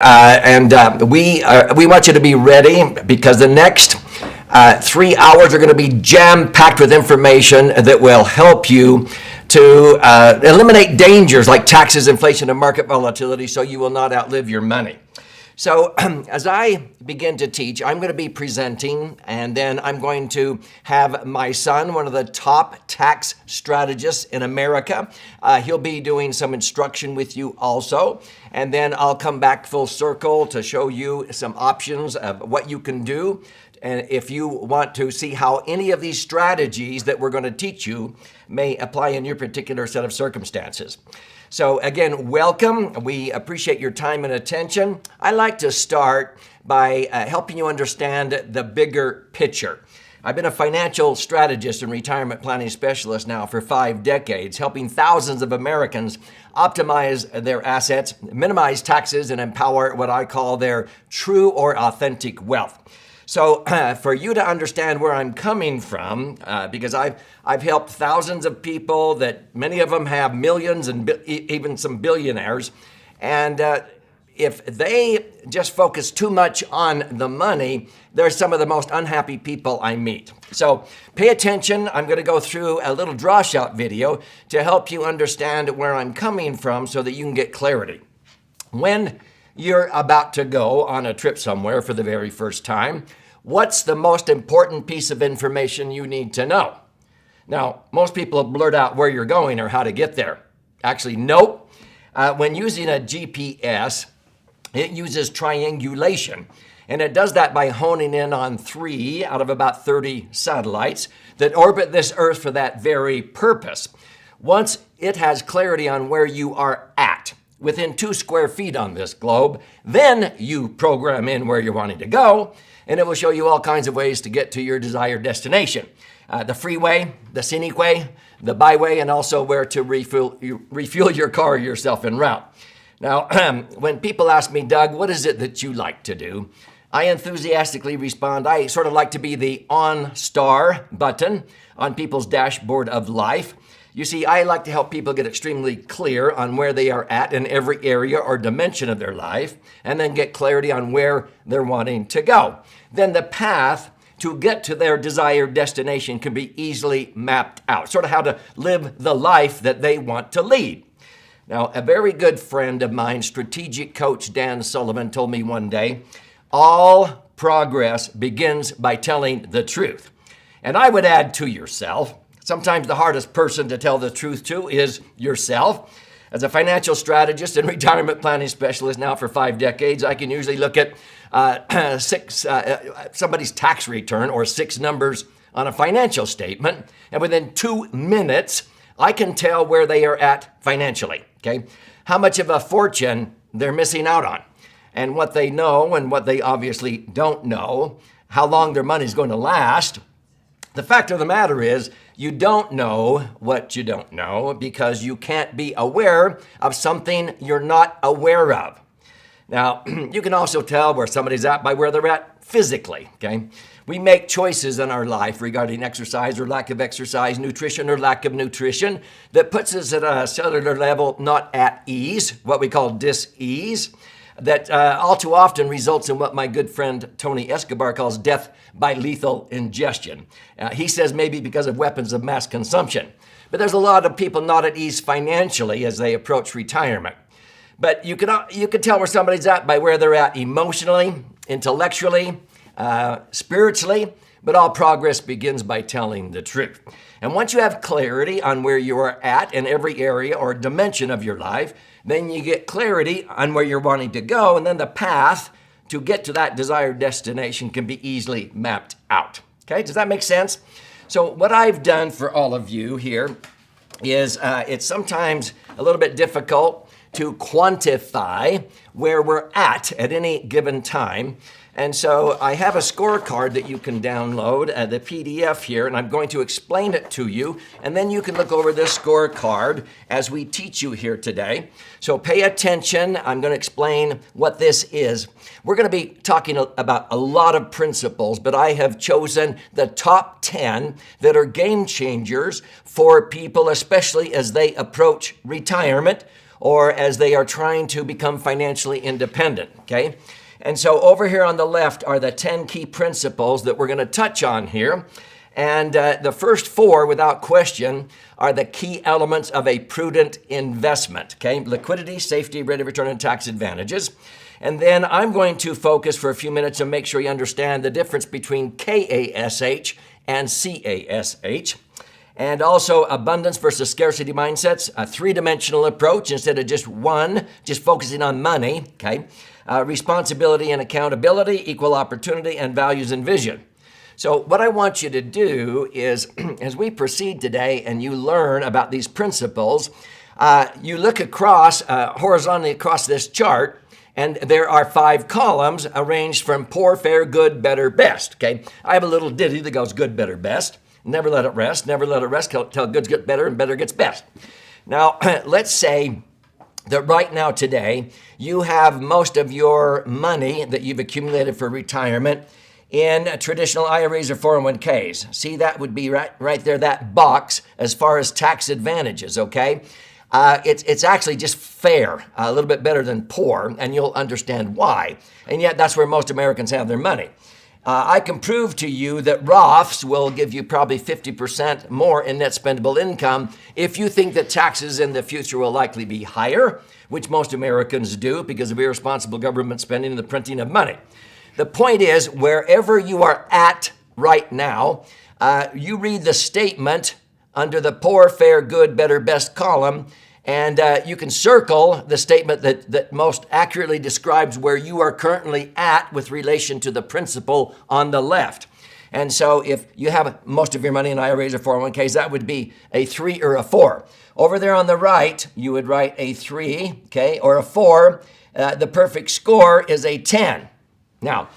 We want you to be ready because the next 3 hours are going to be jam-packed with information that will help you to eliminate dangers like taxes, inflation, and market volatility so you will not outlive your money. So as I begin to teach, I'm going to be presenting, and then I'm going to have my son, one of the top tax strategists in America. He'll be doing some instruction with you also. And then I'll come back full circle to show you some options of what you can do. And if you want to see how any of these strategies that we're going to teach you may apply in your particular set of circumstances. So again, welcome. We appreciate your time and attention. I like to start by helping you understand the bigger picture. I've been a financial strategist and retirement planning specialist now for 5 decades, helping thousands of Americans optimize their assets, minimize taxes, and empower what I call their true or authentic wealth. So for you to understand where I'm coming from, because I've helped thousands of people that many of them have millions and even some billionaires. And if they just focus too much on the money, they're some of the most unhappy people I meet. So pay attention. I'm going to go through a little draw shot video to help you understand where I'm coming from so that you can get clarity. When you're about to go on a trip somewhere for the very first time, what's the most important piece of information you need to know? Now, most people blurt out where you're going or how to get there. Actually, nope. When using a GPS, it uses triangulation, and it does that by honing in on 3 out of about 30 satellites that orbit this Earth for that very purpose. Once it has clarity on where you are at, within 2 square feet on this globe, then you program in where you're wanting to go, and it will show you all kinds of ways to get to your desired destination. The freeway, the scenic way, the byway, and also where to refuel your car yourself en route. Now, when people ask me, Doug, what is it that you like to do? I enthusiastically respond, I sort of like to be the on star button on people's dashboard of life. You see, I like to help people get extremely clear on where they are at in every area or dimension of their life, and then get clarity on where they're wanting to go. Then the path to get to their desired destination can be easily mapped out, sort of how to live the life that they want to lead. Now, a very good friend of mine, strategic coach Dan Sullivan, told me one day, all progress begins by telling the truth. And I would add to yourself. Sometimes the hardest person to tell the truth to is yourself. As a financial strategist and retirement planning specialist now for 5 decades, I can usually look at somebody's tax return or 6 numbers on a financial statement, and within 2 minutes, I can tell where they are at financially, okay? How much of a fortune they're missing out on, and what they know and what they obviously don't know, how long their money's going to last. The fact of the matter is, you don't know what you don't know because you can't be aware of something you're not aware of. Now, you can also tell where somebody's at by where they're at physically, okay? We make choices in our life regarding exercise or lack of exercise, nutrition or lack of nutrition, that puts us at a cellular level not at ease, what we call dis-ease, that all too often results in what my good friend Tony Escobar calls death by lethal ingestion. He says maybe because of weapons of mass consumption. But there's a lot of people not at ease financially as they approach retirement. But you can tell where somebody's at by where they're at emotionally, intellectually, spiritually, but all progress begins by telling the truth. And once you have clarity on where you are at in every area or dimension of your life, then you get clarity on where you're wanting to go, and then the path to get to that desired destination can be easily mapped out. Okay, does that make sense? So what I've done for all of you here is it's sometimes a little bit difficult to quantify where we're at any given time. And so I have a scorecard that you can download, the PDF here, and I'm going to explain it to you. And then you can look over this scorecard as we teach you here today. So pay attention. I'm going to explain what this is. We're going to be talking about a lot of principles, but I have chosen the top 10 that are game changers for people, especially as they approach retirement or as they are trying to become financially independent, okay? And so over here on the left are the 10 key principles that we're going to touch on here. And the first 4, without question, are the key elements of a prudent investment, okay? Liquidity, safety, rate of return, and tax advantages. And then I'm going to focus for a few minutes and make sure you understand the difference between KASH and CASH. And also abundance versus scarcity mindsets, a 3-dimensional approach instead of just one, just focusing on money, okay? Responsibility and accountability, equal opportunity, and values and vision. So what I want you to do is, as we proceed today and you learn about these principles, you look across, horizontally across this chart, and there are 5 columns arranged from poor, fair, good, better, best, okay? I have a little ditty that goes good, better, best. Never let it rest, never let it rest till good gets better and better gets best. Now, let's say that right now today, you have most of your money that you've accumulated for retirement in traditional IRAs or 401ks. See, that would be right there, that box, as far as tax advantages, okay? It's actually just fair, a little bit better than poor, and you'll understand why. And yet, that's where most Americans have their money. I can prove to you that Roths will give you probably 50% more in net spendable income if you think that taxes in the future will likely be higher, which most Americans do because of irresponsible government spending and the printing of money. The point is, wherever you are at right now, you read the statement under the poor, fair, good, better, best column, and you can circle the statement that most accurately describes where you are currently at with relation to the principle on the left. And so if you have most of your money in IRAs or 401ks, that would be a 3 or a 4. Over there on the right, you would write a 3, okay, or a 4. The perfect score is a 10. Now,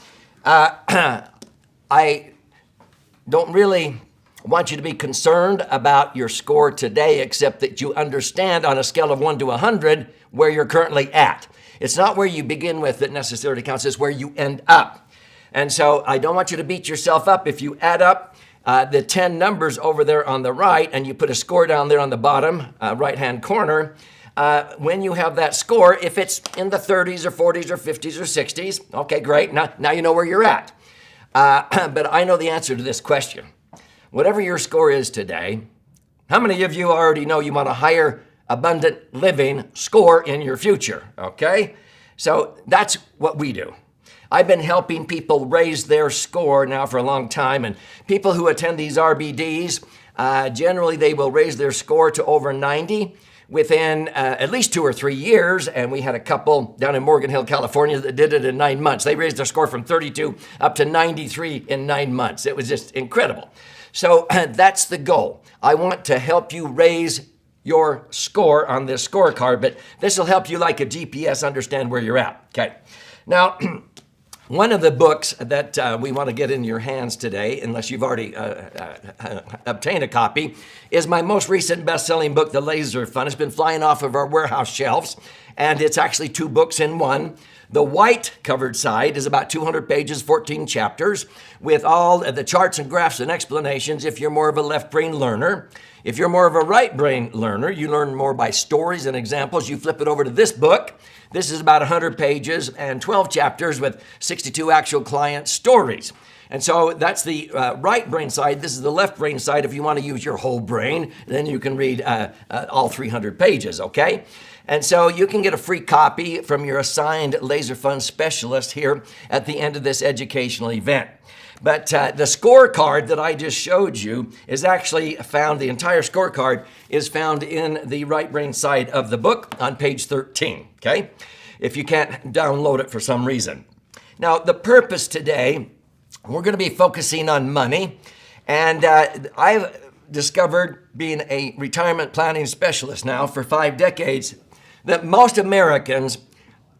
I don't really want you to be concerned about your score today, except that you understand on a scale of 1 to 100 where you're currently at. It's not where you begin with that necessarily counts, it's where you end up. And so I don't want you to beat yourself up if you add up the 10 numbers over there on the right and you put a score down there on the bottom right-hand corner. When you have that score, if it's in the 30s or 40s or 50s or 60s, okay, great. Now you know where you're at. But I know the answer to this question. Whatever your score is today, how many of you already know you want a higher abundant living score in your future? Okay? So that's what we do. I've been helping people raise their score now for a long time, and people who attend these RBDs, generally they will raise their score to over 90 within at least 2 or 3 years, and we had a couple down in Morgan Hill, California that did it in 9 months. They raised their score from 32 up to 93 in 9 months. It was just incredible. So that's the goal. I want to help you raise your score on this scorecard, but this will help you like a GPS understand where you're at. Okay. Now, one of the books that we want to get in your hands today, unless you've already obtained a copy, is my most recent best-selling book, The Laser Fund. It's been flying off of our warehouse shelves, and it's actually 2 books in one. The white covered side is about 200 pages, 14 chapters, with all the charts and graphs and explanations if you're more of a left brain learner. If you're more of a right brain learner, you learn more by stories and examples. You flip it over to this book. This is about 100 pages and 12 chapters with 62 actual client stories. And so that's the right brain side. This is the left brain side. If you want to use your whole brain, then you can read all 300 pages, okay? And so you can get a free copy from your assigned Laser Fund specialist here at the end of this educational event. But the scorecard that I just showed you is actually found, the entire scorecard is found in the right brain side of the book on page 13, okay? If you can't download it for some reason. Now, the purpose today, we're going to be focusing on money. And I've discovered, being a retirement planning specialist now for 5 decades, that most Americans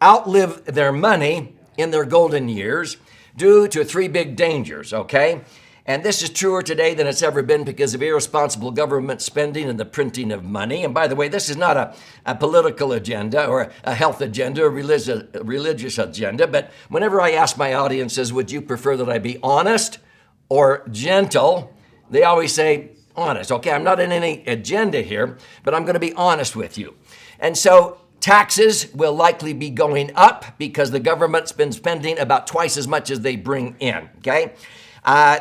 outlive their money in their golden years due to 3 big dangers, okay? And this is truer today than it's ever been because of irresponsible government spending and the printing of money. And by the way, this is not a political agenda or a health agenda or religious agenda, but whenever I ask my audiences, would you prefer that I be honest or gentle? They always say honest. Okay, I'm not in any agenda here, but I'm going to be honest with you. And so Taxes will likely be going up because the government's been spending about twice as much as they bring in, okay?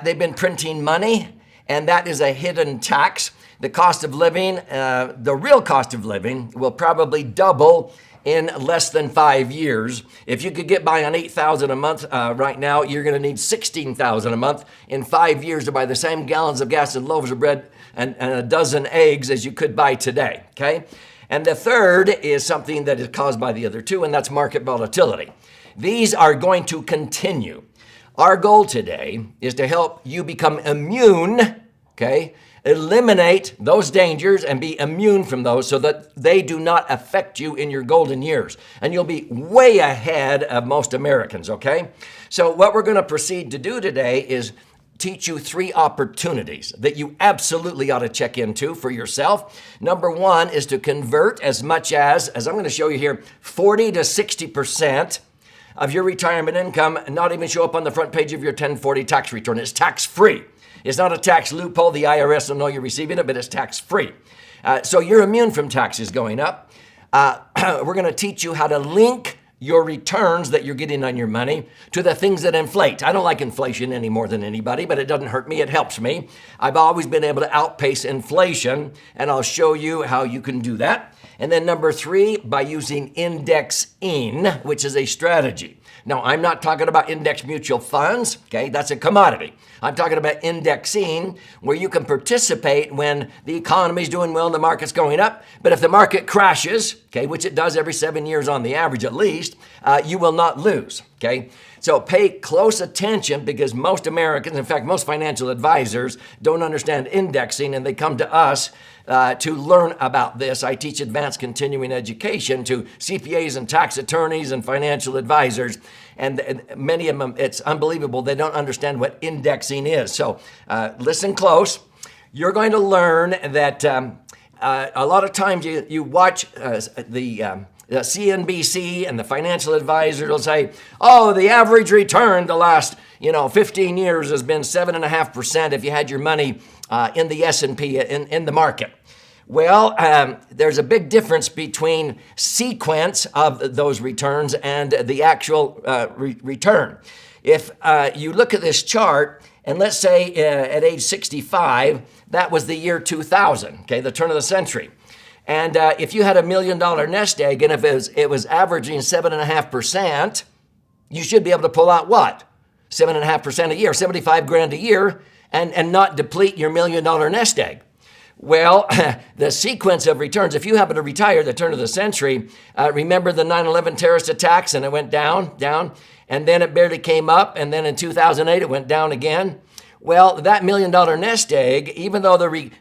They've been printing money, and that is a hidden tax. The cost of living, the real cost of living, will probably double in less than 5 years. If you could get by on $8,000 a month right now, you're going to need $16,000 a month in 5 years to buy the same gallons of gas and loaves of bread and a dozen eggs as you could buy today, okay? And the third is something that is caused by the other two, and that's market volatility. These are going to continue. Our goal today is to help you become immune, okay? Eliminate those dangers and be immune from those so that they do not affect you in your golden years. And you'll be way ahead of most Americans, okay? So what we're going to proceed to do today is teach you 3 opportunities that you absolutely ought to check into for yourself. Number 1 is to convert as much as I'm going to show you here, 40 to 60% of your retirement income, not even show up on the front page of your 1040 tax return. It's tax-free. It's not a tax loophole. The IRS will know you're receiving it, but it's tax-free. So you're immune from taxes going up. We're going to teach you how to link your returns that you're getting on your money to the things that inflate. I don't like inflation any more than anybody, but it doesn't hurt me. It helps me. I've always been able to outpace inflation, and I'll show you how you can do that. And then number 3, by using indexing, which is a strategy. Now, I'm not talking about index mutual funds, okay? That's a commodity. I'm talking about indexing, where you can participate when the economy's doing well and the market's going up. But if the market crashes, okay, which it does every 7 years on the average at least, you will not lose, okay? So pay close attention, because most Americans, in fact, most financial advisors don't understand indexing, and they come to us to learn about this. I teach advanced continuing education to CPAs and tax attorneys and financial advisors, and many of them, it's unbelievable, they don't understand what indexing is. So listen close. You're going to learn that a lot of times you watch the CNBC and the financial advisor will say, oh, the average return the last 15 years has been 7.5% if you had your money in the S&P in the market. Well, there's a big difference between sequence of those returns and the actual return. If you look at this chart, and let's say at age 65, that was the year 2000, okay, the turn of the century. And if you had $1 million nest egg, and if it was averaging 7.5%, you should be able to pull out what? 7.5% a year, 75 grand a year, and not deplete your $1 million nest egg. Well, the sequence of returns, if you happen to retire at the turn of the century, remember the 9/11 terrorist attacks, and it went down, and then it barely came up, and then in 2008 it went down again. Well, that $1 million nest egg, even though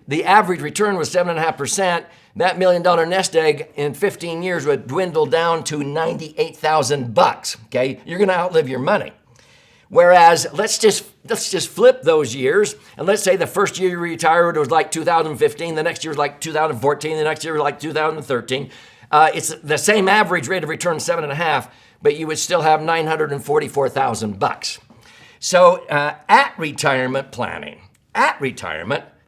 the average return was 7.5%, that $1 million nest egg in 15 years would dwindle down to $98,000. Okay, you're going to outlive your money. Whereas let's just flip those years, and let's say the first year you retired was like 2015, the next year was like 2014, the next year was like 2013. It's the same average rate of return, 7.5, but you would still have $944,000. So at retirement planning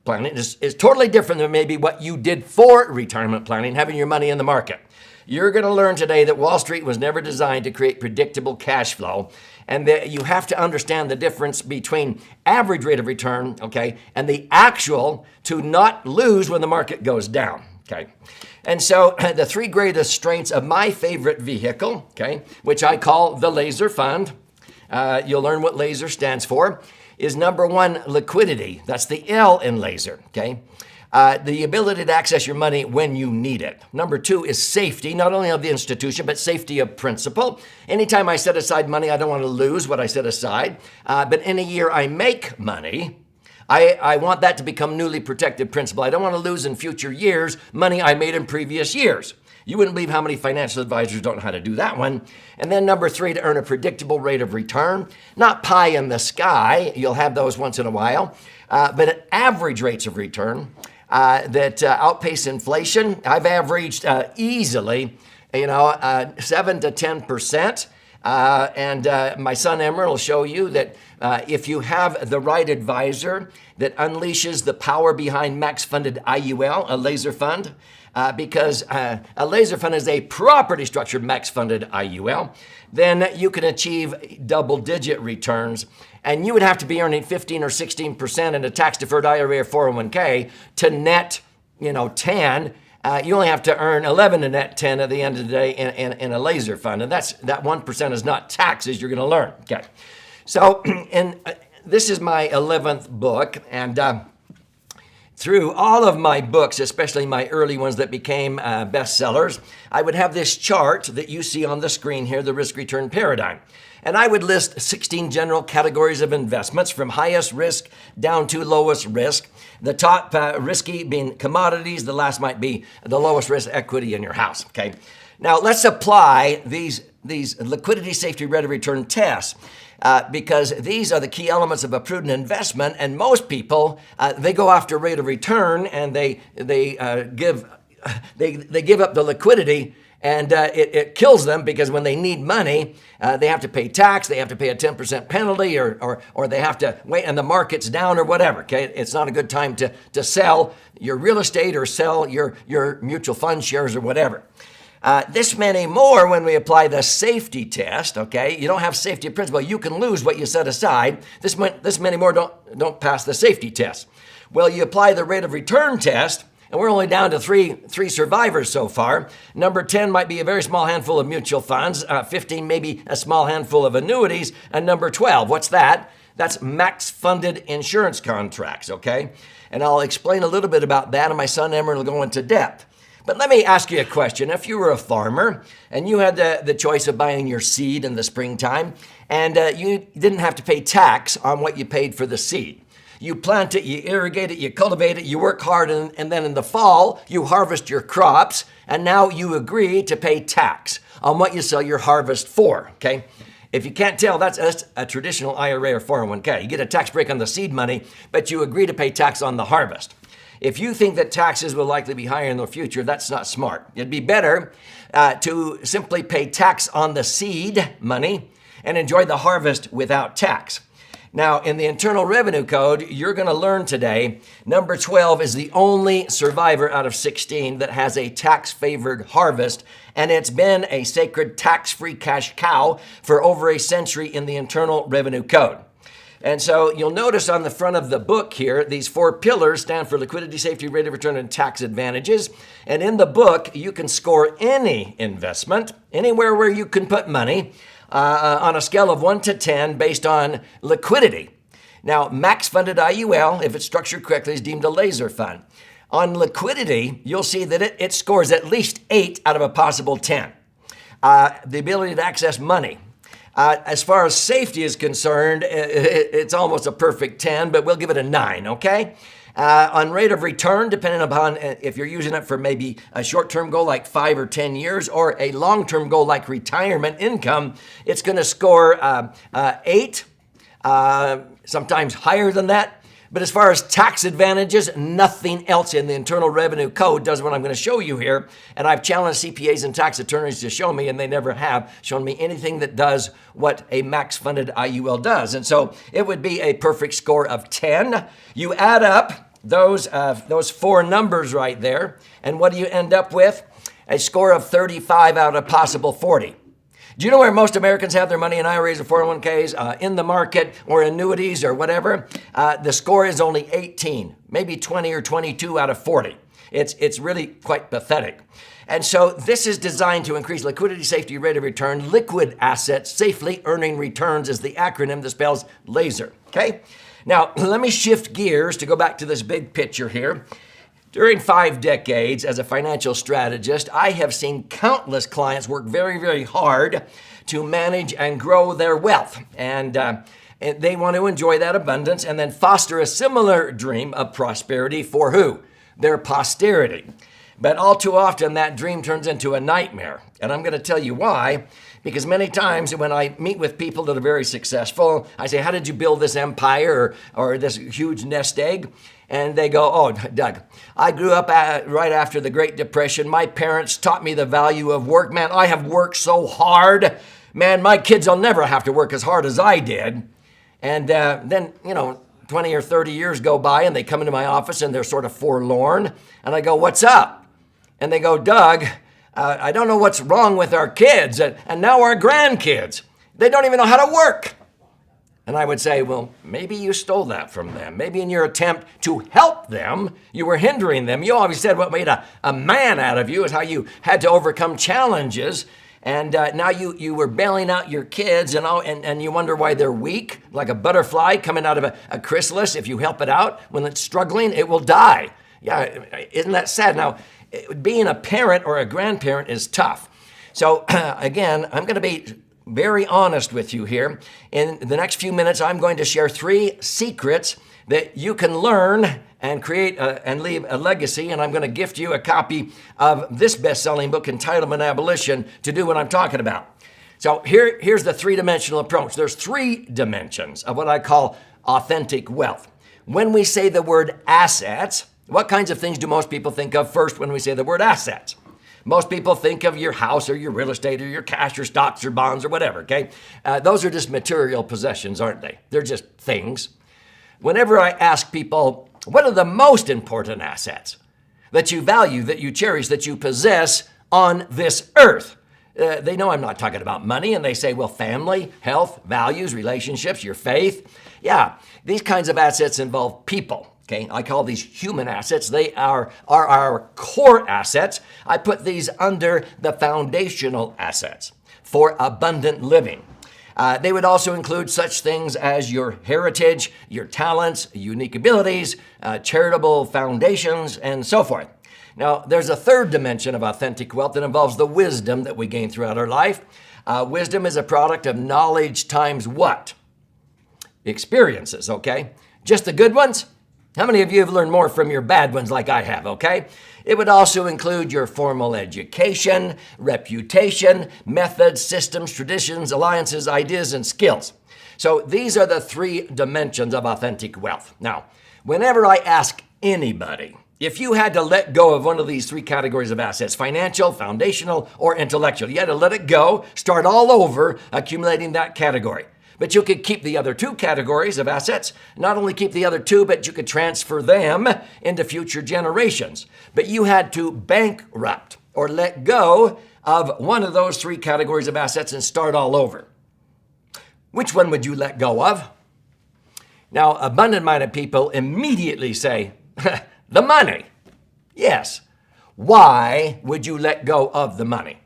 is totally different than maybe what you did for retirement planning, having your money in the market. You're going to learn today that Wall Street was never designed to create predictable cash flow, and that you have to understand the difference between average rate of return, okay, and the actual to not lose when the market goes down, okay? And so the 3 greatest strengths of my favorite vehicle, okay, which I call the laser fund, you'll learn what laser stands for, is number 1, liquidity. That's the L in laser, okay? The ability to access your money when you need it. Number 2 is safety, not only of the institution, but safety of principle. Anytime I set aside money, I don't want to lose what I set aside. But in a year I make money, I want that to become newly protected principle. I don't want to lose in future years money I made in previous years. You wouldn't believe how many financial advisors don't know how to do that one. And then number 3, to earn a predictable rate of return. Not pie in the sky, you'll have those once in a while, but at average rates of return that outpace inflation. I've averaged easily, 7 to 10%. And my son Emerald will show you that if you have the right advisor that unleashes the power behind max funded IUL, a laser fund, because a laser fund is a property structured max funded IUL, then you can achieve double-digit returns. And you would have to be earning 15 or 16% in a tax-deferred IRA or 401k to net, 10. You only have to earn 11 to net 10 at the end of the day in a laser fund. And that 1% is not taxes you're going to learn. Okay. So this is my 11th book. And through all of my books, especially my early ones that became bestsellers, I would have this chart that you see on the screen here, the risk-return paradigm. And I would list 16 general categories of investments from highest risk down to lowest risk. The top risky being commodities. The last might be the lowest risk equity in your house. Okay. Now let's apply these liquidity, safety, rate of return tests. Because these are the key elements of a prudent investment, and most people they go after rate of return and they give up the liquidity, and it kills them because when they need money, they have to pay tax, they have to pay a 10% penalty, or they have to wait and the market's down or whatever. Okay, it's not a good time to sell your real estate or sell your mutual fund shares or whatever. This many more when we apply the safety test, okay? You don't have safety principle. You can lose what you set aside. This many more don't pass the safety test. Well, you apply the rate of return test, and we're only down to three survivors so far. Number 10 might be a very small handful of mutual funds. 15 maybe a small handful of annuities. And number 12, what's that? That's max funded insurance contracts, okay? And I'll explain a little bit about that, and my son Emery will go into depth. But let me ask you a question. If you were a farmer and you had the choice of buying your seed in the springtime, and you didn't have to pay tax on what you paid for the seed. You plant it, you irrigate it, you cultivate it, you work hard, and then in the fall, you harvest your crops, and now you agree to pay tax on what you sell your harvest for, okay? If you can't tell, that's a traditional IRA or 401k. You get a tax break on the seed money, but you agree to pay tax on the harvest. If you think that taxes will likely be higher in the future, that's not smart. It'd be better to simply pay tax on the seed money and enjoy the harvest without tax. Now, in the Internal Revenue Code, you're going to learn today, number 12 is the only survivor out of 16 that has a tax-favored harvest, and it's been a sacred tax-free cash cow for over a century in the Internal Revenue Code. And so you'll notice on the front of the book here, these 4 pillars stand for liquidity, safety, rate of return, and tax advantages. And in the book, you can score any investment, anywhere where you can put money, on a scale of 1 to 10 based on liquidity. Now, max funded IUL, if it's structured correctly, is deemed a laser fund. On liquidity, you'll see that it scores at least 8 out of a possible 10. The ability to access money. As far as safety is concerned, it's almost a perfect 10, but we'll give it a 9, okay? On rate of return, depending upon if you're using it for maybe a short-term goal like 5 or 10 years or a long-term goal like retirement income, it's going to score 8, sometimes higher than that. But as far as tax advantages, nothing else in the Internal Revenue Code does what I'm going to show you here. And I've challenged CPAs and tax attorneys to show me, and they never have shown me anything that does what a max-funded IUL does. And so it would be a perfect score of 10. You add up those 4 numbers right there, and what do you end up with? A score of 35 out of possible 40. Do you know where most Americans have their money in IRAs or 401ks, in the market or annuities or whatever? The score is only 18, maybe 20 or 22 out of 40. It's really quite pathetic. And so this is designed to increase liquidity, safety, rate of return, liquid assets, safely earning returns is the acronym that spells LASER, okay? Now, let me shift gears to go back to this big picture here. During 5 decades as a financial strategist, I have seen countless clients work very, very hard to manage and grow their wealth. And they want to enjoy that abundance and then foster a similar dream of prosperity for who? Their posterity. But all too often, that dream turns into a nightmare. And I'm going to tell you why. Because many times when I meet with people that are very successful, I say, how did you build this empire or this huge nest egg? And they go, oh, Doug, I grew up right after the Great Depression. My parents taught me the value of work. Man, I have worked so hard. Man, my kids will never have to work as hard as I did. And then, 20 or 30 years go by and they come into my office and they're sort of forlorn. And I go, what's up? And they go, Doug, I don't know what's wrong with our kids and now our grandkids. They don't even know how to work. And I would say, well, maybe you stole that from them. Maybe in your attempt to help them, you were hindering them. You always said what made a man out of you is how you had to overcome challenges. And now you were bailing out your kids and you wonder why they're weak, like a butterfly coming out of a chrysalis. If you help it out, when it's struggling, it will die. Yeah, isn't that sad? Now, being a parent or a grandparent is tough. So again, I'm going to be very honest with you here. In the next few minutes, I'm going to share 3 secrets that you can learn and create and leave a legacy. And I'm going to gift you a copy of this best-selling book, Entitlement Abolition, to do what I'm talking about. So here's the 3-dimensional approach. There's 3 dimensions of what I call authentic wealth. When we say the word assets, what kinds of things do most people think of first when we say the word assets? Most people think of your house or your real estate or your cash or stocks or bonds or whatever, okay? Those are just material possessions, aren't they? They're just things. Whenever I ask people, what are the most important assets that you value, that you cherish, that you possess on this earth? They know I'm not talking about money, and they say, well, family, health, values, relationships, your faith. Yeah, these kinds of assets involve people. Okay, I call these human assets. They are our core assets. I put these under the foundational assets for abundant living. They would also include such things as your heritage, your talents, unique abilities, charitable foundations, and so forth. Now, there's a 3rd dimension of authentic wealth that involves the wisdom that we gain throughout our life. Wisdom is a product of knowledge times what? Experiences, okay? Just the good ones? How many of you have learned more from your bad ones like I have, okay? It would also include your formal education, reputation, methods, systems, traditions, alliances, ideas, and skills. So these are the 3 dimensions of authentic wealth. Now, whenever I ask anybody, if you had to let go of one of these 3 categories of assets, financial, foundational, or intellectual, you had to let it go, start all over, accumulating that category. But you could keep the other 2 categories of assets, not only keep the other 2, but you could transfer them into future generations. But you had to bankrupt or let go of one of those 3 categories of assets and start all over. Which one would you let go of? Now, abundant-minded people immediately say, the money. Yes. Why would you let go of the money?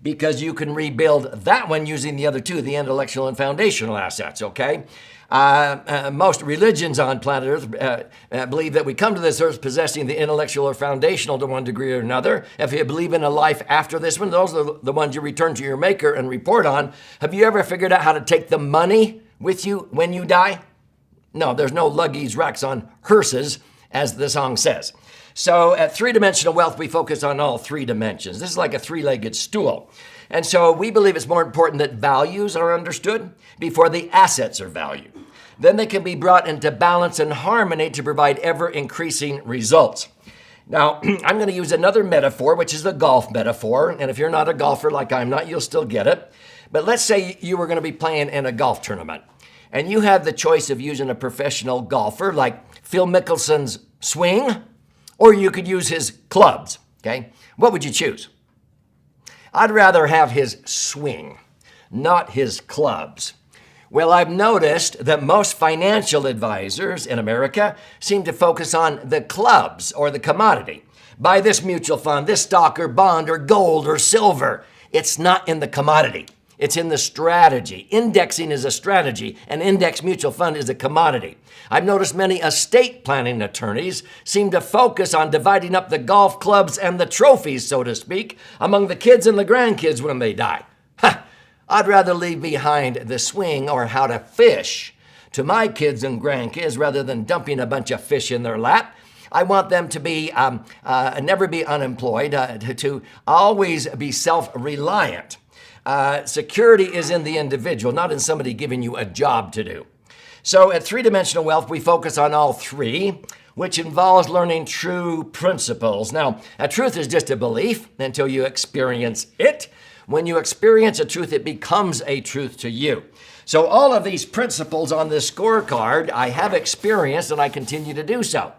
Because you can rebuild that one using the other 2, the intellectual and foundational assets, okay? Most religions on planet Earth believe that we come to this earth possessing the intellectual or foundational to one degree or another. If you believe in a life after this one, those are the ones you return to your maker and report on. Have you ever figured out how to take the money with you when you die? No, there's no luggies, racks on hearses, as the song says. So at 3-dimensional wealth, we focus on all 3 dimensions. This is like a 3-legged stool. And so we believe it's more important that values are understood before the assets are valued. Then they can be brought into balance and harmony to provide ever-increasing results. Now, I'm going to use another metaphor, which is the golf metaphor. And if you're not a golfer like I'm not, you'll still get it. But let's say you were going to be playing in a golf tournament, and you have the choice of using a professional golfer like Phil Mickelson's swing, or you could use his clubs, okay? What would you choose? I'd rather have his swing, not his clubs. Well, I've noticed that most financial advisors in America seem to focus on the clubs or the commodity. Buy this mutual fund, this stock or bond or gold or silver. It's not in the commodity. It's in the strategy. Indexing is a strategy. An index mutual fund is a commodity. I've noticed many estate planning attorneys seem to focus on dividing up the golf clubs and the trophies, so to speak, among the kids and the grandkids when they die. I'd rather leave behind the swing or how to fish to my kids and grandkids rather than dumping a bunch of fish in their lap. I want them to be never be unemployed, to always be self-reliant. Security is in the individual, not in somebody giving you a job to do. So at 3-dimensional wealth, we focus on all 3, which involves learning true principles. Now, a truth is just a belief until you experience it. When you experience a truth, it becomes a truth to you. So all of these principles on this scorecard, I have experienced and I continue to do so.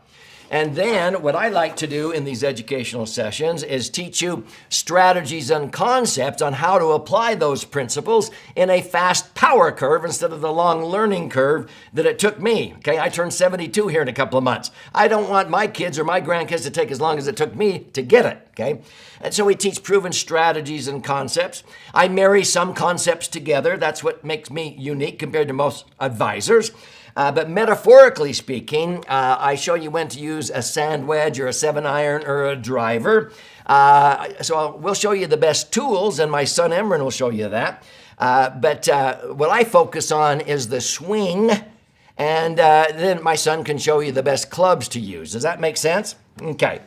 And then what I like to do in these educational sessions is teach you strategies and concepts on how to apply those principles in a fast power curve instead of the long learning curve that it took me. Okay, I turned 72 here in a couple of months. I don't want my kids or my grandkids to take as long as it took me to get it. Okay, and so we teach proven strategies and concepts. I marry some concepts together. That's what makes me unique compared to most advisors. But metaphorically speaking, I show you when to use a sand wedge or a 7-iron or a driver. So we'll show you the best tools, and my son Emron will show you that. But what I focus on is the swing, and then my son can show you the best clubs to use. Does that make sense? Okay.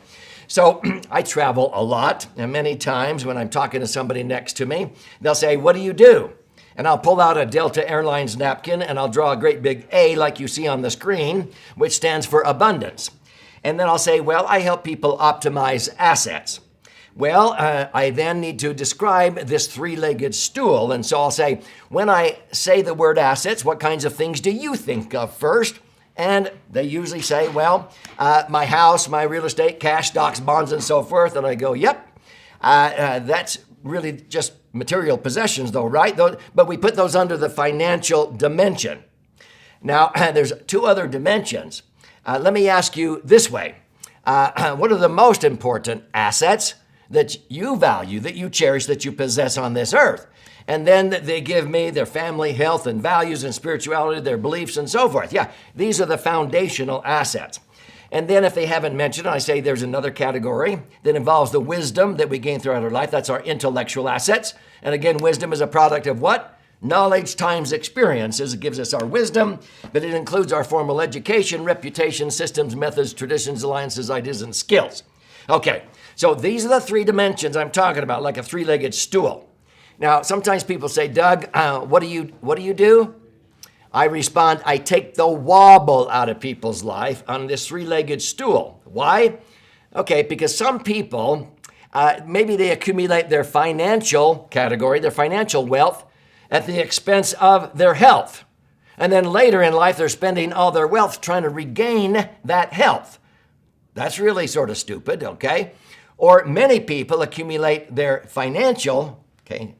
So I travel a lot, and many times when I'm talking to somebody next to me, they'll say, "What do you do?" And I'll pull out a Delta Airlines napkin and I'll draw a great big A like you see on the screen, which stands for abundance. And then I'll say, well, I help people optimize assets. Well, I then need to describe this three-legged stool. And so I'll say, when I say the word assets, what kinds of things do you think of first? And they usually say, well, my house, my real estate, cash, stocks, bonds, and so forth. And I go, yep, that's really just material possessions though, right? But we put those under the financial dimension. Now, there's two other dimensions. Let me ask you this way. What are the most important assets that you value, that you cherish, that you possess on this earth? And then they give me their family, health, and values, and spirituality, their beliefs, and so forth. Yeah, these are the foundational assets. And then if they haven't mentioned it, I say there's another category that involves the wisdom that we gain throughout our life. That's our intellectual assets. And again, wisdom is a product of what? Knowledge times experiences. It gives us our wisdom, but it includes our formal education, reputation, systems, methods, traditions, alliances, ideas, and skills. Okay, so these are the three dimensions I'm talking about, like a three-legged stool. Now, sometimes people say, Doug, what do you do? I respond, I take the wobble out of people's life on this three-legged stool. Why? Okay, because some people, maybe they accumulate their financial category, their financial wealth, at the expense of their health. And then later in life, they're spending all their wealth trying to regain that health. That's really sort of stupid, okay? Or many people accumulate their financial,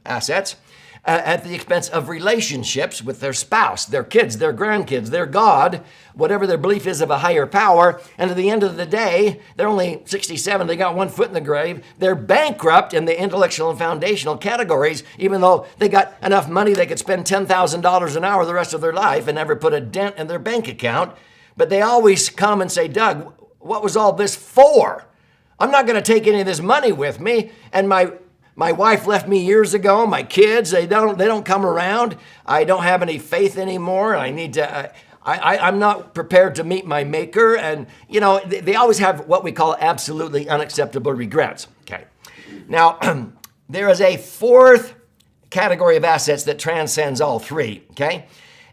assets, at the expense of relationships with their spouse, their kids, their grandkids, their God, whatever their belief is of a higher power. And at the end of the day, they're only 67, they got one foot in the grave. They're bankrupt in the intellectual and foundational categories, even though they got enough money they could spend $10,000 an hour the rest of their life and never put a dent in their bank account. But they always come and say, Doug, what was all this for? I'm not going to take any of this money with me. And my wife left me years ago. My kids, they don't come around. I don't have any faith anymore. I need to, I'm not prepared to meet my maker. And, they always have what we call absolutely unacceptable regrets. Okay. Now, there is a fourth category of assets that transcends all three. Okay.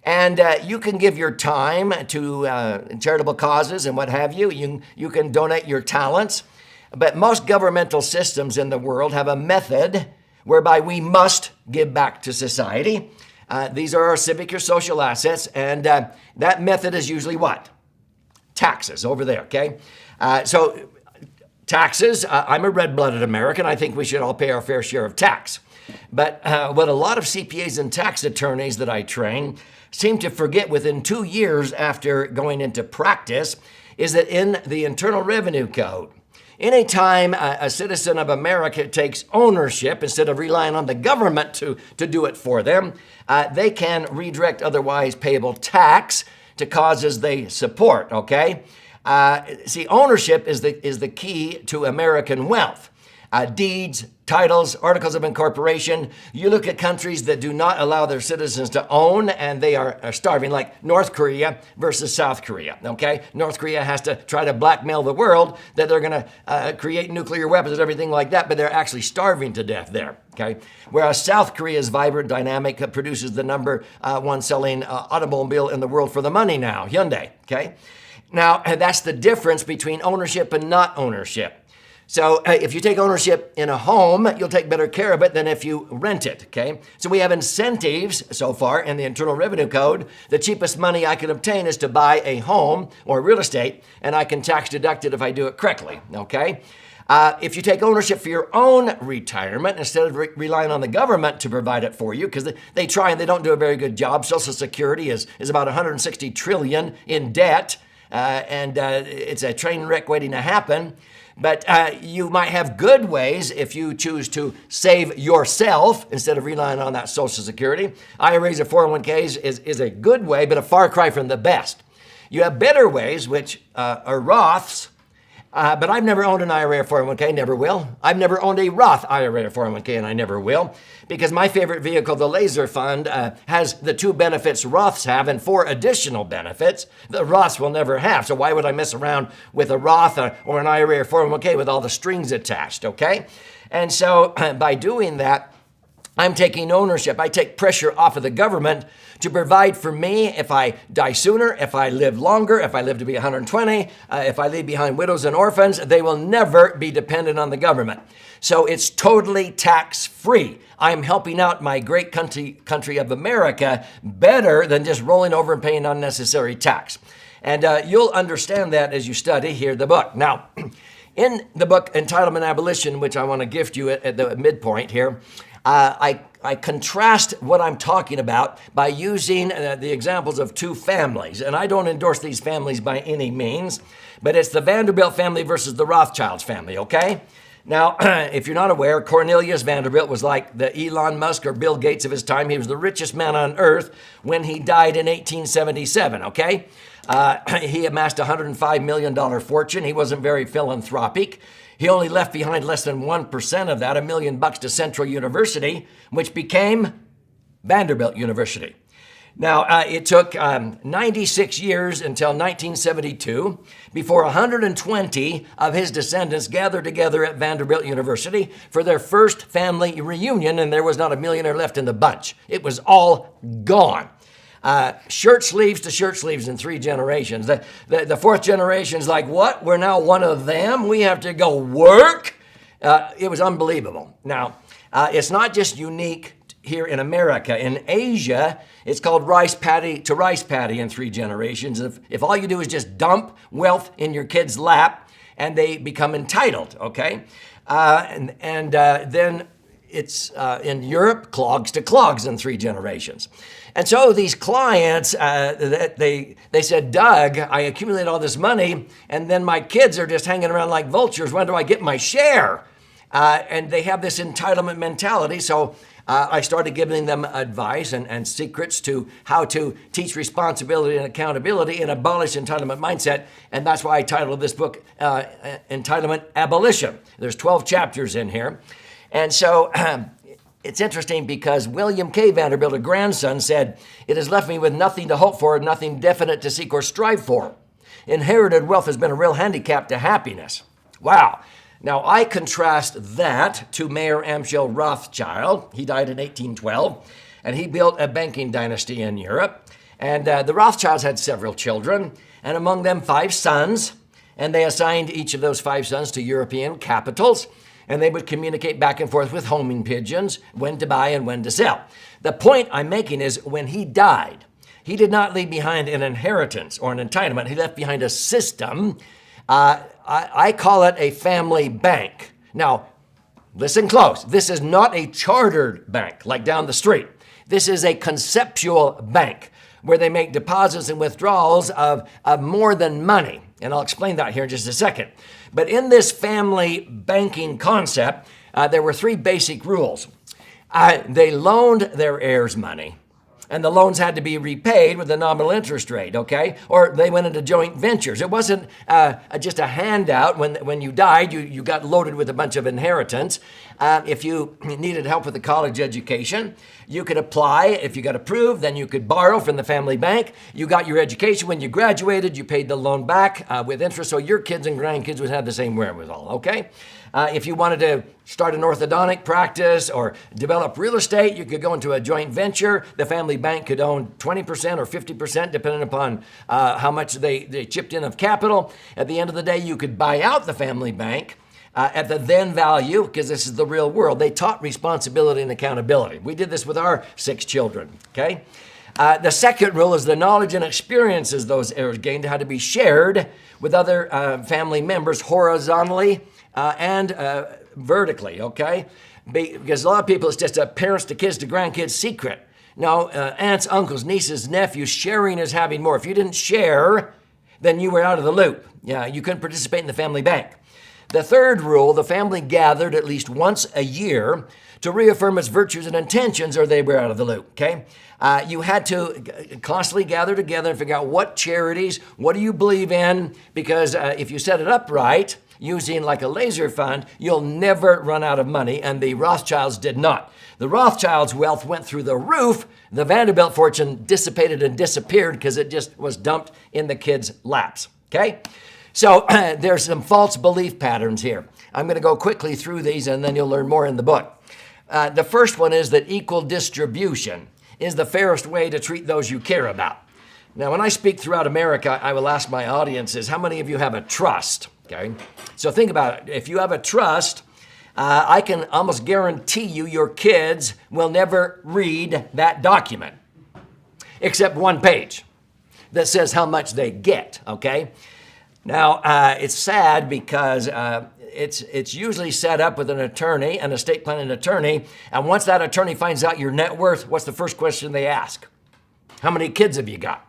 And you can give your time to charitable causes and what have you. You can donate your talents. But most governmental systems in the world have a method whereby we must give back to society. These are our civic or social assets, and that method is usually what? Taxes over there, okay? So taxes, I'm a red-blooded American. I think we should all pay our fair share of tax. But what a lot of CPAs and tax attorneys that I train seem to forget within 2 years after going into practice is that in the Internal Revenue Code, anytime a citizen of America takes ownership instead of relying on the government to do it for them, they can redirect otherwise payable tax to causes they support, okay? See, ownership is the key to American wealth. Deeds, titles, articles of incorporation. You look at countries that do not allow their citizens to own, and they are starving, like North Korea versus South Korea, okay? North Korea has to try to blackmail the world that they're going to create nuclear weapons and everything like that, but they're actually starving to death there, okay? Whereas South Korea is vibrant, dynamic, produces the number one selling automobile in the world for the money now, Hyundai, okay? Now, that's the difference between ownership and not ownership. So if you take ownership in a home, you'll take better care of it than if you rent it, okay? So we have incentives so far in the Internal Revenue Code. The cheapest money I can obtain is to buy a home or real estate, and I can tax deduct it if I do it correctly, okay? If you take ownership for your own retirement, instead of relying on the government to provide it for you, because they try and they don't do a very good job. Social Security is about 160 trillion in debt, and it's a train wreck waiting to happen. But you might have good ways if you choose to save yourself instead of relying on that Social Security. IRAs or 401ks is a good way, but a far cry from the best. You have better ways, which are Roths. But I've never owned an IRA or 401k, never will. I've never owned a Roth IRA or 401k, and I never will, because my favorite vehicle, the Laser Fund, has the 2 benefits Roths have and 4 additional benefits that Roths will never have. So why would I mess around with a Roth or an IRA or 401k with all the strings attached, okay? And so by doing that, I'm taking ownership. I take pressure off of the government to provide for me if I die sooner, if I live longer, if I live to be 120, if I leave behind widows and orphans. They will never be dependent on the government. So it's totally tax-free. I'm helping out my great country of America better than just rolling over and paying unnecessary tax. And you'll understand that as you study here the book. Now, in the book Entitlement Abolition, which I want to gift you at the midpoint here, I contrast what I'm talking about by using the examples of 2 families. And I don't endorse these families by any means, but it's the Vanderbilt family versus the Rothschilds family, okay? Now, if you're not aware, Cornelius Vanderbilt was like the Elon Musk or Bill Gates of his time. He was the richest man on earth when he died in 1877, okay? He amassed a $105 million fortune. He wasn't very philanthropic. He only left behind less than 1% of that, $1 million to Central University, which became Vanderbilt University. Now, it took 96 years until 1972 before 120 of his descendants gathered together at Vanderbilt University for their first family reunion, and there was not a millionaire left in the bunch. It was all gone. Shirt sleeves to shirt sleeves in 3 generations. The 4th generation is like, what? We're now one of them? We have to go work? It was unbelievable. Now, it's not just unique here in America. In Asia, it's called rice paddy to rice paddy in 3 generations. If all you do is just dump wealth in your kid's lap and they become entitled, okay? Then it's in Europe, clogs to clogs in 3 generations. And so these clients, they said, Doug, I accumulate all this money, and then my kids are just hanging around like vultures. When do I get my share? And they have this entitlement mentality. So I started giving them advice and secrets to how to teach responsibility and accountability and abolish entitlement mindset. And that's why I titled this book Entitlement Abolition. There's 12 chapters in here. And so it's interesting because William K. Vanderbilt, a grandson, said, "It has left me with nothing to hope for, nothing definite to seek or strive for. Inherited wealth has been a real handicap to happiness." Wow. Now, I contrast that to Mayer Amschel Rothschild. He died in 1812, and he built a banking dynasty in Europe. And the Rothschilds had several children, and among them 5 sons, and they assigned each of those 5 sons to European capitals. And they would communicate back and forth with homing pigeons, when to buy and when to sell. The point I'm making is when he died, he did not leave behind an inheritance or an entitlement. He left behind a system. I call it a family bank. Now, listen close. This is not a chartered bank like down the street. This is a conceptual bank where they make deposits and withdrawals of more than money. And I'll explain that here in just a second. But in this family banking concept, there were 3 basic rules. They loaned their heirs money, and the loans had to be repaid with a nominal interest rate, okay? Or they went into joint ventures. It wasn't just a handout. When you died, you got loaded with a bunch of inheritance. If you needed help with a college education, you could apply. If you got approved, then you could borrow from the family bank. You got your education. When you graduated, you paid the loan back with interest, so your kids and grandkids would have the same wherewithal, okay? If you wanted to start an orthodontic practice or develop real estate, you could go into a joint venture. The family bank could own 20% or 50%, depending upon how much they chipped in of capital. At the end of the day, you could buy out the family bank at the then value, because this is the real world. They taught responsibility and accountability. We did this with our 6 children, okay? The second rule is the knowledge and experiences those heirs gained had to be shared with other family members horizontally and vertically, okay? Because a lot of people, it's just a parents to kids to grandkids secret. No, aunts, uncles, nieces, nephews, sharing is having more. If you didn't share, then you were out of the loop. Yeah, you couldn't participate in the family bank. The third rule, the family gathered at least once a year to reaffirm its virtues and intentions, or they were out of the loop, okay? You had to constantly gather together and figure out what charities, what do you believe in, because if you set it up right, using like a laser fund, you'll never run out of money, and the Rothschilds did not. The Rothschilds' wealth went through the roof. The Vanderbilt fortune dissipated and disappeared because it just was dumped in the kids' laps, okay? So there's some false belief patterns here. I'm going to go quickly through these, and then you'll learn more in the book. The first one is that equal distribution is the fairest way to treat those you care about. Now, when I speak throughout America, I will ask my audiences, how many of you have a trust? Okay, so think about it. If you have a trust, I can almost guarantee you your kids will never read that document, except one page that says how much they get, okay? Now, it's sad because it's usually set up with an attorney, an estate planning attorney, and once that attorney finds out your net worth, what's the first question they ask? How many kids have you got?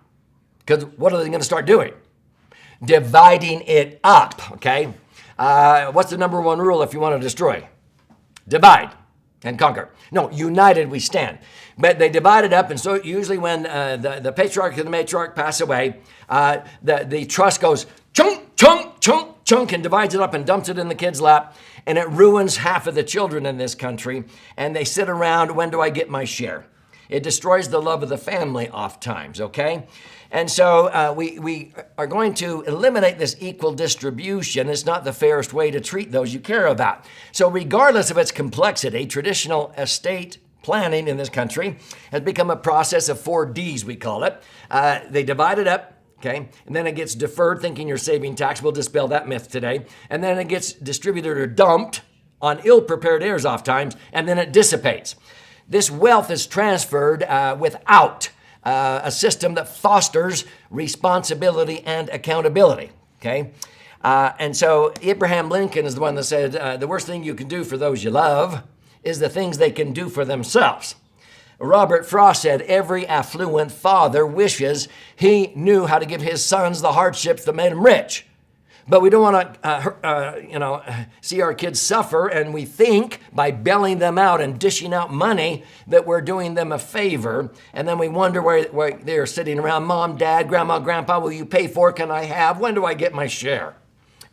Because what are they going to start doing? Dividing it up, okay? What's the number one rule if you want to destroy? Divide and conquer. No, united we stand. But they divide it up, and so usually when the patriarch and the matriarch pass away, the trust goes chunk, chunk, chunk, chunk, and divides it up and dumps it in the kid's lap, and it ruins half of the children in this country, and they sit around, when do I get my share? It destroys the love of the family oft times, okay? And so we are going to eliminate this equal distribution. It's not the fairest way to treat those you care about. So regardless of its complexity, traditional estate planning in this country has become a process of 4 Ds, we call it. They divide it up, okay? And then it gets deferred, thinking you're saving tax. We'll dispel that myth today. And then it gets distributed or dumped on ill-prepared heirs oft times, and then it dissipates. This wealth is transferred without a system that fosters responsibility and accountability, okay? And so Abraham Lincoln is the one that said, the worst thing you can do for those you love is the things they can do for themselves. Robert Frost said, every affluent father wishes he knew how to give his sons the hardships that made them rich. But we don't want to, see our kids suffer, and we think by bailing them out and dishing out money that we're doing them a favor, and then we wonder where they're sitting around, mom, dad, grandma, grandpa, will you pay for it? Can I have? When do I get my share?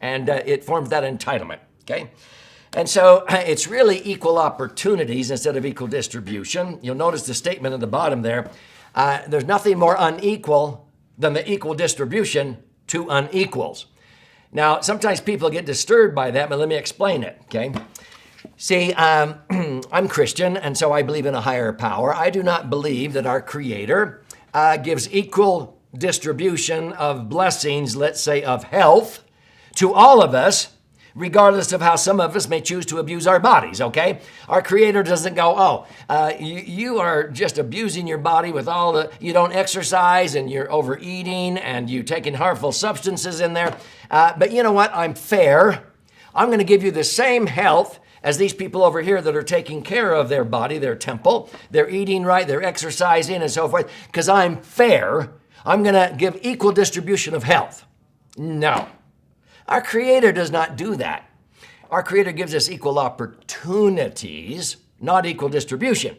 And it forms that entitlement, okay? And so it's really equal opportunities instead of equal distribution. You'll notice the statement at the bottom there. There's nothing more unequal than the equal distribution to unequals. Now, sometimes people get disturbed by that, but let me explain it, okay? See, I'm Christian, and so I believe in a higher power. I do not believe that our Creator gives equal distribution of blessings, let's say of health, to all of us, regardless of how some of us may choose to abuse our bodies, okay? Our Creator doesn't go, you are just abusing your body with you don't exercise and you're overeating and you taking harmful substances in there. But you know what? I'm fair. I'm going to give you the same health as these people over here that are taking care of their body, their temple. They're eating right, they're exercising and so forth. Because I'm fair, I'm going to give equal distribution of health. No. Our Creator does not do that. Our Creator gives us equal opportunities, not equal distribution.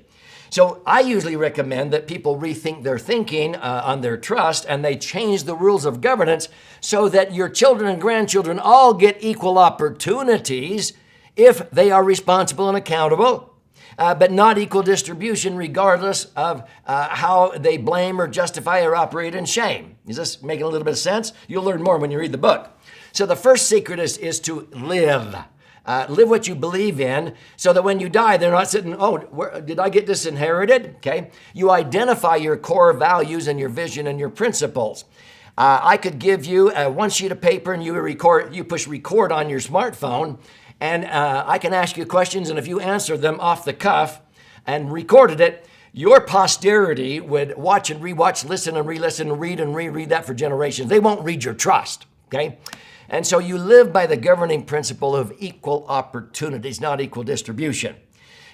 So I usually recommend that people rethink their thinking on their trust, and they change the rules of governance so that your children and grandchildren all get equal opportunities if they are responsible and accountable, but not equal distribution regardless of how they blame or justify or operate in shame. Is this making a little bit of sense? You'll learn more when you read the book. So the first secret is to live. Live what you believe in so that when you die, they're not sitting, did I get disinherited? Okay. You identify your core values and your vision and your principles. I could give you one sheet of paper and you push record on your smartphone, And I can ask you questions, and if you answer them off the cuff and recorded it, your posterity would watch and rewatch, listen and re-listen, and read and reread that for generations. They won't read your trust, okay? And so you live by the governing principle of equal opportunities, not equal distribution.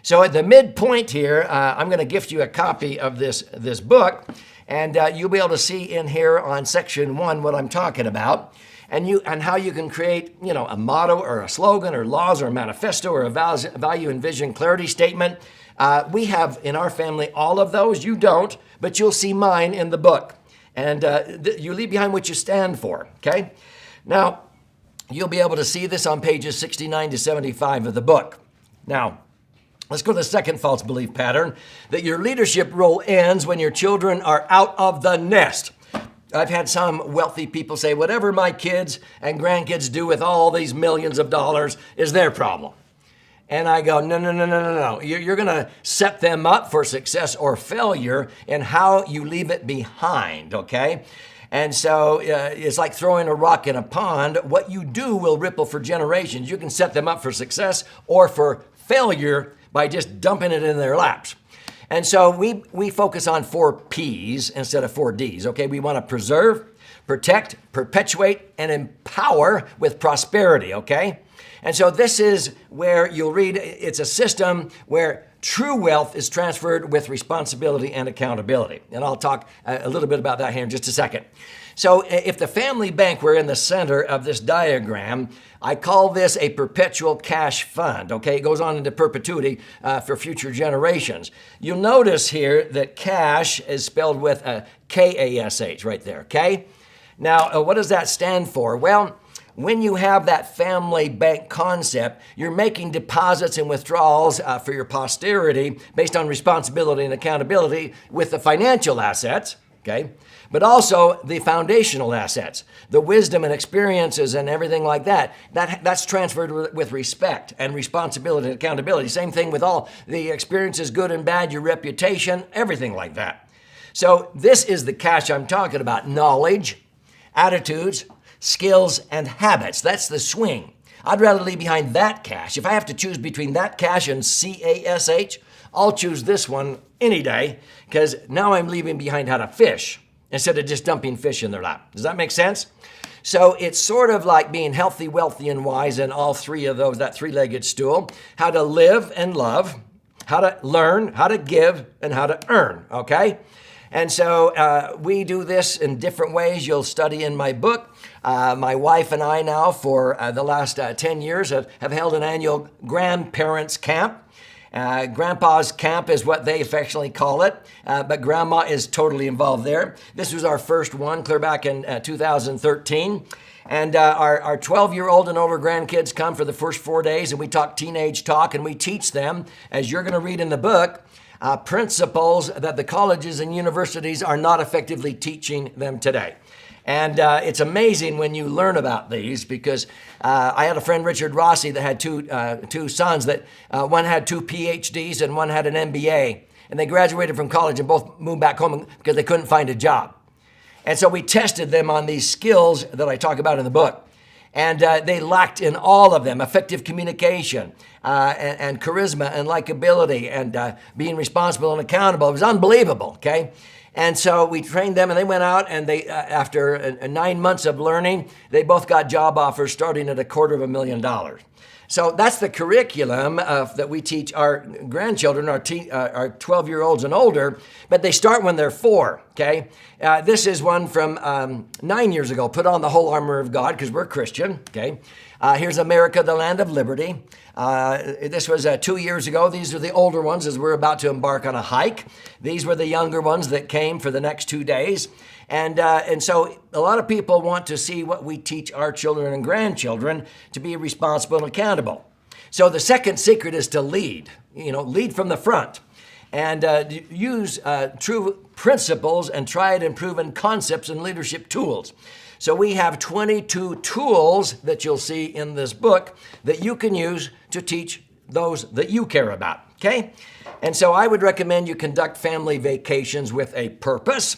So at the midpoint here, I'm going to gift you a copy of this book, and you'll be able to see in here on section 1 what I'm talking about, and how you can create, a motto or a slogan or laws or a manifesto or a value and vision clarity statement. We have in our family all of those. You don't, but you'll see mine in the book. And you leave behind what you stand for, okay? Now, you'll be able to see this on pages 69 to 75 of the book. Now, let's go to the second false belief pattern, that your leadership role ends when your children are out of the nest. I've had some wealthy people say, whatever my kids and grandkids do with all these millions of dollars is their problem. And I go, no. You're going to set them up for success or failure in how you leave it behind, okay? And so it's like throwing a rock in a pond. What you do will ripple for generations. You can set them up for success or for failure by just dumping it in their laps. And so we focus on 4 P's instead of 4 D's, okay? We want to preserve, protect, perpetuate, and empower with prosperity, okay? And so this is where you'll read, it's a system where true wealth is transferred with responsibility and accountability. And I'll talk a little bit about that here in just a second. So if the family bank were in the center of this diagram, I call this a perpetual cash fund, okay? It goes on into perpetuity for future generations. You'll notice here that cash is spelled with a K-A-S-H right there, okay? Now, what does that stand for? Well, when you have that family bank concept, you're making deposits and withdrawals for your posterity based on responsibility and accountability with the financial assets, okay? But also the foundational assets, the wisdom and experiences and everything like that. That's transferred with respect and responsibility and accountability. Same thing with all the experiences, good and bad, your reputation, everything like that. So this is the cash I'm talking about: knowledge, attitudes, skills, and habits. That's the swing. I'd rather leave behind that cash. If I have to choose between that cash and C-A-S-H, I'll choose this one any day, because now I'm leaving behind how to fish instead of just dumping fish in their lap. Does that make sense? So it's sort of like being healthy, wealthy, and wise in all 3 of those, that 3-legged stool: how to live and love, how to learn, how to give, and how to earn, okay? And so we do this in different ways. You'll study in my book. My wife and I now for the last 10 years have held an annual grandparents camp. Grandpa's camp is what they affectionately call it, but Grandma is totally involved there. This was our first one, clear back in 2013. And our 12-year-old and older grandkids come for the first 4 days, and we talk teenage talk, and we teach them, as you're going to read in the book, principles that the colleges and universities are not effectively teaching them today. And it's amazing when you learn about these, because I had a friend, Richard Rossi, that had two sons that one had 2 PhDs and one had an MBA. And they graduated from college and both moved back home because they couldn't find a job. And so we tested them on these skills that I talk about in the book. And they lacked in all of them: effective communication and charisma and likability and being responsible and accountable. It was unbelievable, okay? And so we trained them, and they went out, and they, after 9 months of learning, they both got job offers starting at $250,000. So that's the curriculum that we teach our grandchildren, our 12-year-olds and older, but they start when they're 4, okay? This is one from 9 years ago: put on the whole armor of God, because we're Christian, okay? Here's America, the land of liberty. This was 2 years ago. These are the older ones as we're about to embark on a hike. These were the younger ones that came for the next 2 days. And so a lot of people want to see what we teach our children and grandchildren to be responsible and accountable. So the second secret is to lead, lead from the front, and use true principles and tried and proven concepts and leadership tools. So we have 22 tools that you'll see in this book that you can use to teach those that you care about, okay? And so I would recommend you conduct family vacations with a purpose.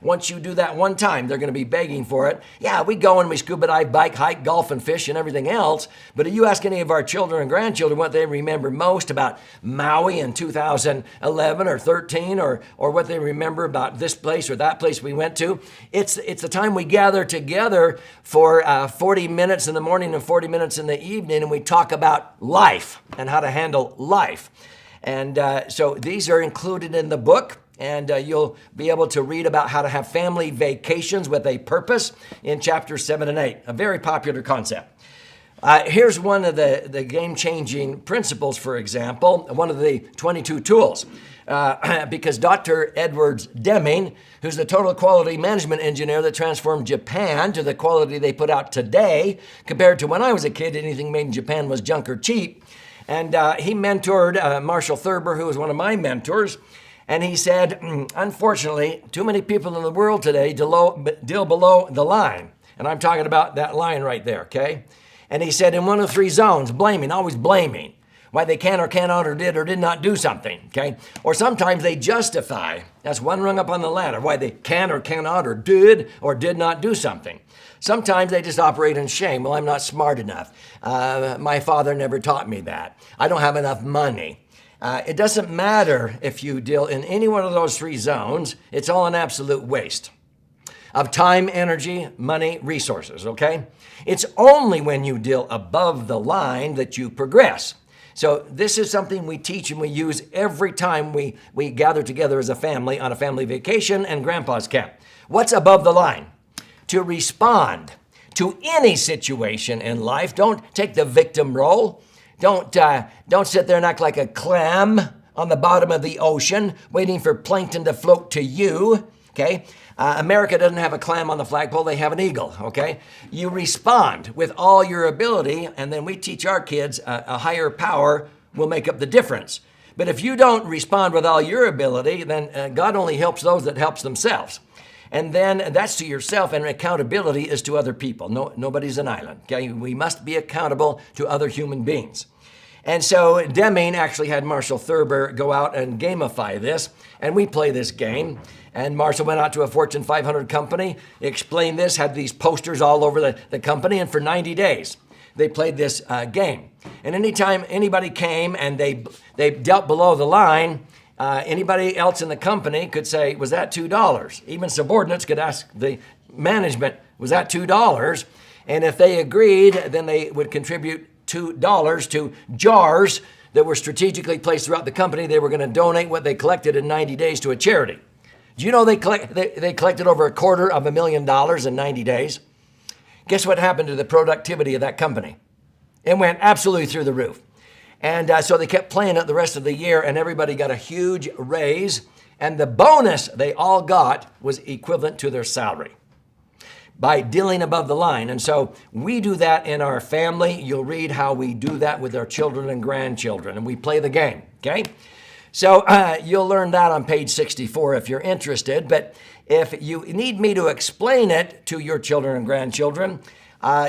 Once you do that one time, they're going to be begging for it. Yeah, we go and we scuba dive, bike, hike, golf, and fish and everything else. But if you ask any of our children and grandchildren what they remember most about Maui in 2011 or 13, or what they remember about this place or that place we went to, it's the time we gather together for 40 minutes in the morning and 40 minutes in the evening, and we talk about life and how to handle life. And so these are included in the book, and you'll be able to read about how to have family vacations with a purpose in chapters 7 and 8, a very popular concept. Here's one of the game-changing principles, for example, one of the 22 tools. Because Dr. Edwards Deming, who's the total quality management engineer that transformed Japan to the quality they put out today, compared to when I was a kid, anything made in Japan was junk or cheap. And he mentored Marshall Thurber, who was one of my mentors. And he said, unfortunately, too many people in the world today deal below the line. And I'm talking about that line right there, okay? And he said, in one of 3 zones, blaming, always blaming, why they can or cannot or did not do something, okay? Or sometimes they justify, that's one rung up on the ladder, why they can or cannot or did not do something. Sometimes they just operate in shame. Well, I'm not smart enough. My father never taught me that. I don't have enough money. It doesn't matter if you deal in any one of those 3 zones. It's all an absolute waste of time, energy, money, resources, okay? It's only when you deal above the line that you progress. So this is something we teach and we use every time we gather together as a family on a family vacation and grandpa's camp. What's above the line? To respond to any situation in life. Don't take the victim role. Don't sit there and act like a clam on the bottom of the ocean waiting for plankton to float to you, okay? America doesn't have a clam on the flagpole, they have an eagle, okay? You respond with all your ability, and then we teach our kids a higher power will make up the difference. But if you don't respond with all your ability, then God only helps those that helps themselves. And then that's to yourself, and accountability is to other people. Nobody's an island, okay? We must be accountable to other human beings. And so Deming actually had Marshall Thurber go out and gamify this, and we play this game. And Marshall went out to a Fortune 500 company, explained this, had these posters all over the company, and for 90 days, they played this game. And anytime anybody came and they dealt below the line, anybody else in the company could say, was that $2? Even subordinates could ask the management, was that $2? And if they agreed, then they would contribute $2 to jars that were strategically placed throughout the company. They were going to donate what they collected in 90 days to a charity. Do you know they collected over $250,000 in 90 days? Guess what happened to the productivity of that company? It went absolutely through the roof. And so they kept playing it the rest of the year, and everybody got a huge raise. And the bonus they all got was equivalent to their salary by dealing above the line. And so we do that in our family. You'll read how we do that with our children and grandchildren, and we play the game, okay? So you'll learn that on page 64 if you're interested. But if you need me to explain it to your children and grandchildren,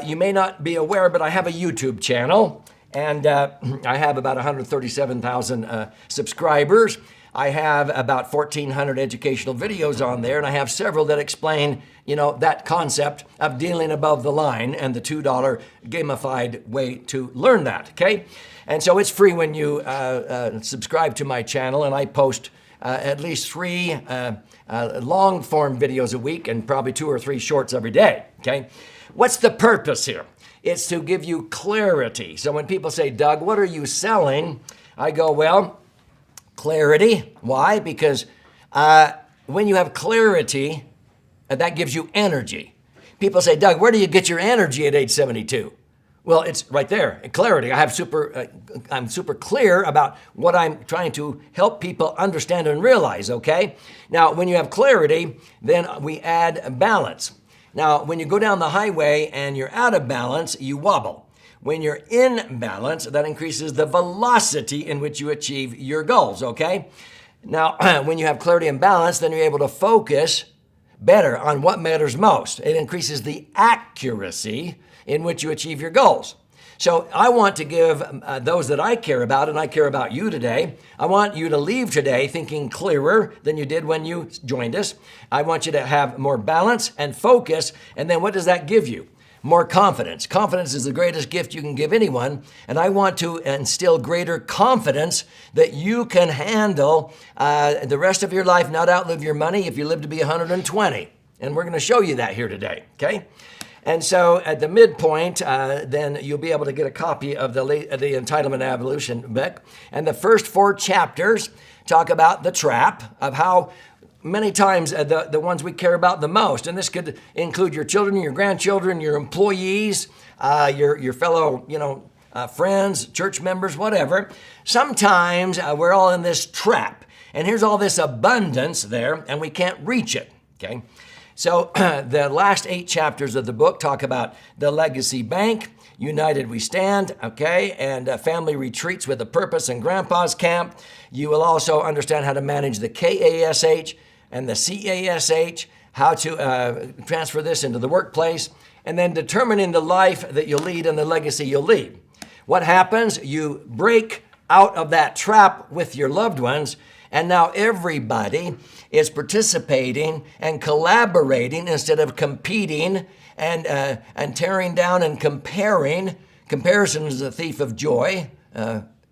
you may not be aware, but I have a YouTube channel. And I have about 137,000 subscribers. I have about 1,400 educational videos on there, and I have several that explain, that concept of dealing above the line and the $2 gamified way to learn that, okay? And so it's free when you subscribe to my channel, and I post at least 3 long-form videos a week and probably 2 or 3 shorts every day, okay? What's the purpose here? It's to give you clarity. So when people say, Doug, what are you selling? I go, well, clarity. Why? Because when you have clarity, that gives you energy. People say, Doug, where do you get your energy at age 72? Well, it's right there, clarity. I'm super clear about what I'm trying to help people understand and realize, okay? Now, when you have clarity, then we add balance. Now, when you go down the highway and you're out of balance, you wobble. When you're in balance, that increases the velocity in which you achieve your goals, okay? Now, when you have clarity and balance, then you're able to focus better on what matters most. It increases the accuracy in which you achieve your goals. So I want to give those that I care about, and I care about you today, I want you to leave today thinking clearer than you did when you joined us. I want you to have more balance and focus. And then what does that give you? More confidence. Confidence is the greatest gift you can give anyone. And I want to instill greater confidence that you can handle the rest of your life, not outlive your money if you live to be 120. And we're going to show you that here today, okay? And so at the midpoint, then you'll be able to get a copy of the Entitlement Evolution book. And the first 4 chapters talk about the trap of how many times the ones we care about the most, and this could include your children, your grandchildren, your employees, your fellow, friends, church members, whatever. Sometimes we're all in this trap, and here's all this abundance there, and we can't reach it, okay? So the last 8 chapters of the book talk about the legacy bank, United We Stand, okay, and family retreats with a purpose and grandpa's camp. You will also understand how to manage the KASH and the CASH, how to transfer this into the workplace, and then determining the life that you'll lead and the legacy you'll leave. What happens? You break out of that trap with your loved ones, and now everybody is participating and collaborating instead of competing and tearing down and comparing. Comparison is the thief of joy,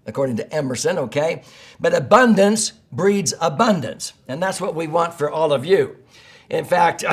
according to Emerson, okay? But abundance breeds abundance, and that's what we want for all of you. In fact,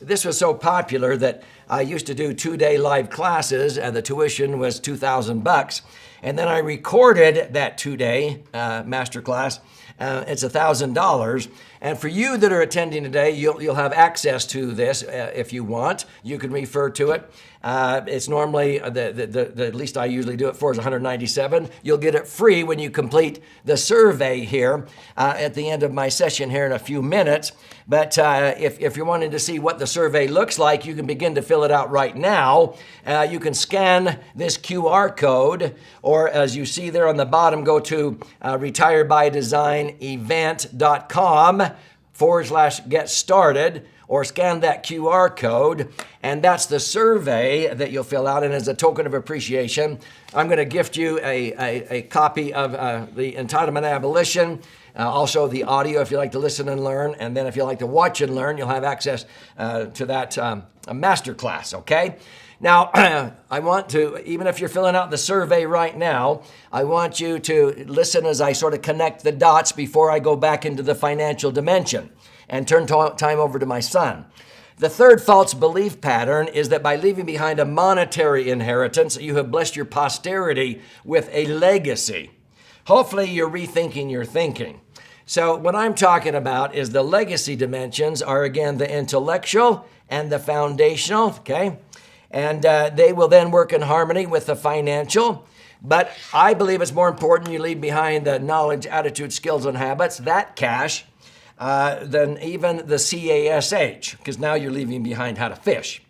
this was so popular that I used to do 2-day live classes, and the tuition was $2,000. And then I recorded that 2-day master class. It's $1,000. And for you that are attending today, you'll have access to this if you want. You can refer to it. It's normally, at least I usually do it for, is $197. You'll get it free when you complete the survey here at the end of my session here in a few minutes. But if you're wanting to see what the survey looks like, you can begin to fill it out right now. You can scan this QR code, or as you see there on the bottom, go to retiredbydesign.com/get started, or scan that QR code, and that's the survey that you'll fill out. And as a token of appreciation, I'm going to gift you a copy of the Entitlement Abolition, also the audio if you like to listen and learn, and then if you like to watch and learn, you'll have access to that master class, okay? Now, I want to, even if you're filling out the survey right now, I want you to listen as I sort of connect the dots before I go back into the financial dimension and turn time over to my son. The third false belief pattern is that by leaving behind a monetary inheritance, you have blessed your posterity with a legacy. Hopefully, you're rethinking your thinking. So what I'm talking about is the legacy dimensions are, again, the intellectual and the foundational, okay? And they will then work in harmony with the financial. But I believe it's more important you leave behind the knowledge, attitude, skills, and habits, that cash, than even the CASH, because now you're leaving behind how to fish.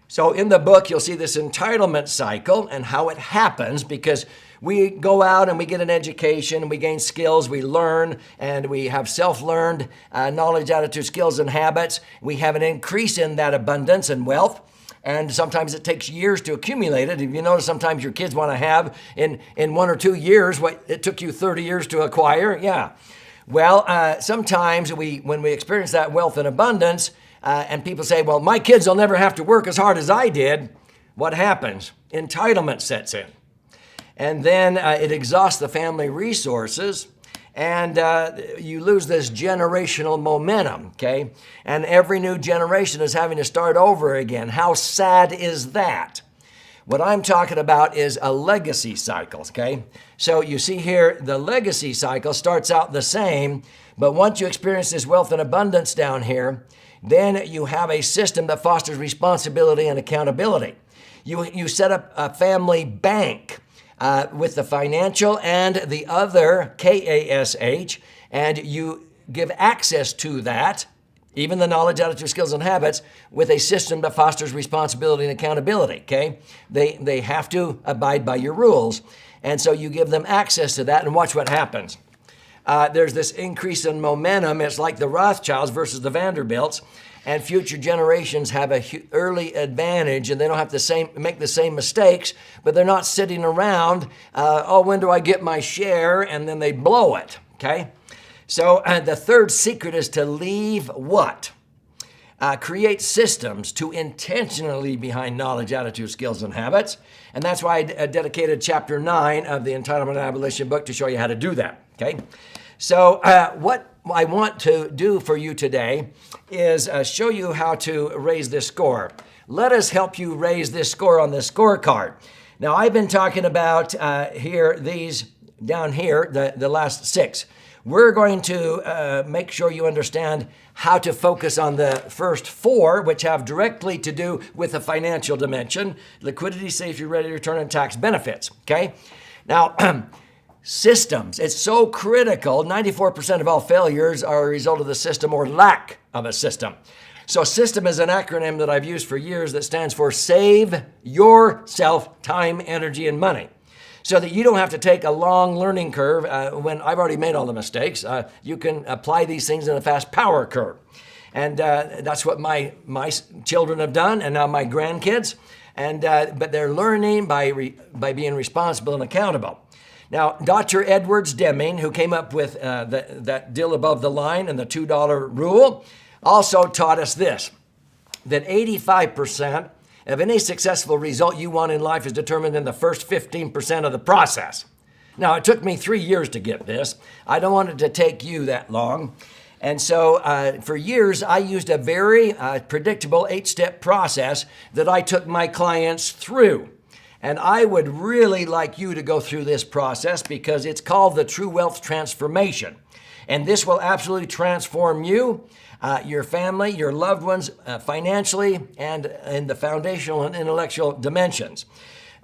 So in the book, you'll see this entitlement cycle and how it happens, because we go out and we get an education, we gain skills, we learn, and we have self-learned knowledge, attitude, skills, and habits. We have an increase in that abundance and wealth. And sometimes it takes years to accumulate it. If you notice, sometimes your kids want to have in 1 or 2 years what it took you 30 years to acquire. Yeah. Well, sometimes when we experience that wealth and abundance, and people say, well, my kids will never have to work as hard as I did, what happens? Entitlement sets in. And then it exhausts the family resources, and you lose this generational momentum, okay? And every new generation is having to start over again. How sad is that? What I'm talking about is a legacy cycle, okay? So you see here, the legacy cycle starts out the same, but once you experience this wealth and abundance down here, then you have a system that fosters responsibility and accountability. You set up a family bank with the financial and the other KASH, and you give access to that, even the knowledge, attitude, skills, and habits, with a system that fosters responsibility and accountability, okay? They have to abide by your rules, and so you give them access to that, and watch what happens. there's this increase in momentum. It's like the Rothschilds versus the Vanderbilts, and future generations have an early advantage, and they don't have to make the same mistakes, but they're not sitting around, when do I get my share? And then they blow it, okay? So the third secret is to leave what? Create systems to intentionally behind knowledge, attitude, skills, and habits. And that's why I dedicated chapter 9 of the Entitlement and Abolition book to show you how to do that, okay? So what I want to do for you today is show you how to raise this score. Let us help you raise this score on the scorecard. Now, I've been talking about these down here, the last 6. We're going to make sure you understand how to focus on the first 4, which have directly to do with the financial dimension: liquidity, safety, ready return, and tax benefits, okay? Now, systems, it's so critical. 94% of all failures are a result of the system or lack of a system. So system is an acronym that I've used for years that stands for Save Yourself Time, Energy, and Money. So that you don't have to take a long learning curve when I've already made all the mistakes. You can apply these things in a fast power curve. And that's what my children have done, and now my grandkids. But they're learning by being responsible and accountable. Now, Dr. Edwards Deming, who came up with that deal above the line and the $2 rule, also taught us this, that 85% of any successful result you want in life is determined in the first 15% of the process. Now, it took me 3 years to get this. I don't want it to take you that long. And so for years, I used a very predictable 8-step process that I took my clients through. And I would really like you to go through this process because it's called the True Wealth Transformation. And this will absolutely transform you, your family, your loved ones, financially, and in the foundational and intellectual dimensions.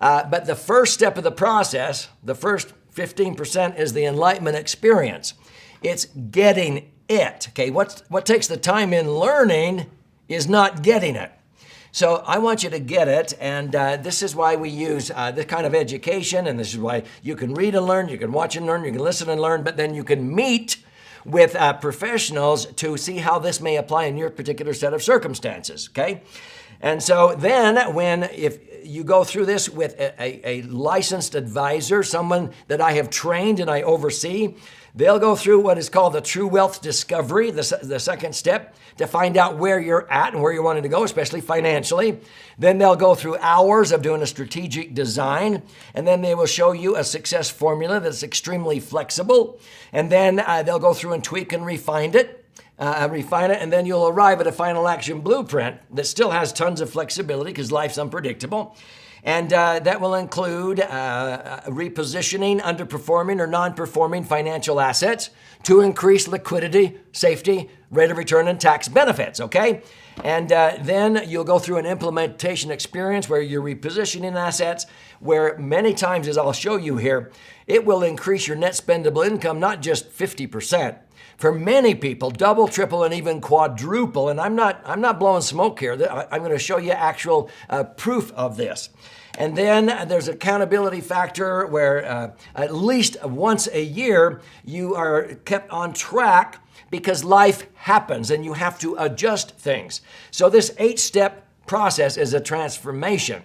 But the first step of the process, the first 15%, is the enlightenment experience. It's getting it. Okay, what takes the time in learning is not getting it. So I want you to get it, and this is why we use this kind of education, and this is why you can read and learn, you can watch and learn, you can listen and learn, but then you can meet with professionals to see how this may apply in your particular set of circumstances, okay? And so then if you go through this with a licensed advisor, someone that I have trained and I oversee, they'll go through what is called the True Wealth Discovery, the second step, to find out where you're at and where you're wanting to go, especially financially. Then they'll go through hours of doing a strategic design, and then they will show you a success formula that's extremely flexible. And then they'll go through and tweak and refine it, and then you'll arrive at a final action blueprint that still has tons of flexibility because life's unpredictable. And that will include repositioning underperforming or non-performing financial assets to increase liquidity, safety, rate of return, and tax benefits, okay? And then you'll go through an implementation experience where you're repositioning assets, where many times, as I'll show you here, it will increase your net spendable income, not just 50%. For many people, double, triple, and even quadruple. And I'm not blowing smoke here. I'm going to show you actual proof of this. And then there's an accountability factor where at least once a year you are kept on track because life happens and you have to adjust things. So this 8-step process is a transformation.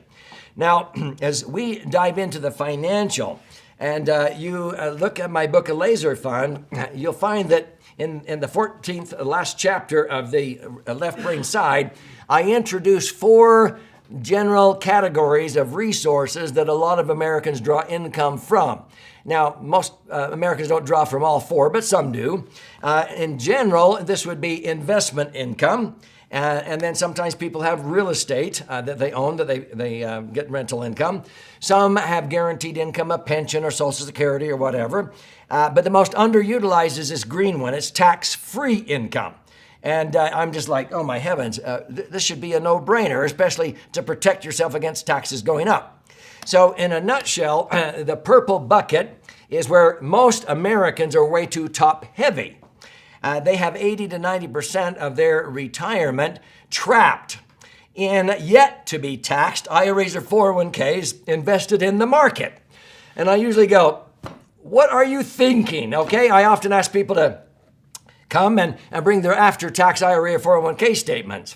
Now, as we dive into the financial, and you look at my book, A Laser Fund, you'll find that in the 14th last chapter of the left brain side, I introduce 4 general categories of resources that a lot of Americans draw income from. Now, most Americans don't draw from all 4, but some do. In general, this would be investment income. And then sometimes people have real estate that they own, that they get rental income. Some have guaranteed income, a pension or Social Security or whatever. But the most underutilized is this green one. It's tax-free income. And I'm just like, oh my heavens, this should be a no-brainer, especially to protect yourself against taxes going up. So in a nutshell, the purple bucket is where most Americans are way too top-heavy. They have 80 to 90% of their retirement trapped in yet to be taxed IRAs or 401ks invested in the market. And I usually go, what are you thinking? Okay, I often ask people to come and bring their after-tax IRA or 401k statements.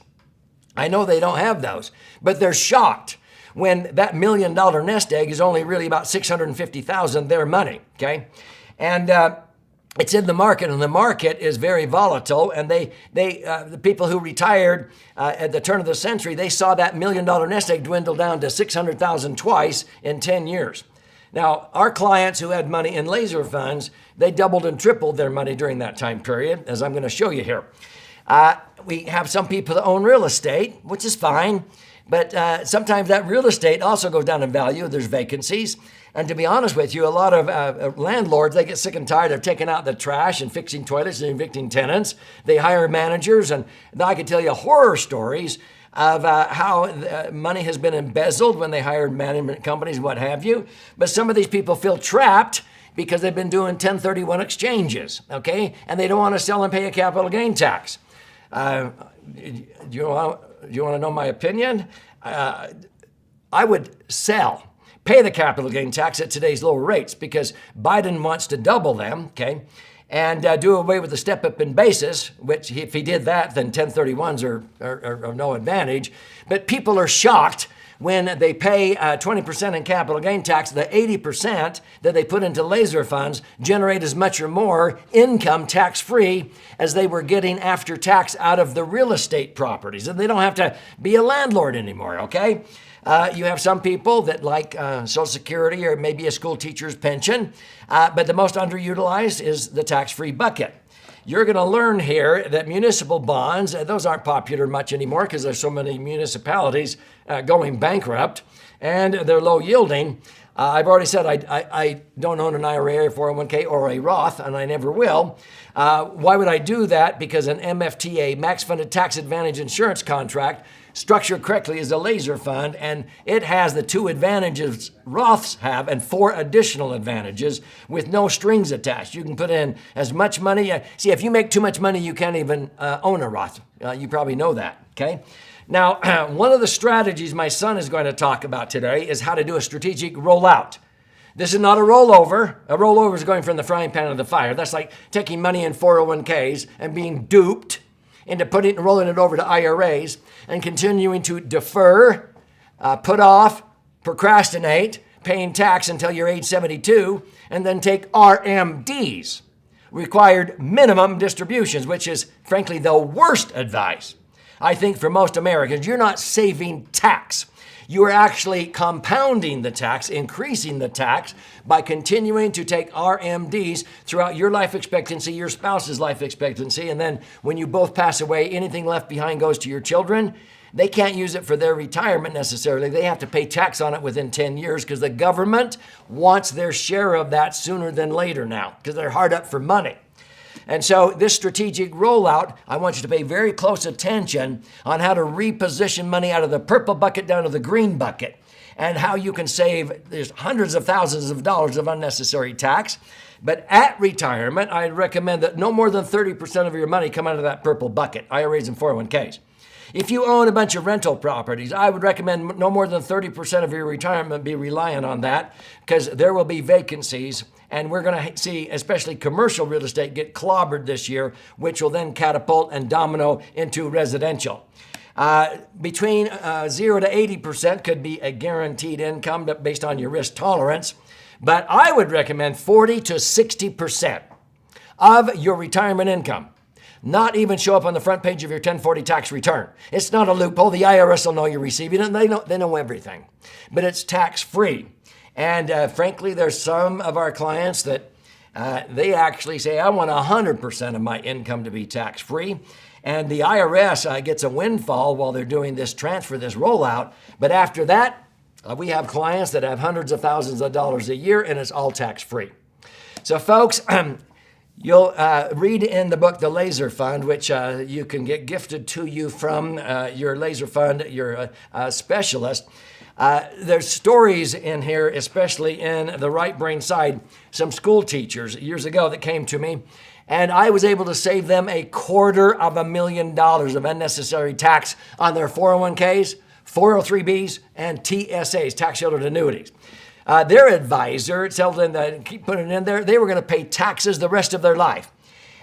I know they don't have those, but they're shocked when that $1 million nest egg is only really about $650,000 their money, okay? And it's in the market, and the market is very volatile. And the people who retired at the turn of the century, they saw that $1 million nest egg dwindle down to $600,000 twice in 10 years. Now, our clients who had money in laser funds, they doubled and tripled their money during that time period, as I'm going to show you here. We have some people that own real estate, which is fine, but sometimes that real estate also goes down in value. There's vacancies. And to be honest with you, a lot of landlords, they get sick and tired of taking out the trash and fixing toilets and evicting tenants. They hire managers, and I could tell you horror stories of how money has been embezzled when they hired management companies, what have you. But some of these people feel trapped because they've been doing 1031 exchanges, okay? And they don't want to sell and pay a capital gain tax. Do you want to know my opinion? I would sell, pay the capital gain tax at today's lower rates, because Biden wants to double them, okay? And do away with the step-up in basis, which if he did that, then 1031s are of no advantage. But people are shocked when they pay 20% in capital gain tax. The 80% that they put into laser funds generate as much or more income tax-free as they were getting after tax out of the real estate properties. And they don't have to be a landlord anymore, okay? You have some people that like Social Security or maybe a school teacher's pension, but the most underutilized is the tax-free bucket. You're going to learn here that municipal bonds, those aren't popular much anymore because there's so many municipalities going bankrupt, and they're low yielding. I've already said I don't own an IRA, 401k, or a Roth, and I never will. Why would I do that? Because an MFTA, Max Funded Tax Advantage Insurance Contract, structured correctly, is a laser fund, and it has the 2 advantages Roths have and 4 additional advantages with no strings attached. You can put in as much money. See, if you make too much money, you can't even own a Roth. You probably know that, okay? Now, one of the strategies my son is going to talk about today is how to do a strategic rollout. This is not a rollover. A rollover is going from the frying pan to the fire. That's like taking money in 401ks and being duped into rolling it over to IRAs and continuing to defer, put off, procrastinate, paying tax until you're age 72, and then take RMDs, required minimum distributions, which is frankly the worst advice. I think for most Americans, you're not saving tax. You are actually compounding the tax, increasing the tax by continuing to take RMDs throughout your life expectancy, your spouse's life expectancy, and then when you both pass away, anything left behind goes to your children. They can't use it for their retirement necessarily. They have to pay tax on it within 10 years because the government wants their share of that sooner than later now because they're hard up for money. And so this strategic rollout, I want you to pay very close attention on how to reposition money out of the purple bucket down to the green bucket and how you can save there's hundreds of thousands of dollars of unnecessary tax. But at retirement, I recommend that no more than 30% of your money come out of that purple bucket, IRAs and 401ks. If you own a bunch of rental properties, I would recommend no more than 30% of your retirement be reliant on that because there will be vacancies. And we're going to see, especially commercial real estate, get clobbered this year, which will then catapult and domino into residential. Between 0 to 80% could be a guaranteed income based on your risk tolerance. But I would recommend 40 to 60% of your retirement income not even show up on the front page of your 1040 tax return. It's not a loophole. The IRS will know you're receiving it, and they know everything. But it's tax-free. And frankly, there's some of our clients that they actually say, I want 100% of my income to be tax-free. And the IRS gets a windfall while they're doing this transfer, this rollout. But after that, we have clients that have hundreds of thousands of dollars a year, and it's all tax-free. So folks, you'll read in the book, The Laser Fund, which you can get gifted to you from your laser fund, your specialist. There's stories in here, especially in the right brain side, some school teachers years ago that came to me, and I was able to save them $250,000 of unnecessary tax on their 401ks, 403bs, and TSAs, tax sheltered annuities. Their advisor told them that, keep putting it in there, they were going to pay taxes the rest of their life.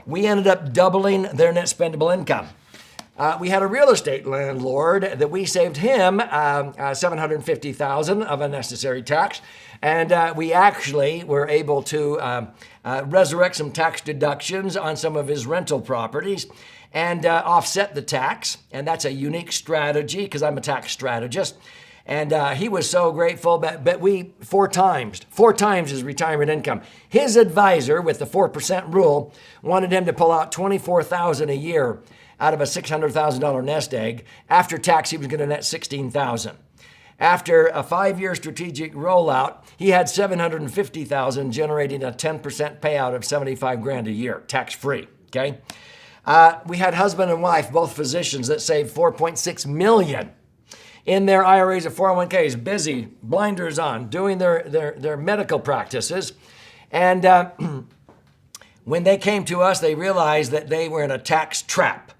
We ended up doubling their net spendable income. We had a real estate landlord that we saved him $750,000 of unnecessary tax, and we actually were able to resurrect some tax deductions on some of his rental properties and offset the tax. And that's a unique strategy because I'm a tax strategist. And he was so grateful, but we four times his retirement income. His advisor with the 4% rule wanted him to pull out $24,000 a year out of a $600,000 nest egg. After tax, he was going to net $16,000. After a 5-year strategic rollout, he had $750,000, generating a 10% payout of $75,000 a year, tax-free. Okay, we had husband and wife, both physicians, that saved $4.6 million in their IRAs or 401ks, busy, blinders on, doing their medical practices. And when they came to us, they realized that they were in a tax trap.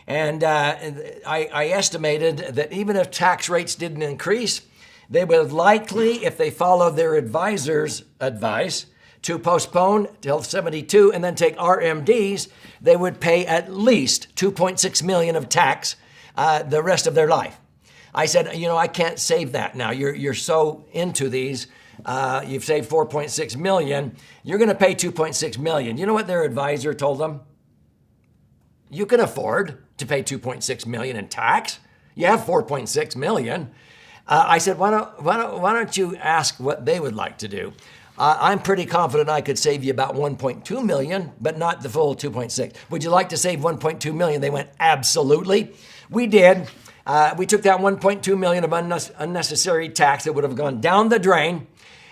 And I estimated that even if tax rates didn't increase, they would likely, if they followed their advisor's advice, to postpone till 72 and then take RMDs, they would pay at least $2.6 million of tax the rest of their life. I said, I can't save that now. You're so into these. You've saved $4.6 million. You're going to pay $2.6 million. You know what their advisor told them? You can afford to pay $2.6 million in tax. You have $4.6 million. I said, why don't you ask what they would like to do? I'm pretty confident I could save you about $1.2 million, but not the full 2.6. Would you like to save $1.2 million? They went, absolutely. We did. We took that $1.2 million of unnecessary tax that would have gone down the drain,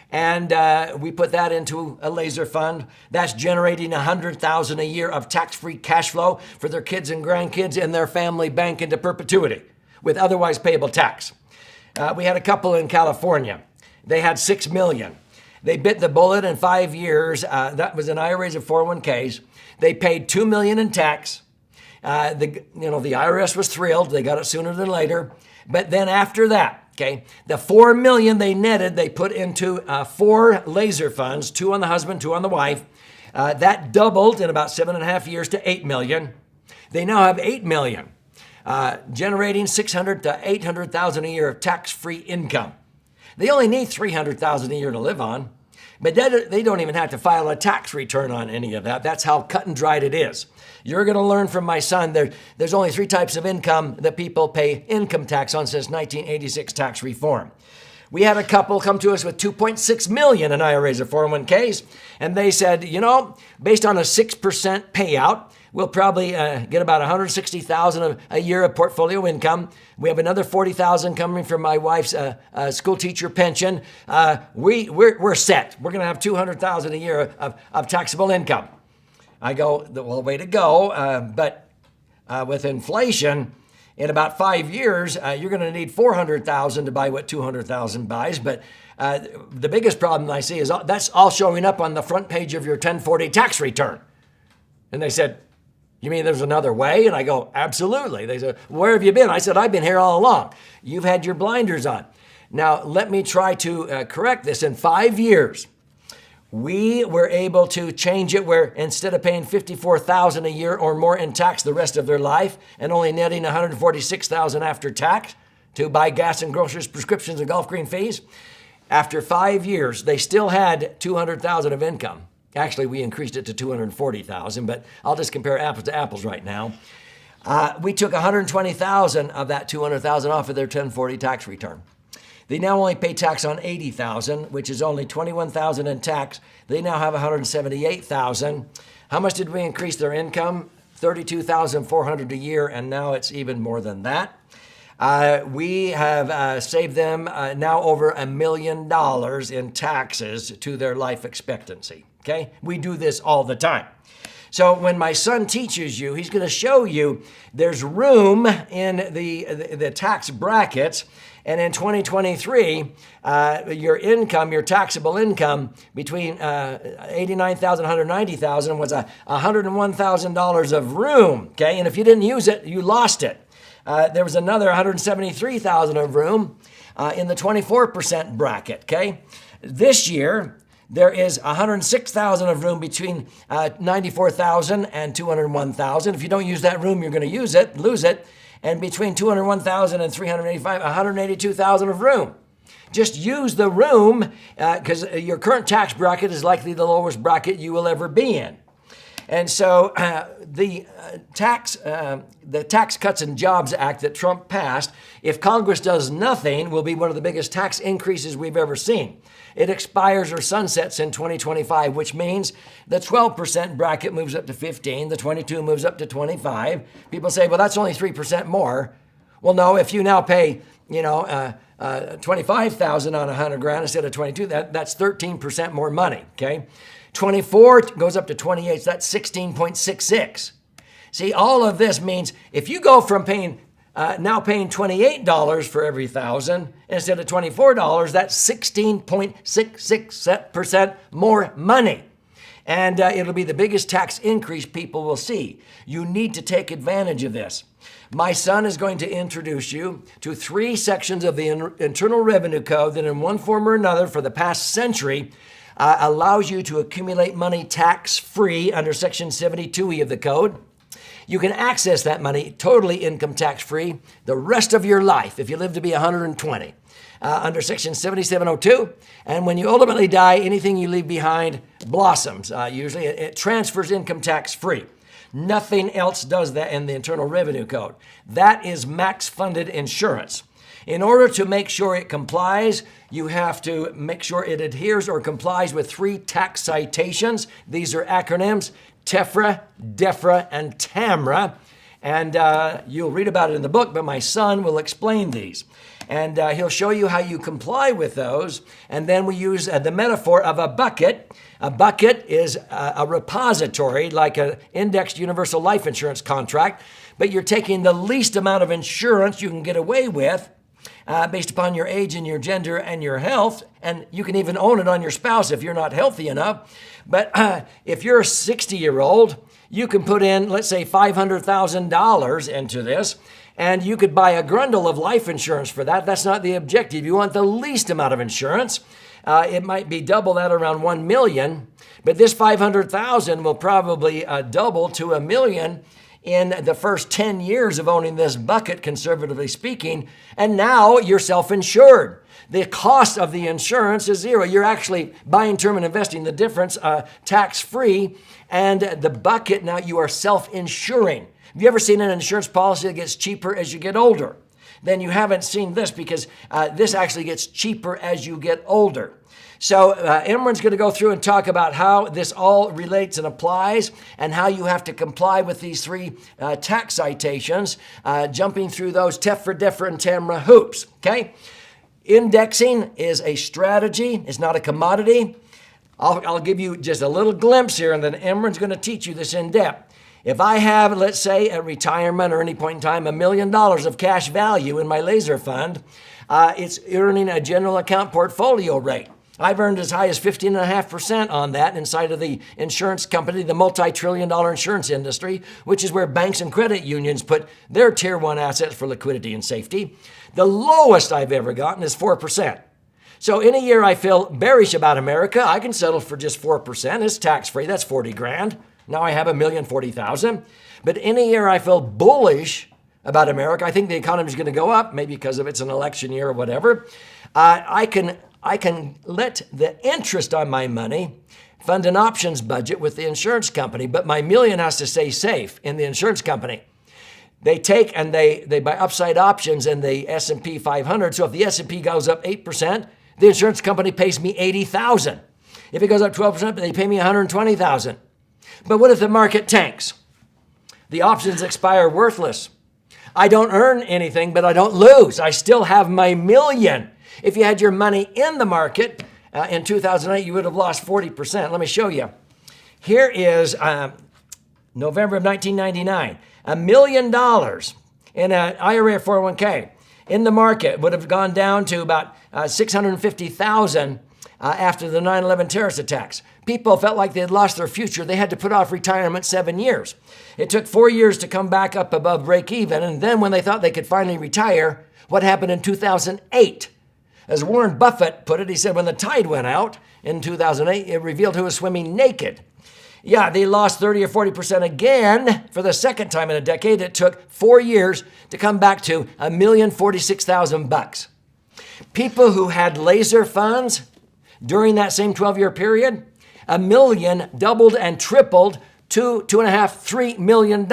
and we put that into a laser fund that's generating $100,000 a year of tax-free cash flow for their kids and grandkids in their family bank into perpetuity with otherwise payable tax. We had a couple in California. They had $6 million. They bit the bullet in 5 years. That was an IRAs of 401ks. They paid $2 million in tax. The IRS was thrilled. They got it sooner than later. But then after that, okay, the $4 million they netted, they put into 4 laser funds, 2 on the husband, 2 on the wife. That doubled in about 7.5 years to $8 million. They now have $8 million, generating $600,000 to $800,000 a year of tax-free income. They only need $300,000 a year to live on, but they don't even have to file a tax return on any of that. That's how cut and dried it is. You're going to learn from my son. There's only 3 types of income that people pay income tax on since 1986 tax reform. We had a couple come to us with $2.6 million in IRAs or 401ks, and they said, based on a 6% payout, we'll probably get about $160,000 a year of portfolio income. We have another $40,000 coming from my wife's school teacher pension. We're set. We're going to have $200,000 a year of taxable income. I go, well, way to go. But with inflation, in about 5 years, you're going to need $400,000 to buy what $200,000 buys. But the biggest problem I see is that's all showing up on the front page of your 1040 tax return. And they said, you mean there's another way? And I go, absolutely. They said, where have you been? I said, I've been here all along. You've had your blinders on. Now, let me try to correct this. In 5 years, we were able to change it where instead of paying $54,000 a year or more in tax the rest of their life and only netting $146,000 after tax to buy gas and groceries, prescriptions, and golf green fees, after 5 years, they still had $200,000 of income. Actually, we increased it to $240,000, but I'll just compare apples to apples right now. We took $120,000 of that $200,000 off of their 1040 tax return. They now only pay tax on $80,000, which is only $21,000 in tax. They now have $178,000. How much did we increase their income? $32,400 a year, and now it's even more than that. We have saved them now over $1 million in taxes to their life expectancy. Okay, we do this all the time. So when my son teaches you, he's going to show you there's room in the tax brackets. And in 2023, your income, your taxable income between $89,000 and $190,000 was $101,000 of room. Okay, and if you didn't use it, you lost it. There was another $173,000 of room in the 24% bracket. Okay, This year, there is 106,000 of room between 94,000 and 201,000. If you don't use that room, you're going to lose it. And between 201,000 and 385, 182,000 of room. Just use the room because your current tax bracket is likely the lowest bracket you will ever be in. And so the Tax Cuts and Jobs Act that Trump passed, if Congress does nothing, will be one of the biggest tax increases we've ever seen. It expires or sunsets in 2025, which means the 12% bracket moves up to 15, the 22 moves up to 25. People say, well, that's only 3% more. Well, no, if you now pay, 25,000 on 100 grand instead of 22, that's 13% more money, okay? 24 goes up to 28, so that's 16.66. See, all of this means if you go from now paying $28 for every 1,000 instead of $24, that's 16.66% more money. And it'll be the biggest tax increase people will see. You need to take advantage of this. My son is going to introduce you to 3 sections of the Internal Revenue Code that in one form or another for the past century allows you to accumulate money tax-free under Section 72E of the code. You can access that money totally income tax-free the rest of your life if you live to be 120 under Section 7702. And when you ultimately die, anything you leave behind blossoms. Usually it transfers income tax-free. Nothing else does that in the Internal Revenue Code. That is max-funded insurance. In order to make sure it complies, you have to make sure it adheres or complies with 3 tax citations. These are acronyms: TEFRA, DEFRA, and TAMRA. And you'll read about it in the book, but my son will explain these. And he'll show you how you comply with those. And then we use the metaphor of a bucket. A bucket is a repository, like an indexed universal life insurance contract, but you're taking the least amount of insurance you can get away with based upon your age and your gender and your health. And you can even own it on your spouse if you're not healthy enough. But if you're a 60-year-old, you can put in, let's say, $500,000 into this, and you could buy a grundle of life insurance for that. That's not the objective. You want the least amount of insurance. It might be double that, around 1 million, but this 500,000 will probably double to 1 million in the first 10 years of owning this bucket, conservatively speaking, and now you're self-insured. The cost of the insurance is zero. You're actually buying term and investing the difference tax-free, and the bucket, now you are self-insuring. Have you ever seen an insurance policy that gets cheaper as you get older? Then you haven't seen this, because this actually gets cheaper as you get older. So Imran's going to go through and talk about how this all relates and applies, and how you have to comply with these 3 tax citations, jumping through those TEFRA, DEFRA, and TAMRA hoops, okay? Indexing is a strategy. It's not a commodity. I'll give you just a little glimpse here, and then Imran's going to teach you this in depth. If I have, let's say, at retirement or any point in time, $1 million of cash value in my laser fund, it's earning a general account portfolio rate. I've earned as high as 15.5% on that inside of the insurance company, the multi-trillion-dollar insurance industry, which is where banks and credit unions put their tier 1 assets for liquidity and safety. The lowest I've ever gotten is 4%. So in a year I feel bearish about America, I can settle for just 4%. It's tax-free. That's 40 grand. Now I have $1,040,000. But in a year I feel bullish about America, I think the economy is going to go up, maybe because of it's an election year or whatever. I can let the interest on my money fund an options budget with the insurance company, but my million has to stay safe in the insurance company. They take and they buy upside options in the S&P 500. So if the S&P goes up 8%, the insurance company pays me $80,000. If it goes up 12%, they pay me $120,000. But what if the market tanks? The options expire worthless. I don't earn anything, but I don't lose. I still have my million. If you had your money in the market in 2008, you would have lost 40%. Let me show you. Here is November of 1999. $1 million in an IRA 401k in the market would have gone down to about 650,000 after the 9/11 terrorist attacks. People felt like they had lost their future. They had to put off retirement 7 years. It took 4 years to come back up above break even. And then when they thought they could finally retire, what happened in 2008? As Warren Buffett put it, he said, when the tide went out in 2008, it revealed who was swimming naked. Yeah, they lost 30 or 40% again for the second time in a decade. It took 4 years to come back to $1,046,000. People who had laser funds during that same 12-year period, $1 million doubled and tripled to $2.5–3 million.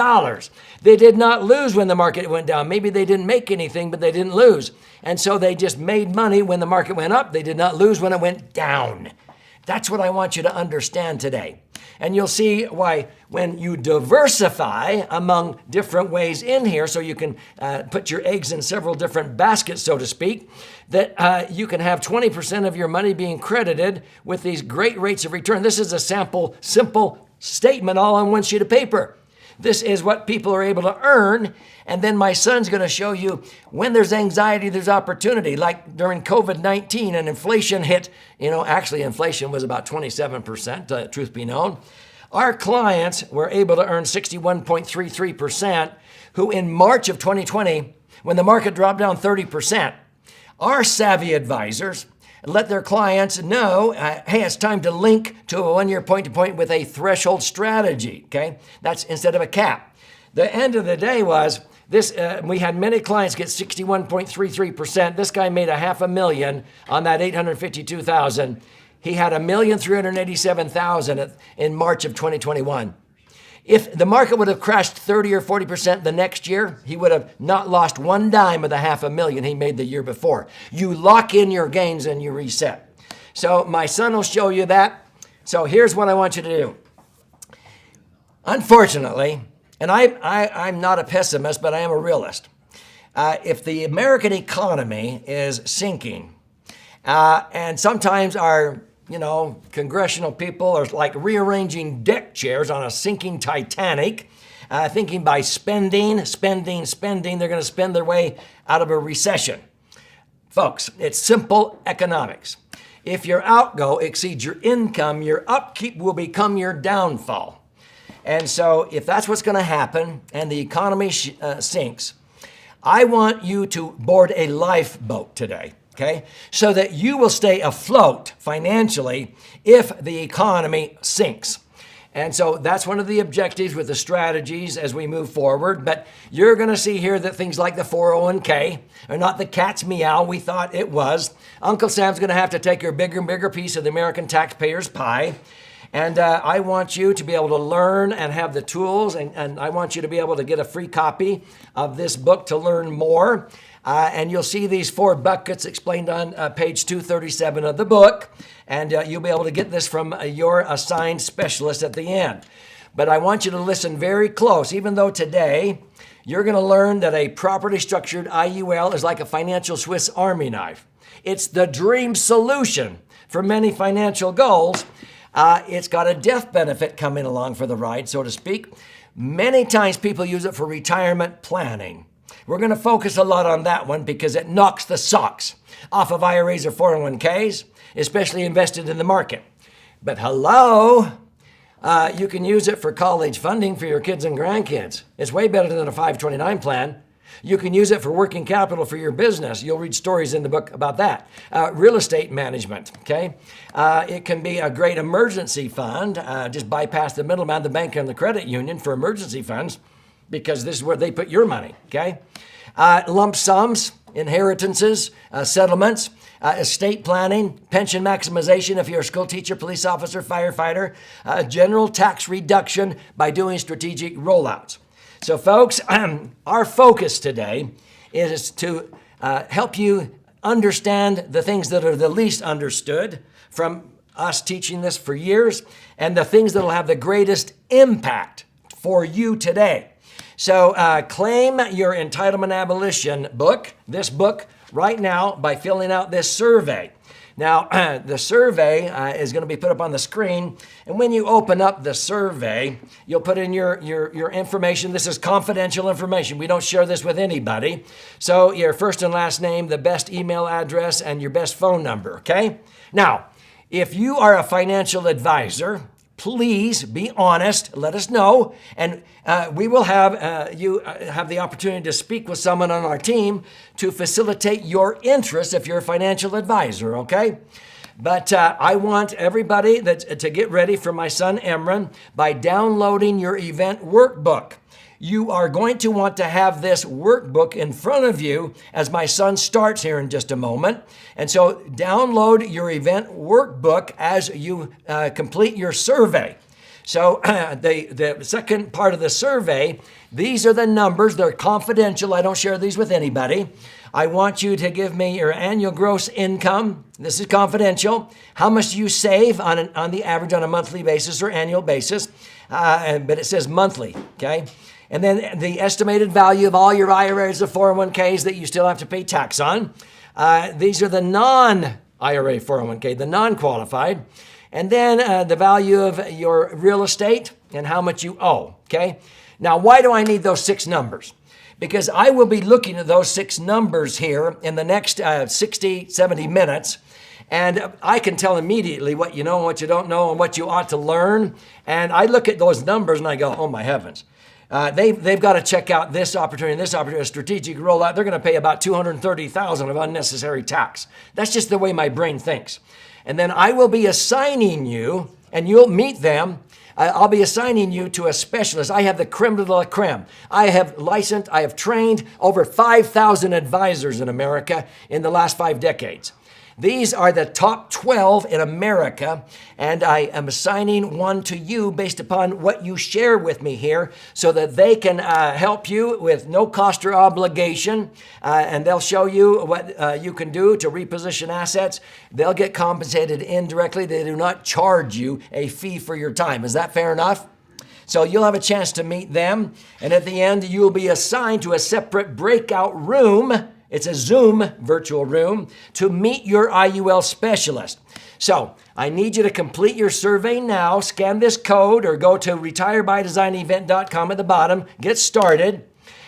They did not lose when the market went down. Maybe they didn't make anything, but they didn't lose. And so they just made money when the market went up. They did not lose when it went down. That's what I want you to understand today. And you'll see why when you diversify among different ways in here, so you can put your eggs in several different baskets, so to speak, that you can have 20% of your money being credited with these great rates of return. This is a simple statement all on one sheet of paper. This is what people are able to earn. And then my son's going to show you when there's anxiety, there's opportunity. Like during COVID-19 and inflation hit, actually inflation was about 27%, truth be known. Our clients were able to earn 61.33%, who in March of 2020, when the market dropped down 30%, our savvy advisors let their clients know, hey, it's time to link to a 1 year point-to-point with a threshold strategy, okay? That's instead of a cap. The end of the day was this, we had many clients get 61.33%. This guy made $500,000 on that $852,000. He had $1,387,000 in March of 2021. If the market would have crashed 30 or 40% the next year, he would have not lost one dime of the $500,000 he made the year before. You lock in your gains and you reset. So my son will show you that. So here's what I want you to do. Unfortunately, and I'm not a pessimist, but I am a realist. If the American economy is sinking, and sometimes our congressional people are like rearranging deck chairs on a sinking Titanic, thinking by spending, they're going to spend their way out of a recession. Folks, it's simple economics. If your outgo exceeds your income, your upkeep will become your downfall. And so if that's what's going to happen and the economy sinks, I want you to board a lifeboat today. Okay, so that you will stay afloat financially if the economy sinks. And so that's one of the objectives with the strategies as we move forward. But you're going to see here that things like the 401k are not the cat's meow we thought it was. Uncle Sam's going to have to take a bigger and bigger piece of the American taxpayer's pie. And I want you to be able to learn and have the tools. And I want you to be able to get a free copy of this book to learn more. And you'll see these 4 buckets explained on page 237 of the book. And you'll be able to get this from your assigned specialist at the end. But I want you to listen very close, even though today you're going to learn that a properly structured IUL is like a financial Swiss Army knife. It's the dream solution for many financial goals. It's got a death benefit coming along for the ride, so to speak. Many times people use it for retirement planning. We're going to focus a lot on that one because it knocks the socks off of IRAs or 401ks, especially invested in the market. But hello, you can use it for college funding for your kids and grandkids. It's way better than a 529 plan. You can use it for working capital for your business. You'll read stories in the book about that. Real estate management, okay? It can be a great emergency fund. Just bypass the middleman, the bank and the credit union for emergency funds, because this is where they put your money, okay? Lump sums, inheritances, settlements, estate planning, pension maximization if you're a school teacher, police officer, firefighter, general tax reduction by doing strategic rollouts. So folks, our focus today is to help you understand the things that are the least understood from us teaching this for years and the things that will have the greatest impact for you today. So claim your Entitlement Abolition book, this book, right now by filling out this survey. Now, the survey is going to be put up on the screen. And when you open up the survey, you'll put in your information. This is confidential information. We don't share this with anybody. So your first and last name, the best email address, and your best phone number, okay? Now, if you are a financial advisor, please be honest. Let us know. And we will have you have the opportunity to speak with someone on our team to facilitate your interest if you're a financial advisor, okay? But I want everybody to get ready for my son Emron by downloading your event workbook. You are going to want to have this workbook in front of you as my son starts here in just a moment. And so download your event workbook as you complete your survey. So the second part of the survey, these are the numbers. They're confidential. I don't share these with anybody. I want you to give me your annual gross income. This is confidential. How much do you save on the average on a monthly basis or annual basis? But it says monthly, okay? And then the estimated value of all your IRAs or 401ks that you still have to pay tax on. These are the non-IRA 401k, the non-qualified. And then the value of your real estate and how much you owe, okay? Now, why do I need those 6 numbers? Because I will be looking at those 6 numbers here in the next 60, 70 minutes. And I can tell immediately what you know and what you don't know and what you ought to learn. And I look at those numbers and I go, oh my heavens. They've got to check out this opportunity, a strategic rollout. They're going to pay about $230,000 of unnecessary tax. That's just the way my brain thinks. And then I will be assigning you, and you'll meet them. I'll be assigning you to a specialist. I have the creme de la creme. I have trained over 5,000 advisors in America in the last 5 decades. These are the top 12 in America, and I am assigning one to you based upon what you share with me here so that they can help you with no cost or obligation, and they'll show you what you can do to reposition assets. They'll get compensated indirectly. They do not charge you a fee for your time. Is that fair enough? So you'll have a chance to meet them, and at the end, you'll be assigned to a separate breakout room. It's a Zoom virtual room to meet your IUL specialist. So I need you to complete your survey now. Scan this code or go to retirebydesignevent.com at the bottom. Get started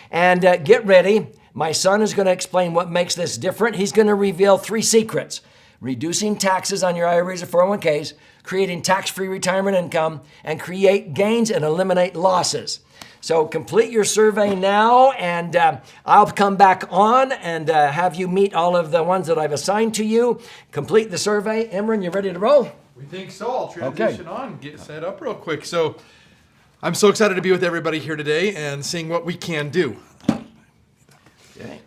and get ready. My son is going to explain what makes this different. He's going to reveal 3 secrets: reducing taxes on your IRAs or 401ks, creating tax-free retirement income, and create gains and eliminate losses. So complete your survey now, and I'll come back on and have you meet all of the ones that I've assigned to you. Complete the survey. Emron, you ready to roll? We think so. I'll transition on, get set up real quick. So I'm so excited to be with everybody here today and seeing what we can do. Okay.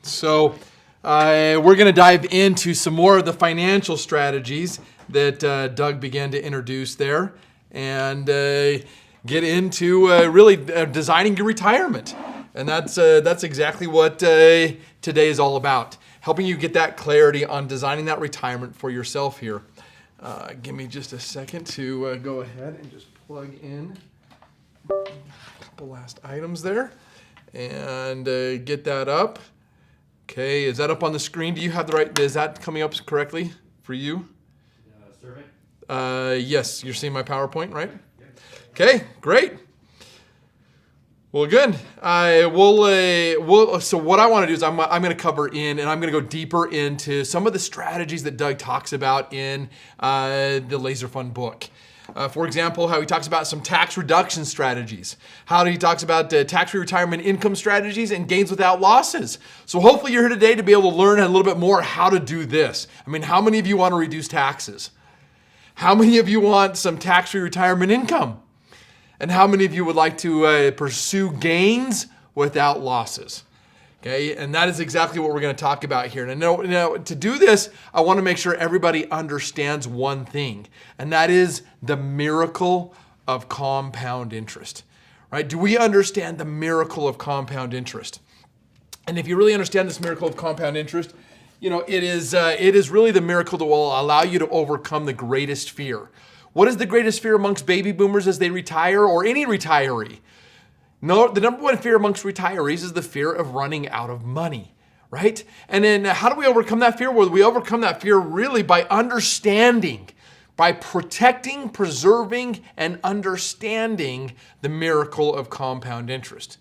So we're going to dive into some more of the financial strategies that Doug began to introduce there, and get into really designing your retirement. And that's exactly what today is all about, helping you get that clarity on designing that retirement for yourself here. Give me just a second to go ahead and just plug in a couple last items there and get that up. Okay, is that up on the screen? Do you have the right, is that coming up correctly for you? Survey? Yes, you're seeing my PowerPoint, right? Okay, great. Well, good. So what I want to do is I'm going to cover and I'm going to go deeper into some of the strategies that Doug talks about in the Laser Fund book. For example, how he talks about some tax reduction strategies, how he talks about tax-free retirement income strategies and gains without losses. So hopefully you're here today to be able to learn a little bit more how to do this. I mean, how many of you want to reduce taxes? How many of you want some tax-free retirement income? And how many of you would like to pursue gains without losses? Okay, and that is exactly what we're going to talk about here. And now, to do this, I want to make sure everybody understands one thing, and that is the miracle of compound interest. Right? Do we understand the miracle of compound interest? And if you really understand this miracle of compound interest, you know, it is really the miracle that will allow you to overcome the greatest fear. What is the greatest fear amongst baby boomers as they retire, or any retiree? No, the number one fear amongst retirees is the fear of running out of money, right? And then how do we overcome that fear? Well, we overcome that fear really by understanding, by protecting, preserving, and understanding the miracle of compound interest.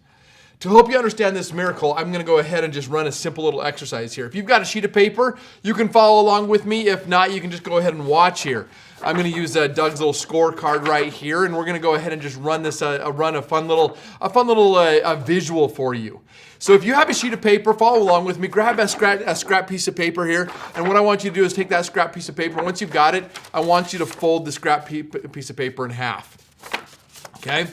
To help you understand this miracle, I'm going to go ahead and just run a simple little exercise here. If you've got a sheet of paper, you can follow along with me. If not, you can just go ahead and watch here. I'm going to use Doug's little scorecard right here, and we're going to go ahead and just run this, run a fun little visual for you. So if you have a sheet of paper, follow along with me. Grab a scrap piece of paper here, and what I want you to do is take that scrap piece of paper. Once you've got it, I want you to fold the scrap piece of paper in half. Okay?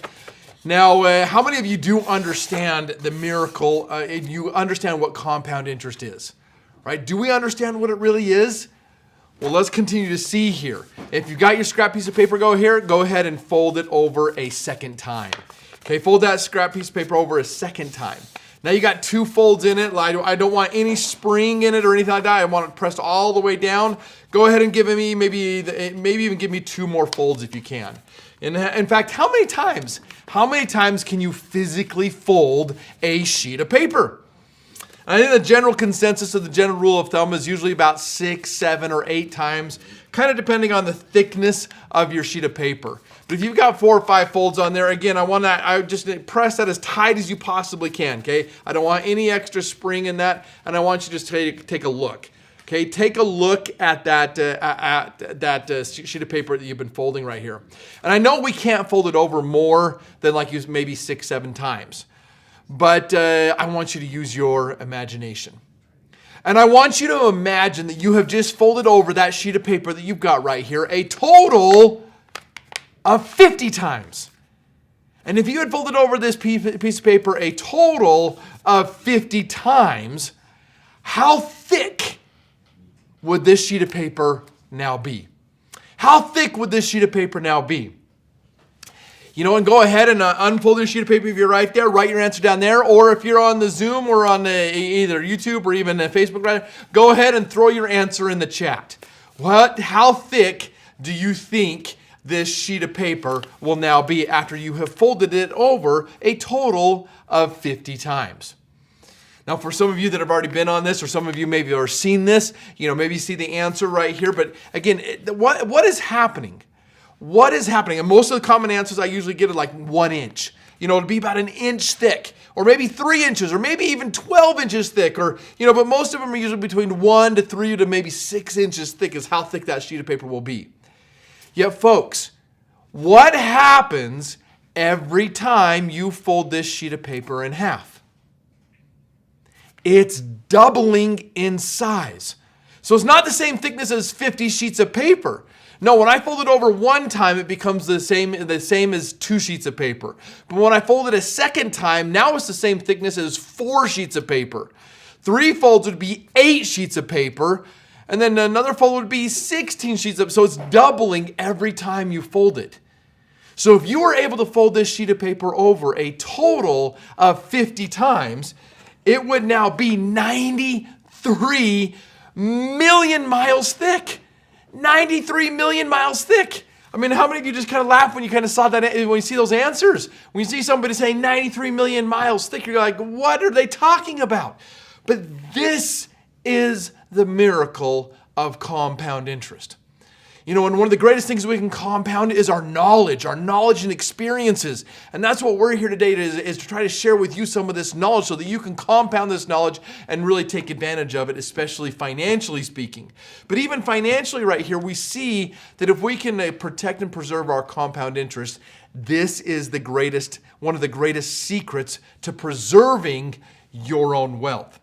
Now, how many of you do understand the miracle? You understand what compound interest is, right? Do we understand what it really is? Well, let's continue to see here. If you got your scrap piece of paper, go ahead and fold it over a second time. Okay, fold that scrap piece of paper over a second time. Now you got 2 folds in it. I don't want any spring in it or anything like that. I want it pressed all the way down. Go ahead and give me maybe even give me 2 more folds if you can. In fact, how many times can you physically fold a sheet of paper? I think the general consensus of the general rule of thumb is usually about 6, 7, or 8 times, kind of depending on the thickness of your sheet of paper. But if you've got 4 or 5 folds on there, again, I just press that as tight as you possibly can, okay? I don't want any extra spring in that, and I want you to just take a look. Okay, take a look at that sheet of paper that you've been folding right here. And I know we can't fold it over more than maybe 6, 7 times. But I want you to use your imagination. And I want you to imagine that you have just folded over that sheet of paper that you've got right here a total of 50 times. And if you had folded over this piece of paper a total of 50 times, how thick would this sheet of paper now be? How thick would this sheet of paper now be? You know, and go ahead and unfold your sheet of paper if you're right there. Write your answer down there. Or if you're on the Zoom or on either YouTube or even Facebook, go ahead and throw your answer in the chat. How thick do you think this sheet of paper will now be after you have folded it over a total of 50 times? Now, for some of you that have already been on this, or some of you maybe have seen this, maybe you see the answer right here. But again, what is happening? What is happening? And most of the common answers I usually get are like 1 inch. It'll be about 1 inch thick, or maybe 3 inches, or maybe even 12 inches thick, but most of them are usually between 1 to 3 to maybe 6 inches thick is how thick that sheet of paper will be. Yet, folks, what happens every time you fold this sheet of paper in half? It's doubling in size. So it's not the same thickness as 50 sheets of paper. No, when I fold it over 1 time, it becomes the same as 2 sheets of paper. But when I fold it a second time, now it's the same thickness as 4 sheets of paper. 3 folds would be 8 sheets of paper, and then another fold would be 16 sheets of paper. So it's doubling every time you fold it. So if you were able to fold this sheet of paper over a total of 50 times, it would now be 93 million miles thick. 93 million miles thick. I mean, how many of you just kind of laugh when you kind of saw that, when you see those answers? When you see somebody saying 93 million miles thick, you're like, what are they talking about? But this is the miracle of compound interest. And one of the greatest things we can compound is our knowledge and experiences. And that's what we're here today is to try to share with you some of this knowledge so that you can compound this knowledge and really take advantage of it, especially financially speaking. But even financially right here, we see that if we can protect and preserve our compound interest, this is one of the greatest secrets to preserving your own wealth.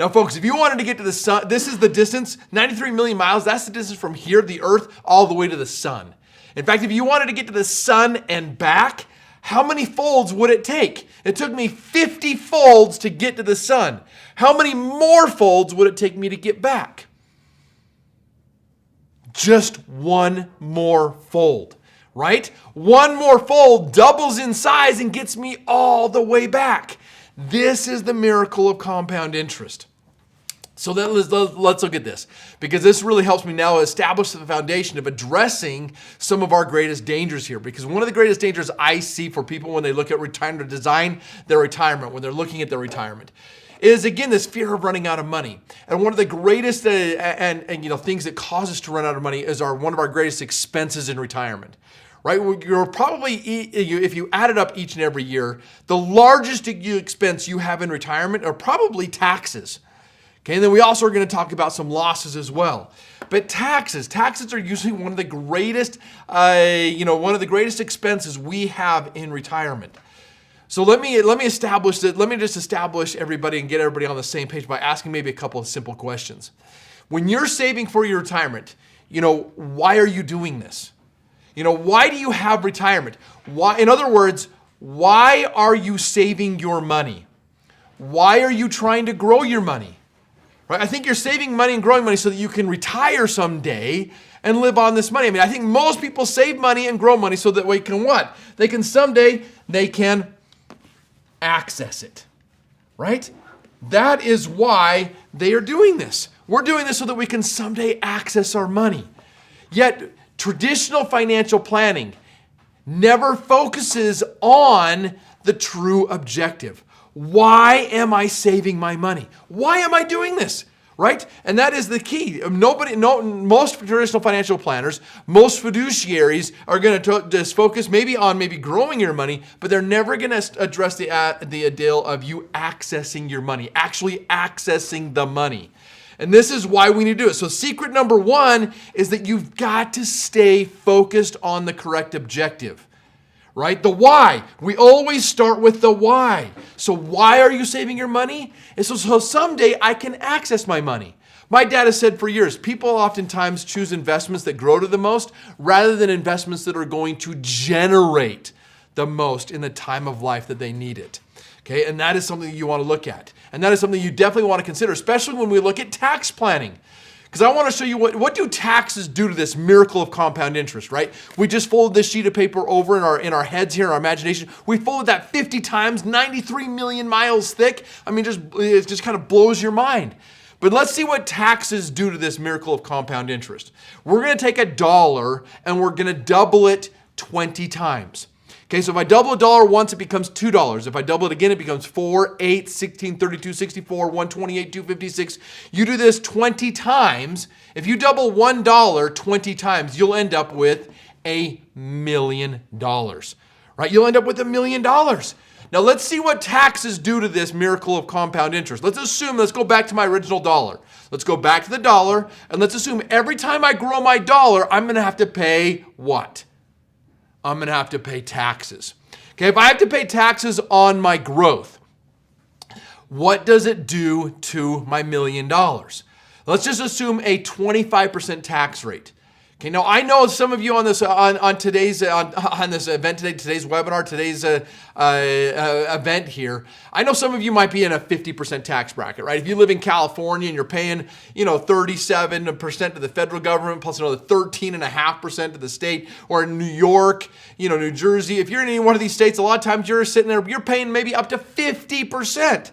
Now, folks, if you wanted to get to the sun, this is the distance, 93 million miles. That's the distance from here, the earth, all the way to the sun. In fact, if you wanted to get to the sun and back, how many folds would it take? It took me 50 folds to get to the sun. How many more folds would it take me to get back? Just 1 more fold, right? 1 more fold doubles in size and gets me all the way back. This is the miracle of compound interest. So let's look at this, because this really helps me now establish the foundation of addressing some of our greatest dangers here. Because one of the greatest dangers I see for people when they look at retirement or design their retirement, when they're looking at their retirement, is again this fear of running out of money. And one of the greatest things that cause us to run out of money is one of our greatest expenses in retirement. Right? You're probably, if you add it up each and every year, the largest expense you have in retirement are probably taxes. Okay, and then we also are going to talk about some losses as well. But taxes are usually one of the greatest, one of the greatest expenses we have in retirement. So let me establish that. Let me just establish everybody and get everybody on the same page by asking maybe a couple of simple questions. When you're saving for your retirement, why are you doing this? Why do you have retirement? Why, in other words, why are you saving your money? Why are you trying to grow your money? Right? I think you're saving money and growing money so that you can retire someday and live on this money. I think most people save money and grow money so that they can what? They can access it, right? That is why they are doing this. We're doing this so that we can someday access our money. Yet traditional financial planning never focuses on the true objective. Why am I saving my money? Why am I doing this? Right? And that is the key. Most traditional financial planners, most fiduciaries are going to just focus maybe on growing your money, but they're never going to address the deal of you accessing your money, actually accessing the money. And this is why we need to do it. So secret number one is that you've got to stay focused on the correct objective. Right? The why. We always start with the why. So why are you saving your money? And so someday I can access my money. My dad has said for years, people oftentimes choose investments that grow to the most rather than investments that are going to generate the most in the time of life that they need it. Okay, and that is something that you want to look at. And that is something you definitely want to consider, especially when we look at tax planning. Because I want to show you what do taxes do to this miracle of compound interest, right? We just folded this sheet of paper over in our heads here, in our imagination. We folded that 50 times, 93 million miles thick. It just kind of blows your mind. But let's see what taxes do to this miracle of compound interest. We're going to take $1 and we're going to double it 20 times. Okay, so if I double $1 once, it becomes $2. If I double it again, it becomes 4, 8, 16, 32, 64, 128, 256. You do this 20 times. If you double $1 20 times, you'll end up with $1 million, right? You'll end up with $1 million. Now let's see what taxes do to this miracle of compound interest. Let's go back to my original dollar. Let's go back to the dollar, and let's assume every time I grow my dollar, I'm going to have to pay what? I'm going to have to pay taxes. Okay, if I have to pay taxes on my growth, what does it do to my $1 million? Let's just assume a 25% tax rate. Okay, now I know some of you on this today's event today, today's webinar, today's event here. I know some of you might be in a 50% tax bracket, right? If you live in California and you're paying, 37% to the federal government plus another 13.5% to the state, or in New York, New Jersey. If you're in any one of these states, a lot of times you're sitting there, you're paying maybe up to 50%.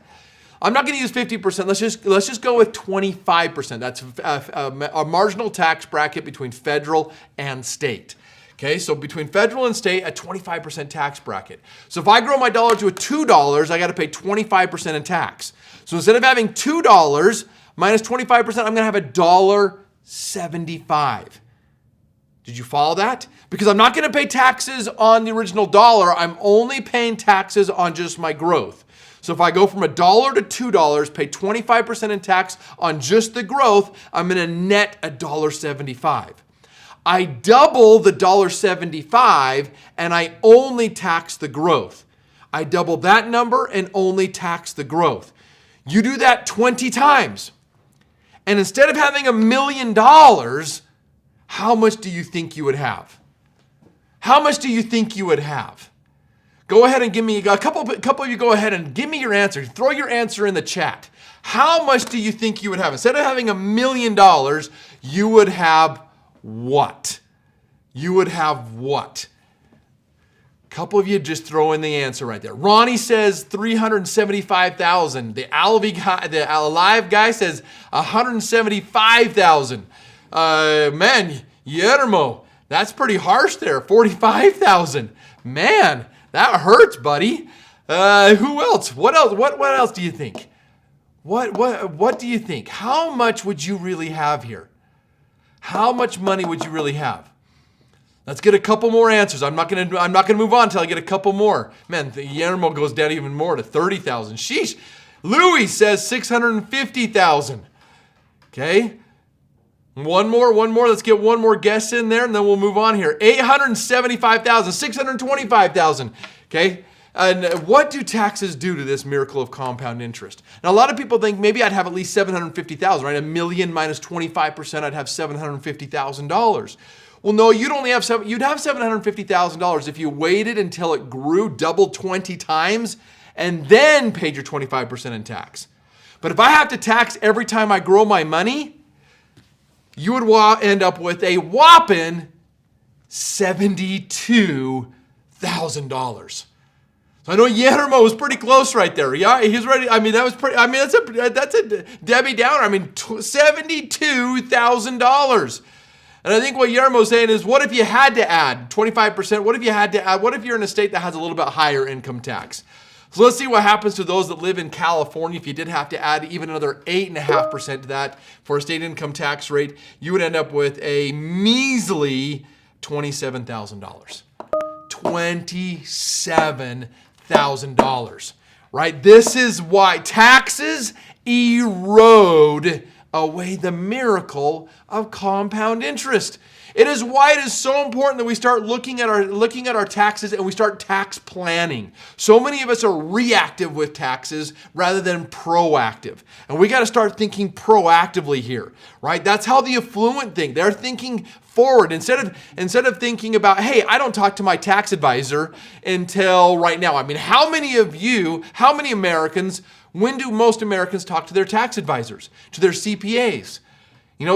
I'm not going to use 50%. Let's just go with 25%. That's a marginal tax bracket between federal and state. Okay, so between federal and state, a 25% tax bracket. So if I grow my dollar to $2, I got to pay 25% in tax. So instead of having $2 minus 25%, I'm going to have $1.75. Did you follow that? Because I'm not going to pay taxes on the original dollar. I'm only paying taxes on just my growth. So if I go from $1 to $2, pay 25% in tax on just the growth, I'm going to net $1.75. I double the $1.75 and I only tax the growth. I double that number and only tax the growth. You do that 20 times. And instead of having $1 million, how much do you think you would have? How much do you think you would have? Go ahead and give me a couple of you. Go ahead and give me your answer. Throw your answer in the chat. How much do you think you would have? Instead of having $1 million, you would have what? You would have what? A couple of you just throw in the answer right there. Ronnie says 375,000. The alive guy says 175,000. Man, Guillermo, that's pretty harsh there. 45,000. Man. That hurts, buddy. Who else? What else? What else do you think? What do you think? How much would you really have here? How much money would you really have? Let's get a couple more answers. I'm not gonna move on until I get a couple more. Man, the Guillermo goes down even more to 30,000. Sheesh. Louis says 650,000. Okay. One more. Let's get one more guess in there, and then we'll move on here. 875,000, 625,000. Okay. And what do taxes do to this miracle of compound interest? Now, a lot of people think maybe I'd have at least 750,000, right? $1 million minus 25%, I'd have $750,000. Well, no, you'd have $750,000 if you waited until it grew, doubled 20 times, and then paid your 25% in tax. But if I have to tax every time I grow my money, you would end up with a whopping $72,000. So I know Guillermo was pretty close right there. Yeah, he's ready. I mean, that's a Debbie Downer. I mean, $72,000. And I think what Guillermo's saying is, what if you had to add 25%? What if you're in a state that has a little bit higher income tax? So let's see what happens to those that live in California. If you did have to add even another 8.5% to that for a state income tax rate, you would end up with a measly $27,000. $27,000, right? This is why taxes erode away the miracle of compound interest. It is why it is so important that we start looking at our taxes and we start tax planning. So many of us are reactive with taxes rather than proactive. And we got to start thinking proactively here, right? That's how the affluent think. They're thinking forward instead of thinking about, hey, I don't talk to my tax advisor until right now. I mean, how many Americans, when do most Americans talk to their tax advisors, to their CPAs?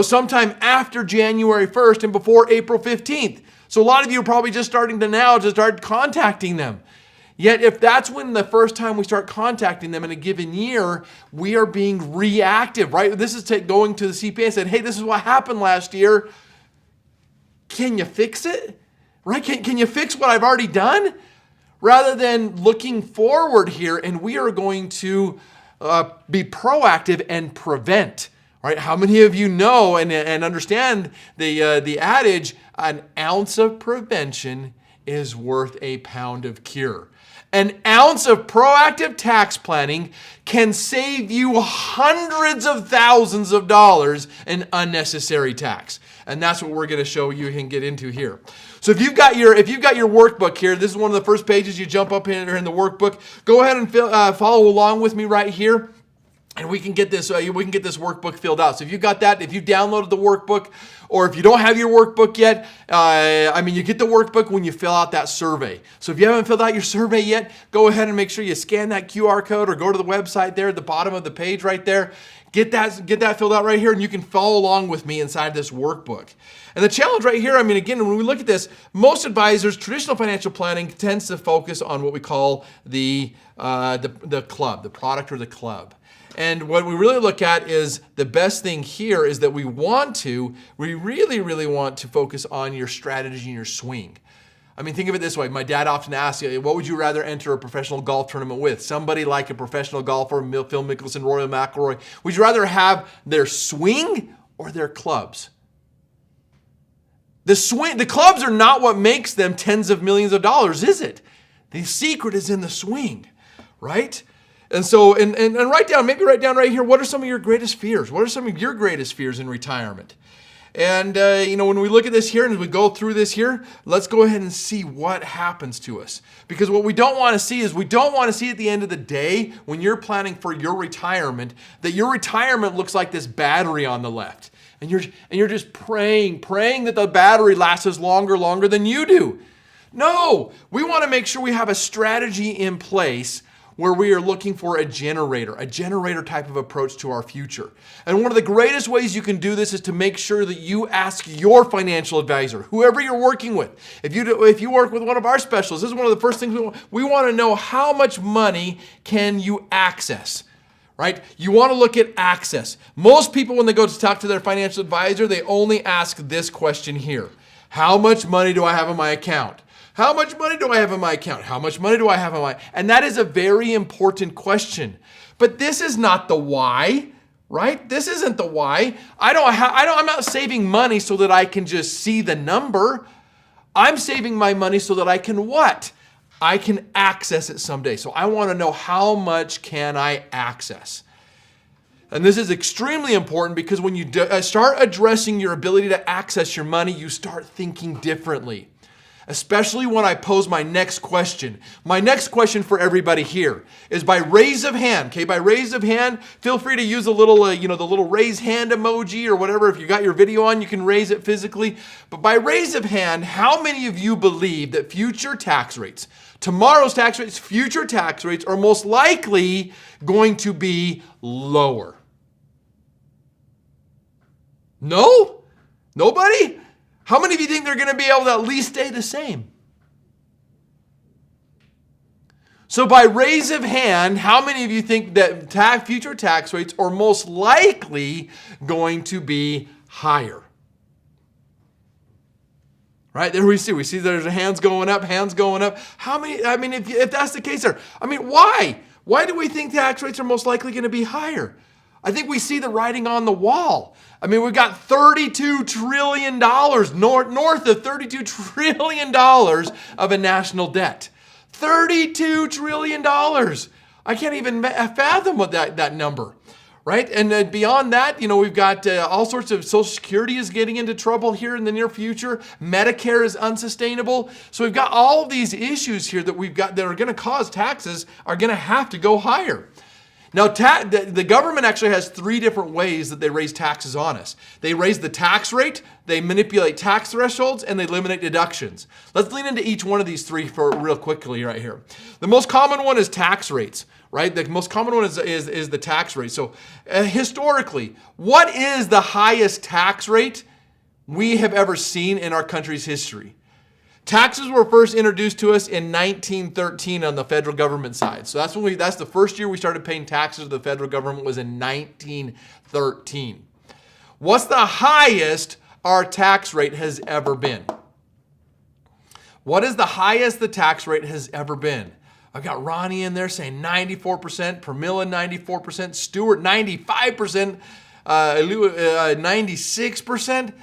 Sometime after January 1st and before April 15th. So a lot of you are probably just starting to start contacting them. Yet if that's when the first time we start contacting them in a given year, we are being reactive, right? This is going to the CPA and said, hey, this is what happened last year. Can you fix it? Right? Can you fix what I've already done? Rather than looking forward here, and we are going to be proactive and prevent. Right? How many of you know and understand the adage, an ounce of prevention is worth a pound of cure? An ounce of proactive tax planning can save you hundreds of thousands of dollars in unnecessary tax. And that's what we're going to show you and get into here. So if you've got your workbook here, this is one of the first pages you jump up in the workbook. Go ahead and follow along with me right here. And we can get this workbook filled out. So if you got that, if you downloaded the workbook, or if you don't have your workbook yet, you get the workbook when you fill out that survey. So if you haven't filled out your survey yet, go ahead and make sure you scan that QR code or go to the website there at the bottom of the page right there. Get that filled out right here, and you can follow along with me inside this workbook. And the challenge right here, again, when we look at this, most advisors, traditional financial planning tends to focus on what we call the club, the product or the club. And what we really look at is the best thing here is that we really, really want to focus on your strategy and your swing. Think of it this way. My dad often asks you, what would you rather enter a professional golf tournament with? Somebody like a professional golfer, Phil Mickelson, Rory McIlroy. Would you rather have their swing or their clubs? The clubs are not what makes them tens of millions of dollars, is it? The secret is in the swing, right? And so, and write down right here, what are some of your greatest fears? What are some of your greatest fears in retirement? And, when we look at this here and as we go through this here, let's go ahead and see what happens to us. Because what we don't want to see is at the end of the day, when you're planning for your retirement, that your retirement looks like this battery on the left. And you're just praying that the battery lasts longer than you do. No, we want to make sure we have a strategy in place where we are looking for a generator type of approach to our future. And one of the greatest ways you can do this is to make sure that you ask your financial advisor, whoever you're working with. If you work with one of our specialists, this is one of the first things we want to know, how much money can you access? Right? You want to look at access. Most people, when they go to talk to their financial advisor, they only ask this question here. How much money do I have in my account? How much money do I have in my account? How much money do I have in my... And that is a very important question. But this is not the why, right? This isn't the why. I'm not saving money so that I can just see the number. I'm saving my money so that I can what? I can access it someday. So I want to know, how much can I access? And this is extremely important because when you start addressing your ability to access your money, you start thinking differently. Especially when I pose my next question. My next question for everybody here is by raise of hand. Okay, by raise of hand, feel free to use a little, the little raise hand emoji or whatever. If you got your video on, you can raise it physically. But by raise of hand, how many of you believe that future tax rates, tomorrow's tax rates, future tax rates are most likely going to be lower? No? Nobody? How many of you think they're going to be able to at least stay the same? So by raise of hand, how many of you think that future tax rates are most likely going to be higher? Right, there we see there's hands going up. How many, if that's the case there, why? Why do we think tax rates are most likely going to be higher? I think we see the writing on the wall. We've got $32 trillion, north of $32 trillion of a national debt. $32 trillion. I can't even fathom what that number, right? And then beyond that, we've got all sorts of Social Security is getting into trouble here in the near future. Medicare is unsustainable. So we've got all of these issues here that that are going to cause taxes are going to have to go higher. Now, the government actually has three different ways that they raise taxes on us. They raise the tax rate, they manipulate tax thresholds, and they eliminate deductions. Let's lean into each one of these three for real quickly right here. The most common one is tax rates, right? The most common one is the tax rate. So historically, what is the highest tax rate we have ever seen in our country's history? Taxes were first introduced to us in 1913 on the federal government side. So that's the first year we started paying taxes to the federal government was in 1913. What's the highest our tax rate has ever been? What is the highest the tax rate has ever been? I've got Ronnie in there saying 94%, Pramila 94%, Stuart 95%, 96%.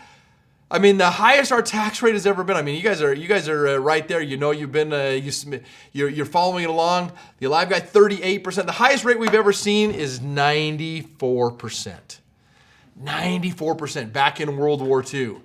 The highest our tax rate has ever been. You guys are right there. You've been you're following it along. The Alive Guy 38%. The highest rate we've ever seen is 94%. 94% back in World War II,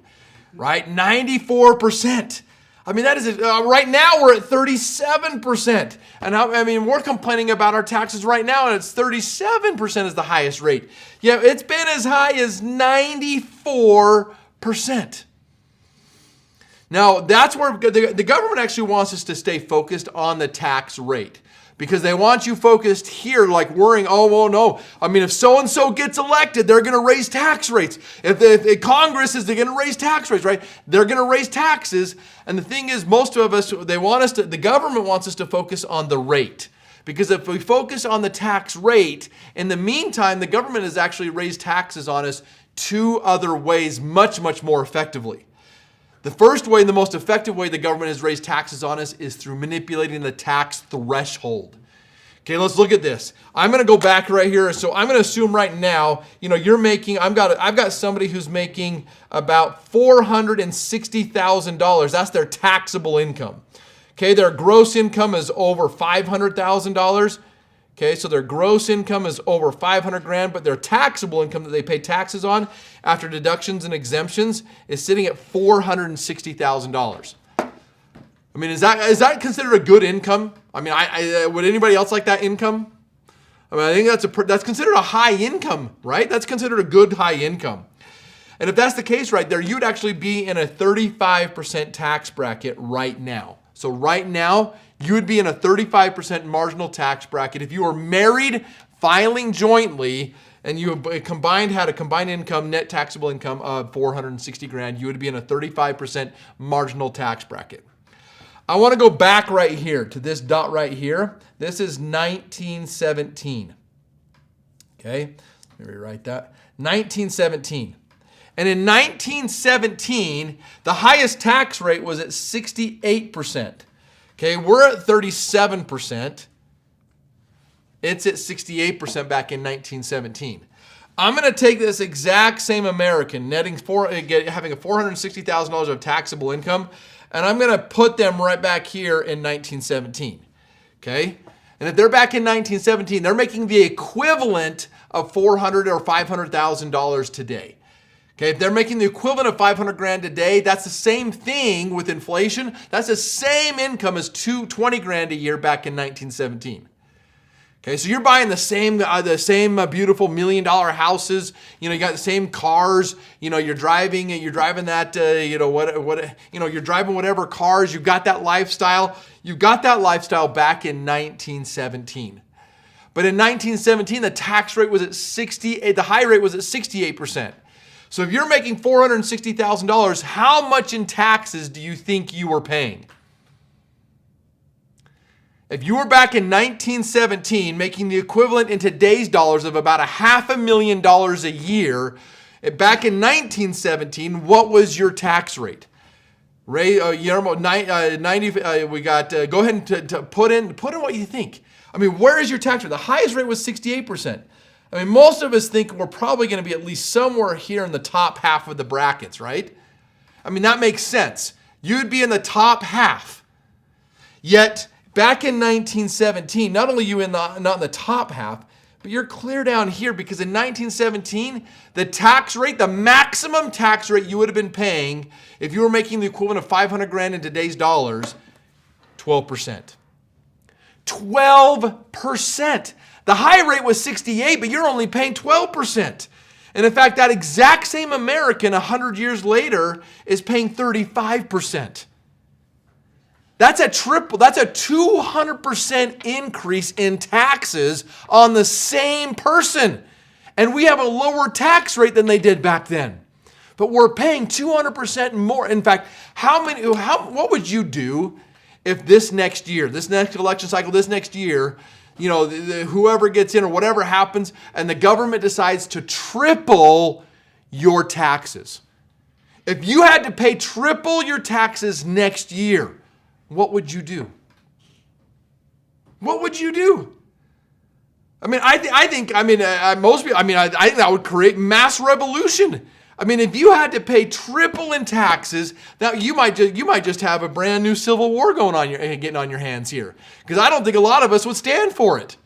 right? 94%. That is right now we're at 37%, and we're complaining about our taxes right now, and it's 37% is the highest rate. Yeah, it's been as high as 94%. Now, that's where the government actually wants us to stay focused on the tax rate because they want you focused here, like worrying, oh, well, no. If so-and-so gets elected, they're going to raise tax rates. If Congress is going to raise tax rates, right? They're going to raise taxes. And the thing is, most of us, the government wants us to focus on the rate. Because if we focus on the tax rate, in the meantime, the government has actually raised taxes on us two other ways much, much more effectively. The first way, the most effective way the government has raised taxes on us is through manipulating the tax threshold. Okay, let's look at this. I'm going to go back right here. So I'm going to assume right now, you're making, I've got somebody who's making about $460,000. That's their taxable income. Okay, their gross income is over $500,000. Okay, so their gross income is over $500,000, but their taxable income that they pay taxes on after deductions and exemptions is sitting at $460,000. Is that considered a good income? Would anybody else like that income? I think that's considered a high income, right? That's considered a good high income. And if that's the case right there, you'd actually be in a 35% tax bracket right now. So right now, you would be in a 35% marginal tax bracket. If you were married, filing jointly, and you had a combined income, net taxable income of $460,000, you would be in a 35% marginal tax bracket. I want to go back right here to this dot right here. This is 1917. Okay, let me rewrite that. 1917. And in 1917, the highest tax rate was at 68%. Okay, we're at 37%. It's at 68% back in 1917. I'm going to take this exact same American, having a $460,000 of taxable income, and I'm going to put them right back here in 1917. Okay? And if they're back in 1917, they're making the equivalent of $400,000 or $500,000 today. Okay, if they're making the equivalent of 500 grand today, that's the same thing with inflation. That's the same income as 20 grand a year back in 1917. Okay, so you're buying the same beautiful $1 million houses. You know, you got the same cars. You know, you're driving that. You're driving whatever cars. You've got that lifestyle. You got that lifestyle back in 1917. But in 1917, the tax rate was at 68. The high rate was at 68%. So if you're making $460,000, how much in taxes do you think you were paying? If you were back in 1917 making the equivalent in today's dollars of about $500,000 a year, back in 1917, what was your tax rate? Ray, go ahead and put in what you think. I mean, where is your tax rate? The highest rate was 68%. I mean, most of us think we're probably going to be at least somewhere here in the top half of the brackets, right? I mean, that makes sense. You'd be in the top half. Yet, back in 1917, not only not in the top half, but you're clear down here because in 1917, the tax rate, the maximum tax rate you would have been paying if you were making the equivalent of 500 grand in today's dollars, 12%. 12%. The high rate was 68, but you're only paying 12%. And in fact, that exact same American 100 years later is paying 35%. That's a 200% increase in taxes on the same person. And we have a lower tax rate than they did back then. But we're paying 200% more. In fact, what would you do if this next election cycle, this next year, you know, whoever gets in or whatever happens, and the government decides to triple your taxes? If you had to pay triple your taxes next year, what would you do? What would you do? I mean, I think that would create mass revolution. I mean, if you had to pay triple in taxes, that you might just have a brand new civil war getting on your hands here, because I don't think a lot of us would stand for it.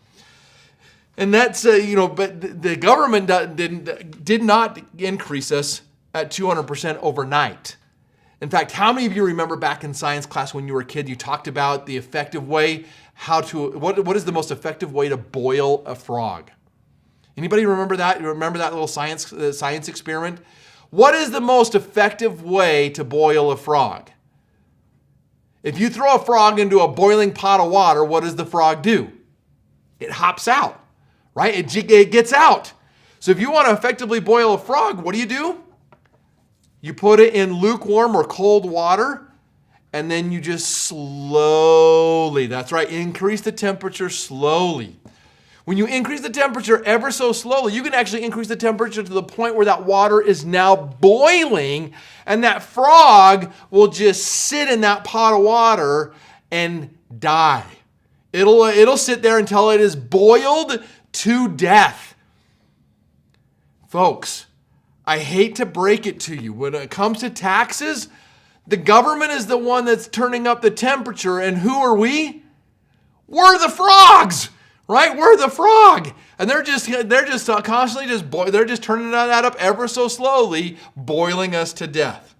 And that's but the government did not increase us at 200% overnight. In fact, how many of you remember back in science class when you were a kid, you talked about the effective way what is the most effective way to boil a frog? Anybody remember that? You remember that little science experiment? What is the most effective way to boil a frog? If you throw a frog into a boiling pot of water, what does the frog do? It hops out, right? It gets out. So if you want to effectively boil a frog, what do? You put it in lukewarm or cold water, and then you just slowly, that's right, increase the temperature slowly. When you increase the temperature ever so slowly, you can actually increase the temperature to the point where that water is now boiling, and that frog will just sit in that pot of water and die. It'll sit there until it is boiled to death. Folks, I hate to break it to you. When it comes to taxes, the government is the one that's turning up the temperature, and who are we? We're the frogs. Right? We're the frog. And they're just constantly they're just turning that up ever so slowly, boiling us to death.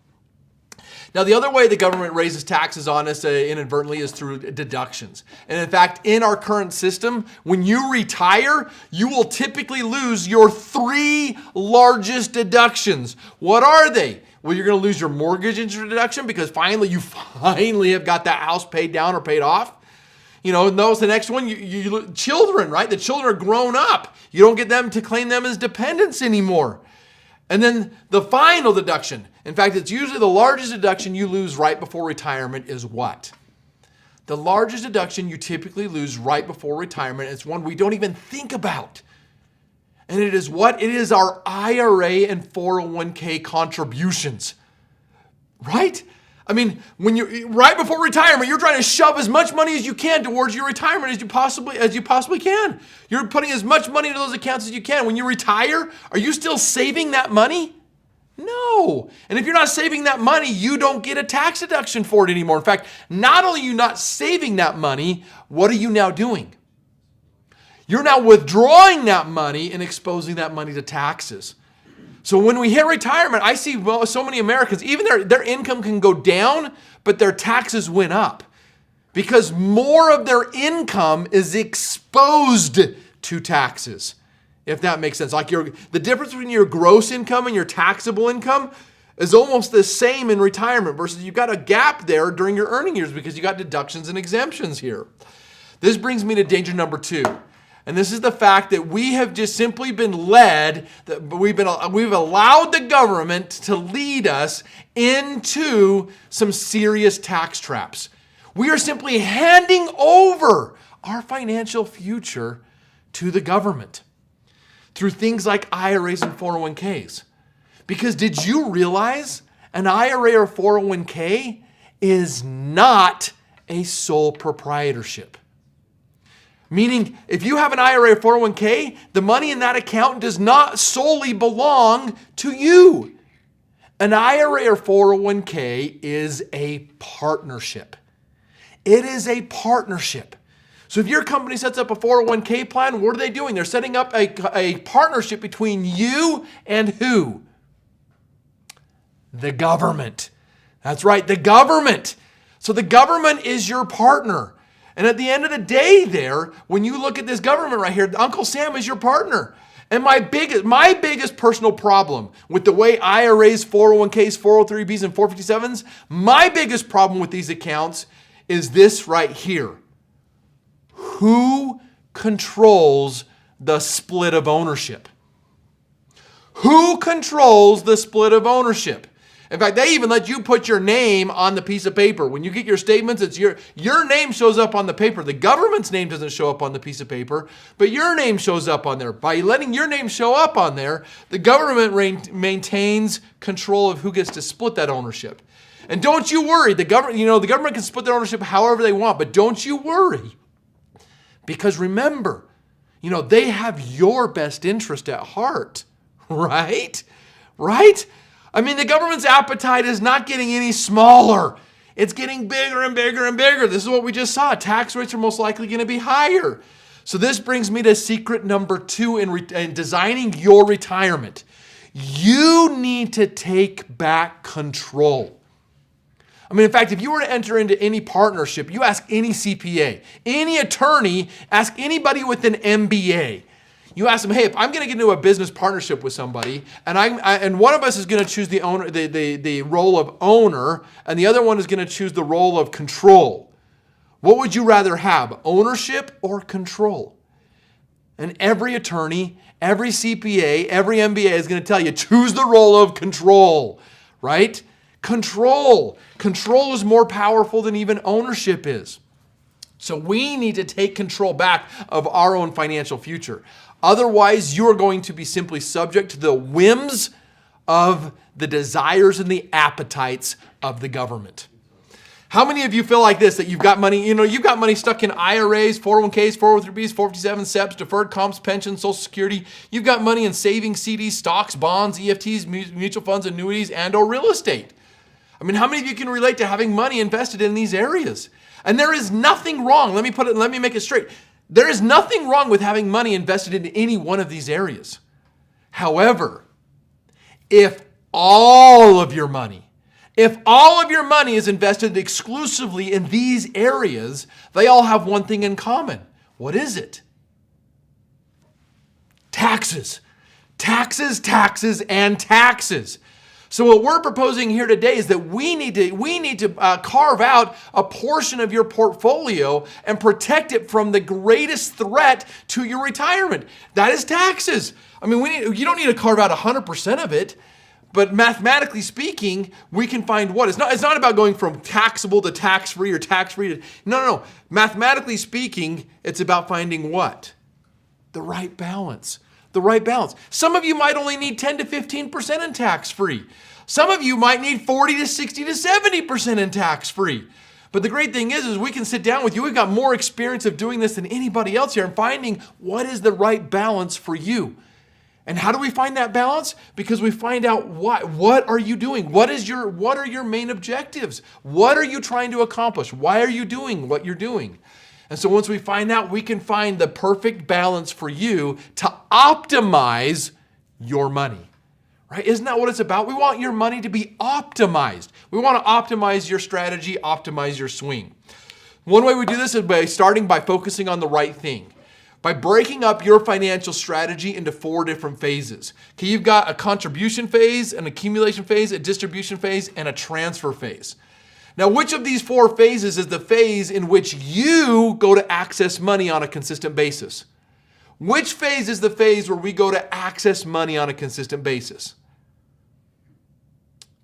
Now, the other way the government raises taxes on us inadvertently is through deductions. And in fact, in our current system, when you retire, you will typically lose your 3 largest deductions. What are they? Well, you're going to lose your mortgage interest deduction because you finally have got that house paid down or paid off. You know, notice the next one, you children, right? The children are grown up. You don't get them to claim them as dependents anymore. And then the final deduction, in fact, it's usually the largest deduction you lose right before retirement is what? The largest deduction you typically lose right before retirement is one we don't even think about. And it is what? It is our IRA and 401k contributions, right? I mean, when you right before retirement, you're trying to shove as much money as you can towards your retirement as you possibly can. You're putting as much money into those accounts as you can. When you retire, are you still saving that money? No. And if you're not saving that money, you don't get a tax deduction for it anymore. In fact, not only are you not saving that money, what are you now doing? You're now withdrawing that money and exposing that money to taxes. So when we hit retirement, I see so many Americans, even their income can go down, but their taxes went up because more of their income is exposed to taxes, if that makes sense. Like the difference between your gross income and your taxable income is almost the same in retirement versus you've got a gap there during your earning years because you got deductions and exemptions here. This brings me to danger number 2. And this is the fact that we have just simply been led, that we've allowed the government to lead us into some serious tax traps. We are simply handing over our financial future to the government through things like IRAs and 401ks. Because did you realize an IRA or 401k is not a sole proprietorship? Meaning, if you have an IRA or 401k, the money in that account does not solely belong to you. An IRA or 401k is a partnership. It is a partnership. So if your company sets up a 401k plan, what are they doing? They're setting up a partnership between you and who? The government. That's right, the government. So the government is your partner. And at the end of the day there, when you look at this government right here, Uncle Sam is your partner. And my biggest personal problem with the way IRAs, 401ks, 403bs, and 457s, my biggest problem with these accounts is this right here. Who controls the split of ownership? Who controls the split of ownership? In fact, they even let you put your name on the piece of paper. When you get your statements, it's your name shows up on the paper. The government's name doesn't show up on the piece of paper, but your name shows up on there. By letting your name show up on there, the government maintains control of who gets to split that ownership. And don't you worry, the government can split their ownership however they want, but don't you worry. Because remember, they have your best interest at heart, right? Right? I mean, the government's appetite is not getting any smaller. It's getting bigger and bigger and bigger. This is what we just saw. Tax rates are most likely going to be higher. So this brings me to secret number 2 in designing your retirement. You need to take back control. I mean, in fact, if you were to enter into any partnership, you ask any CPA, any attorney, ask anybody with an MBA. You ask them, hey, if I'm going to get into a business partnership with somebody, and one of us is going to choose the owner, the role of owner, and the other one is going to choose the role of control. What would you rather have, ownership or control? And every attorney, every CPA, every MBA is going to tell you, choose the role of control, right? Control. Control is more powerful than even ownership is. So we need to take control back of our own financial future. Otherwise, you are going to be simply subject to the whims of the desires and the appetites of the government. How many of you feel like this, that you've got money, you've got money stuck in IRAs, 401ks, 403bs, 457, SEPs, deferred comps, pensions, Social Security. You've got money in savings, CDs, stocks, bonds, EFTs, mutual funds, annuities, and or real estate. I mean, how many of you can relate to having money invested in these areas? And there is nothing wrong. Let me make it straight. There is nothing wrong with having money invested in any one of these areas. However, if all of your money is invested exclusively in these areas, they all have one thing in common. What is it? Taxes. Taxes, taxes, and taxes. So what we're proposing here today is that we need to carve out a portion of your portfolio and protect it from the greatest threat to your retirement. That is taxes. I mean, you don't need to carve out 100% of it, but mathematically speaking, we can find what? It's not about going from taxable to tax-free or tax-free to, no. Mathematically speaking, it's about finding what? The right balance. The right balance. Some of you might only need 10 to 15% in tax-free. Some of you might need 40 to 60 to 70% in tax-free. But the great thing is we can sit down with you. We've got more experience of doing this than anybody else here and finding what is the right balance for you. And how do we find that balance? Because we find out what are you doing? What are your main objectives? What are you trying to accomplish? Why are you doing what you're doing? And so once we find that, we can find the perfect balance for you to optimize your money. Right? Isn't that what it's about? We want your money to be optimized. We want to optimize your strategy, optimize your swing. One way we do this is by starting by focusing on the right thing. By breaking up your financial strategy into 4 different phases. Okay, you've got a contribution phase, an accumulation phase, a distribution phase, and a transfer phase. Now, which of these 4 phases is the phase in which you go to access money on a consistent basis? Which phase is the phase where we go to access money on a consistent basis?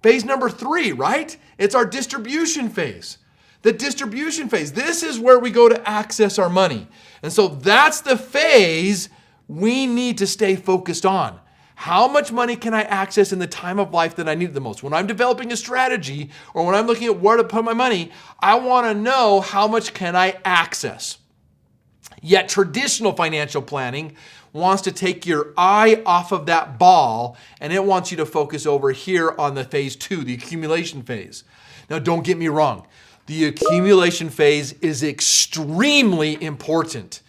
Phase number 3, right? It's our distribution phase. The distribution phase. This is where we go to access our money. And so that's the phase we need to stay focused on. How much money can I access in the time of life that I need the most? When I'm developing a strategy or when I'm looking at where to put my money, I want to know how much can I access. Yet traditional financial planning wants to take your eye off of that ball and it wants you to focus over here on the phase 2, the accumulation phase. Now, don't get me wrong. The accumulation phase is extremely important.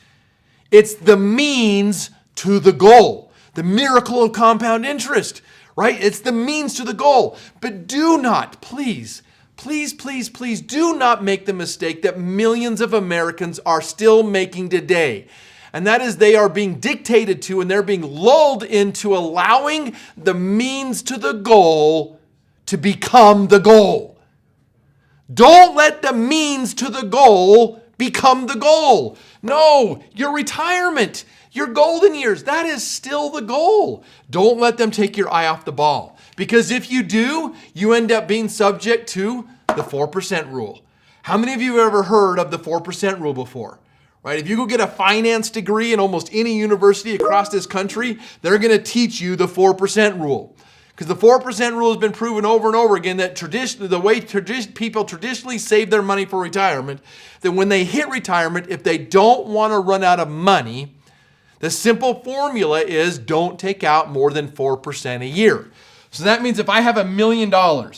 It's the means to the goal. The miracle of compound interest, right? It's the means to the goal. But do not, please do not make the mistake that millions of Americans are still making today. And that is they are being dictated to and they're being lulled into allowing the means to the goal to become the goal. Don't let the means to the goal become the goal. No, your retirement, your golden years, that is still the goal. Don't let them take your eye off the ball. Because if you do, you end up being subject to the 4% rule. How many of you have ever heard of the 4% rule before? Right? If you go get a finance degree in almost any university across this country, they're going to teach you the 4% rule. Because the 4% rule has been proven over and over again that the way people traditionally save their money for retirement, that when they hit retirement, if they don't want to run out of money, the simple formula is don't take out more than 4% a year. So that means if I have $1 million, okay,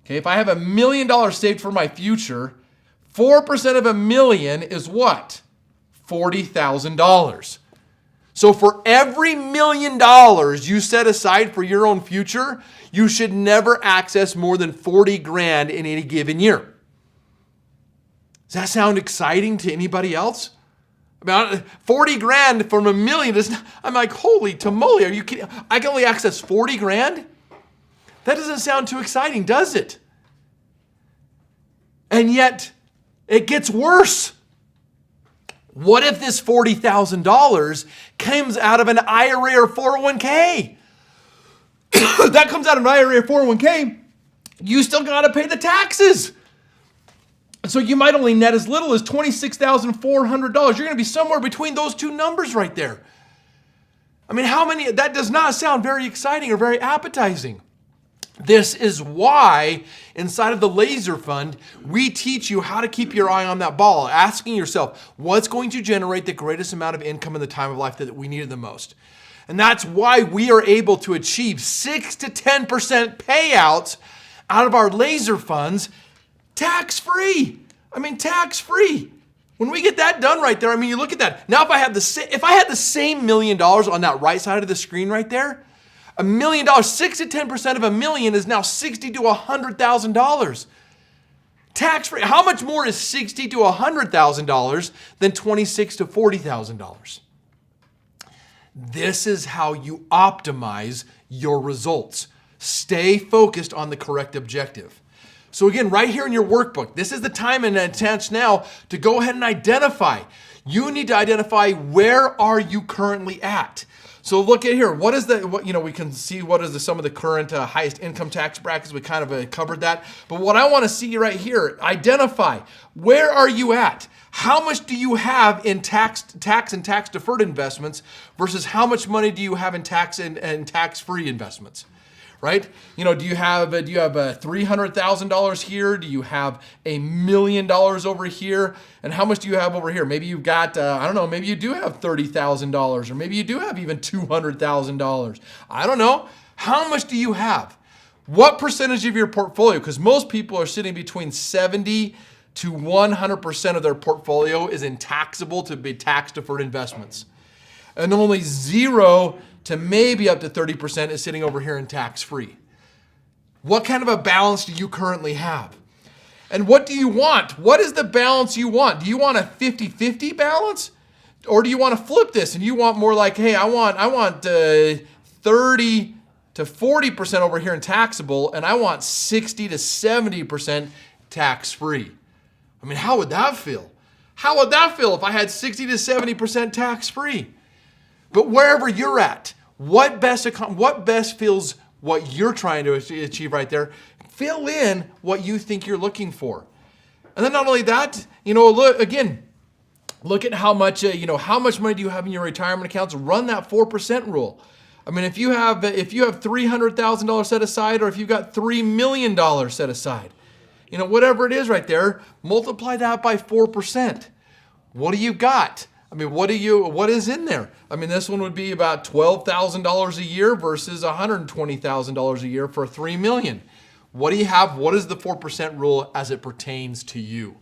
if I have $1 million saved for my future, 4% of $1 million is what? $40,000. So for every $1 million you set aside for your own future, you should never access more than 40 grand in any given year. Does that sound exciting to anybody else? I mean, 40 grand from $1 million is not, I'm like, holy tamale, are you kidding? I can only access 40 grand? That doesn't sound too exciting, does it? And yet, it gets worse. What if this $40,000 comes out of an IRA or 401k? That comes out of an IRA or 401k, you still got to pay the taxes. So you might only net as little as $26,400. You're going to be somewhere between those two numbers right there. I mean, that does not sound very exciting or very appetizing. This is why inside of the Laser Fund, we teach you how to keep your eye on that ball, asking yourself, what's going to generate the greatest amount of income in the time of life that we need it the most? And that's why we are able to achieve 6 to 10% payouts out of our Laser Funds tax-free. I mean, tax-free. When we get that done right there, I mean, you look at that. Now, if I had the same $1 million on that right side of the screen right there, $1 million, 6 to 10% of $1 million is now $60,000 to $100,000. Tax-free. How much more is $60,000 to $100,000 than $26,000 to $40,000? This is how you optimize your results. Stay focused on the correct objective. So again, right here in your workbook, this is the time and chance now to go ahead and identify. You need to identify where are you currently at. So look at here. What is we can see what is some of the current highest income tax brackets. We kind of covered that. But what I want to see right here, identify where are you at? How much do you have in tax and tax deferred investments versus how much money do you have in tax and tax-free investments? Right? Do you have $300,000 here? Do you have $1 million over here? And how much do you have over here? Maybe you've got, maybe you do have $30,000 or maybe you do have even $200,000. I don't know. How much do you have? What percentage of your portfolio? Because most people are sitting between 70 to 100% of their portfolio is in taxable to be tax-deferred investments. And only 0 to maybe up to 30% is sitting over here in tax-free. What kind of a balance do you currently have? And what do you want? What is the balance you want? Do you want a 50-50 balance? Or do you want to flip this and you want more like, hey, I want 30 to 40% over here in taxable, and I want 60 to 70% tax-free. I mean, how would that feel? How would that feel if I had 60 to 70% tax-free? But wherever you're at, what best feels what you're trying to achieve right there, fill in what you think you're looking for. And then not only that, look at how much money do you have in your retirement accounts? Run that 4% rule. I mean, if you have $300,000 set aside, or if you've got $3 million set aside, whatever it is right there, multiply that by 4%. What do you got? I mean, what is in there? I mean, this one would be about $12,000 a year versus $120,000 a year for $3 million. What do you have? What is the 4% rule as it pertains to you?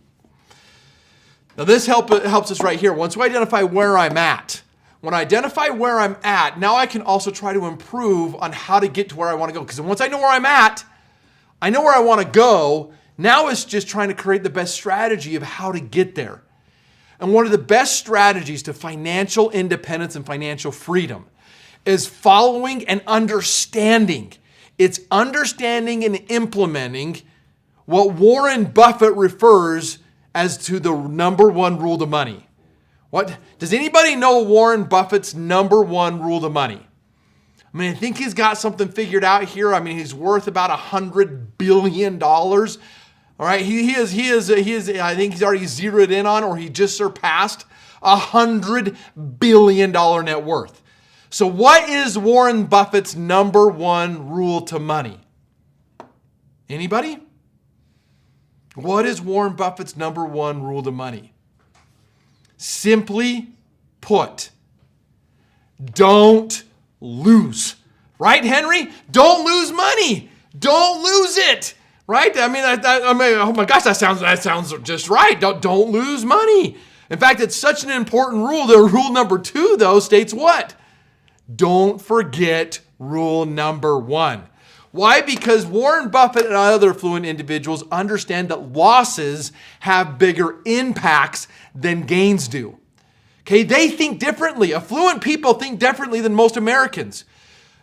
Now, this helps us right here. Once we identify where I'm at, when I identify where I'm at, now I can also try to improve on how to get to where I want to go. Because once I know where I'm at, I know where I want to go. Now it's just trying to create the best strategy of how to get there. And one of the best strategies to financial independence and financial freedom is following and understanding. It's understanding and implementing what Warren Buffett refers as to the number one rule to money. What? Does anybody know Warren Buffett's number one rule to money? I mean, I think he's got something figured out here. I mean, he's worth about $100 billion. All right, he is. I think he's already zeroed in on, or he just surpassed $100 billion net worth. So what is Warren Buffett's number one rule to money? Anybody? What is Warren Buffett's number one rule to money? Simply put, don't lose. Right, Henry? Don't lose money. Don't lose it. Right? I mean, oh my gosh, that sounds just right. Don't lose money. In fact, it's such an important rule. The rule number 2, though, states what? Don't forget rule number 1. Why? Because Warren Buffett and other affluent individuals understand that losses have bigger impacts than gains do. Okay, they think differently. Affluent people think differently than most Americans.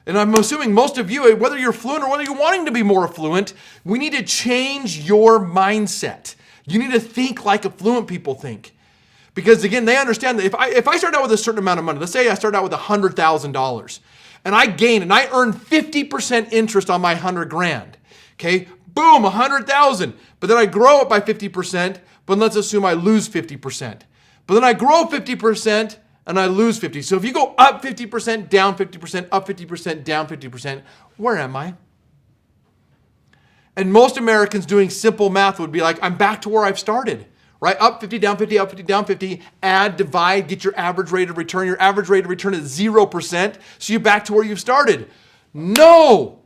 And I'm assuming most of you, whether you're affluent or whether you're wanting to be more affluent, we need to change your mindset. You need to think like affluent people think. Because again, they understand that if I start out with a certain amount of money, let's say I start out with $100,000, and I gain and I earn 50% interest on my $100,000. Okay, boom, 100,000. But then I grow it by 50%, but let's assume I lose 50%. But then I grow 50% and I lose 50. So if you go up 50%, down 50%, up 50%, down 50%, where am I? And most Americans doing simple math would be like, I'm back to where I've started. Right? Up 50, down 50, up 50, down 50, add, divide, get your average rate of return. Your average rate of return is 0%, so you're back to where you've started. No,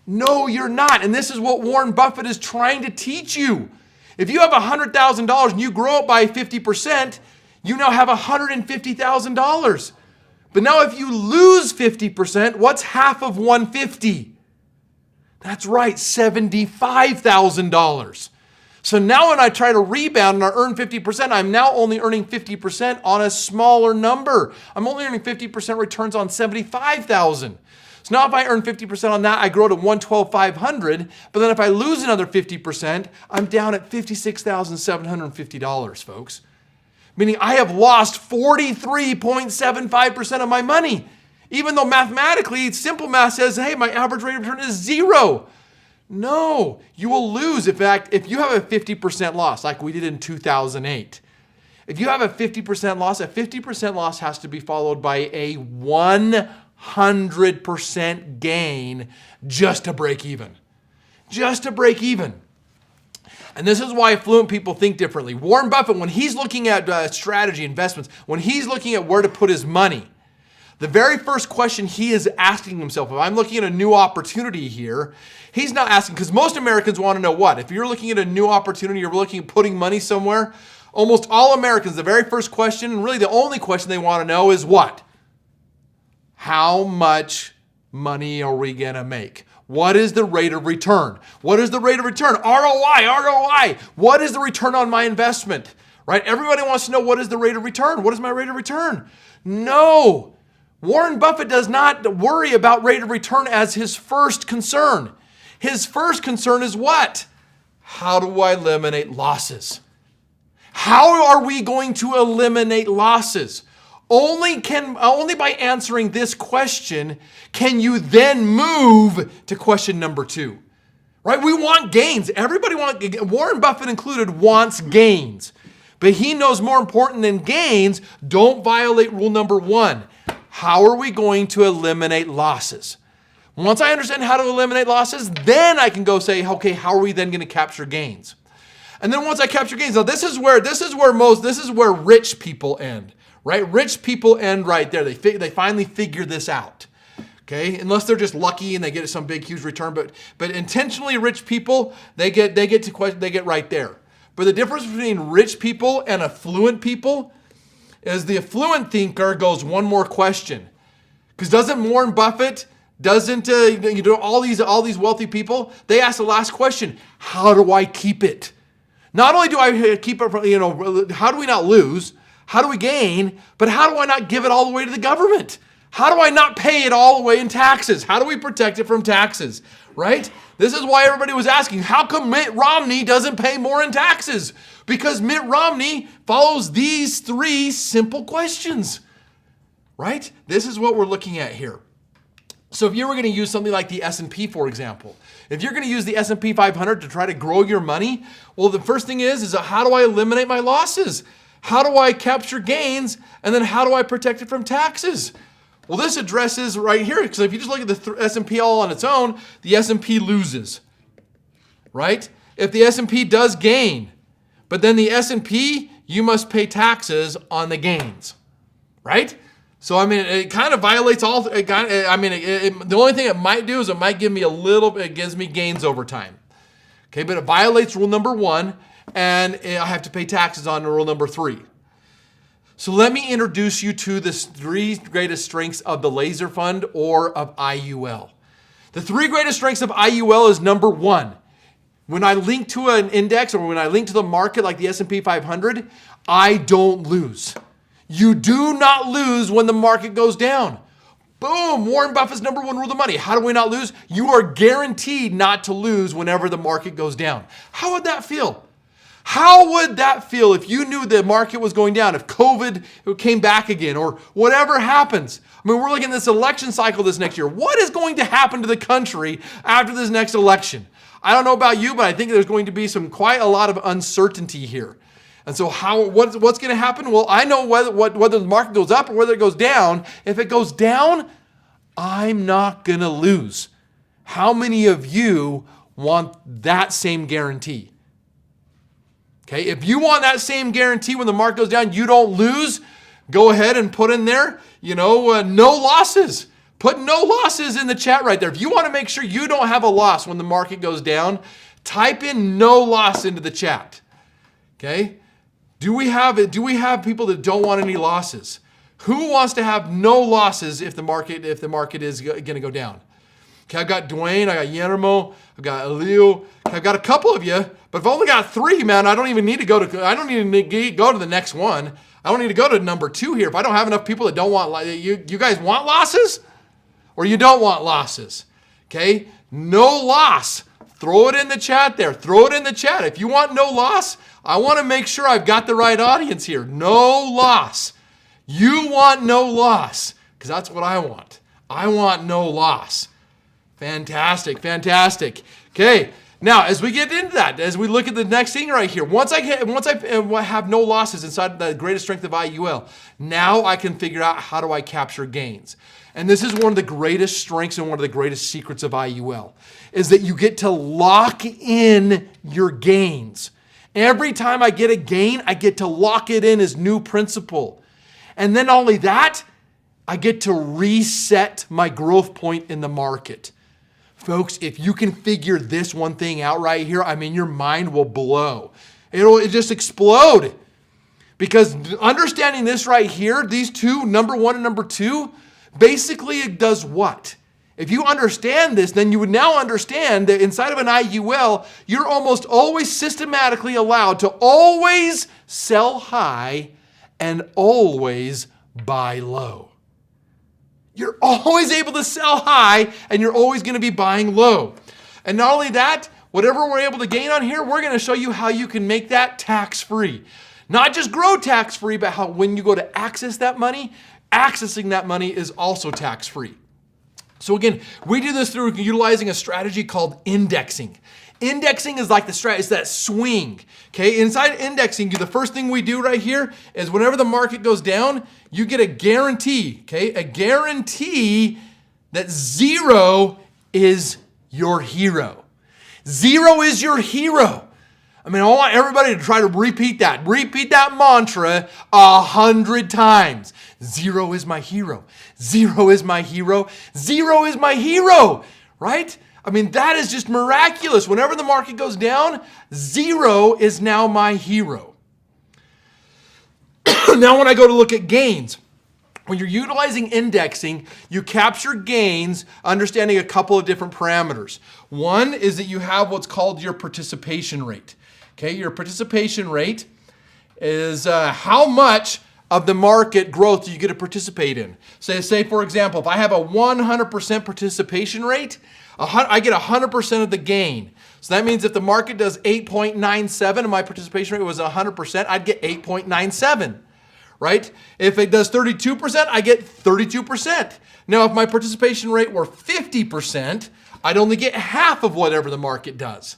you're not. And this is what Warren Buffett is trying to teach you. If you have $100,000 and you grow it by 50%, you now have $150,000. But now if you lose 50%, what's half of 150? That's right, $75,000. So now when I try to rebound and I earn 50%, I'm now only earning 50% on a smaller number. I'm only earning 50% returns on $75,000. So now if I earn 50% on that, I grow to $112,500. But then if I lose another 50%, I'm down at $56,750, folks. Meaning I have lost 43.75% of my money. Even though mathematically, simple math says, hey, my average rate of return is 0. No, you will lose. In fact, if you have a 50% loss, like we did in 2008, if you have a 50% loss has to be followed by a 100% gain just to break even. Just to break even. And this is why affluent people think differently. Warren Buffett, when he's looking at strategy investments, when he's looking at where to put his money, The very first question he is asking himself, if I'm looking at a new opportunity here, he's not asking, because most Americans want to know what? If you're looking at a new opportunity, you're looking at putting money somewhere, almost all Americans, the very first question, and really the only question they want to know is what? How much money are we going to make? What is the rate of return? What is the rate of return? ROI, ROI. What is the return on my investment? Right? Everybody wants to know, what is the rate of return? What is my rate of return? No. Warren Buffett does not worry about rate of return as his first concern. His first concern is what? How do I eliminate losses? How are we going to eliminate losses? Only by answering this question can you then move to question number 2. Right? We want gains. Everybody Warren Buffett included, wants gains. But he knows more important than gains, don't violate rule number 1. How are we going to eliminate losses? Once I understand how to eliminate losses, then I can go say, okay, how are we then going to capture gains? And then once I capture gains, now this is where rich people end, right? Rich people end right there. They finally figure this out. Okay, unless they're just lucky and they get some big huge return, but intentionally rich people, they get right there. But the difference between rich people and affluent people is the affluent thinker goes one more question. Because doesn't Warren Buffett, all these wealthy people, they ask the last question, how do I keep it? Not only do I keep it, how do we not lose? How do we gain? But how do I not give it all the way to the government? How do I not pay it all the way in taxes? How do we protect it from taxes? Right? This is why everybody was asking, how come Mitt Romney doesn't pay more in taxes? Because Mitt Romney follows these 3 simple questions. Right? This is what we're looking at here. So if you were going to use something like the S&P, for example, if you're going to use the S&P 500 to try to grow your money, well, the first thing is how do I eliminate my losses? How do I capture gains? And then how do I protect it from taxes? Well, this addresses right here, because if you just look at the S&P all on its own, the S&P loses, right? If the S&P does gain, but then the S&P, you must pay taxes on the gains, right? So, it kind of violates all, the only thing it might do is it might give me it gives me gains over time. Okay, but it violates rule number 1, and I have to pay taxes on rule number 3. So let me introduce you to the 3 greatest strengths of the laser fund or of IUL. The 3 greatest strengths of IUL is number 1. When I link to an index or when I link to the market like the S&P 500, I don't lose. You do not lose when the market goes down. Boom, Warren Buffett's number 1 rule of money. How do we not lose? You are guaranteed not to lose whenever the market goes down. How would that feel? How would that feel if you knew the market was going down, if COVID came back again, or whatever happens? We're looking at this election cycle this next year. What is going to happen to the country after this next election? I don't know about you, but I think there's going to be quite a lot of uncertainty here. And so what's going to happen? Well, I know whether the market goes up or whether it goes down. If it goes down, I'm not going to lose. How many of you want that same guarantee? Okay, if you want that same guarantee when the market goes down, you don't lose, go ahead and put in there, no losses. Put no losses in the chat right there. If you want to make sure you don't have a loss when the market goes down, type in no loss into the chat. Okay? Do we have people that don't want any losses? Who wants to have no losses if the market is going to go down? Okay, I've got Dwayne, I got Guillermo, I've got Elio, I've got a couple of you, but I've only got 3, man. I don't even need to go to the next one. I don't need to go to number 2 here. If I don't have enough people that don't want, you guys want losses? Or you don't want losses? Okay, no loss. Throw it in the chat there. Throw it in the chat. If you want no loss, I want to make sure I've got the right audience here. No loss. You want no loss, because that's what I want. I want no loss. Fantastic, fantastic. Okay, now as we get into that, as we look at the next thing right here, once I have no losses inside the greatest strength of IUL, now I can figure out how do I capture gains. And this is one of the greatest strengths and one of the greatest secrets of IUL, is that you get to lock in your gains. Every time I get a gain, I get to lock it in as new principal. And then not only that, I get to reset my growth point in the market. Folks, if you can figure this one thing out right here, I mean, your mind will blow. It'll just explode. Because understanding this right here, these two, number one and number two, basically it does what? If you understand this, then you would now understand that inside of an IUL, you're almost always systematically allowed to always sell high and always buy low. You're always able to sell high and you're always going to be buying low. And not only that, whatever we're able to gain on here, we're going to show you how you can make that tax-free. Not just grow tax-free, but how when you go to access that money, accessing that money is also tax-free. So again, we do this through utilizing a strategy called indexing. Indexing is like the strategy, it's that swing. Okay, inside indexing, the first thing we do right here is whenever the market goes down, you get a guarantee, okay? A guarantee that zero is your hero. Zero is your hero. I mean, I want everybody to try to repeat that. Repeat that mantra 100 times. Zero is my hero. Zero is my hero. Zero is my hero, right? I mean, that is just miraculous. Whenever the market goes down, zero is now my hero. Now, when I go to look at gains, when you're utilizing indexing, you capture gains understanding a couple of different parameters. One is that you have what's called your participation rate. Okay, your participation rate is how much of the market growth do you get to participate in. Say for example, if I have a 100% participation rate, I get 100% of the gain. So that means if the market does 8.97 and my participation rate was 100%, I'd get 8.97, right? If it does 32%, I get 32%. Now, if my participation rate were 50%, I'd only get half of whatever the market does.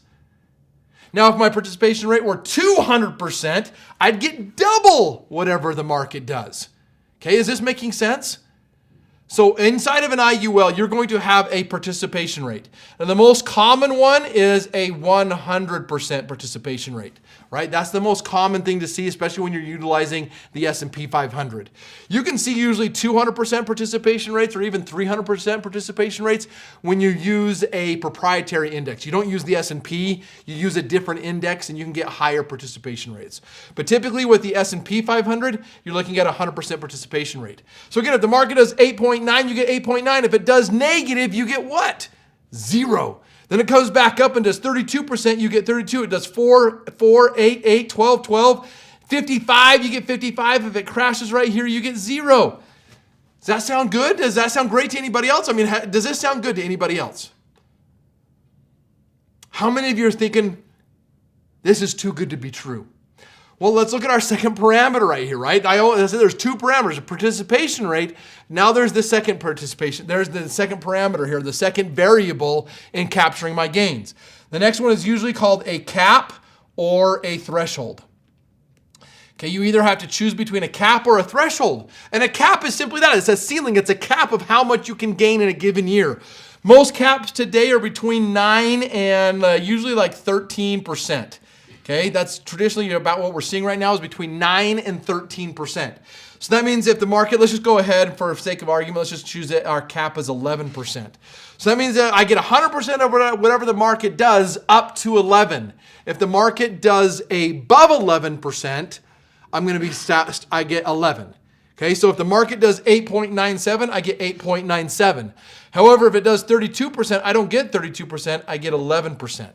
Now, if my participation rate were 200%, I'd get double whatever the market does. Okay, is this making sense? So inside of an IUL, you're going to have a participation rate. And the most common one is a 100% participation rate, right? That's the most common thing to see, especially when you're utilizing the S&P 500. You can see usually 200% participation rates or even 300% participation rates when you use a proprietary index. You don't use the S&P, you use a different index and you can get higher participation rates. But typically with the S&P 500, you're looking at a 100% participation rate. So again, if the market does 8.9, you get 8.9. If it does negative, you get what? 0. Then it goes back up and does 32%, you get 32. It does 4, 8, 8, 12, 12. 55, you get 55. If it crashes right here, you get 0. Does that sound good? Does that sound great to anybody else? I mean, does this sound good to anybody else? How many of you are thinking, this is too good to be true? Well, let's look at our second parameter right here, right? I said there's two parameters, a participation rate. Now there's the second participation. There's the second parameter here, the second variable in capturing my gains. The next one is usually called a cap or a threshold. Okay, you either have to choose between a cap or a threshold. And a cap is simply that. It's a ceiling. It's a cap of how much you can gain in a given year. Most caps today are between 9 and usually like 13%. Okay, that's traditionally about what we're seeing right now is between 9 and 13%. So that means if the market, let's just go ahead for sake of argument, let's just choose that our cap is 11%. So that means that I get 100% of whatever the market does up to 11. If the market does above 11%, I get 11. Okay, so if the market does 8.97, I get 8.97. However, if it does 32%, I don't get 32%, I get 11%.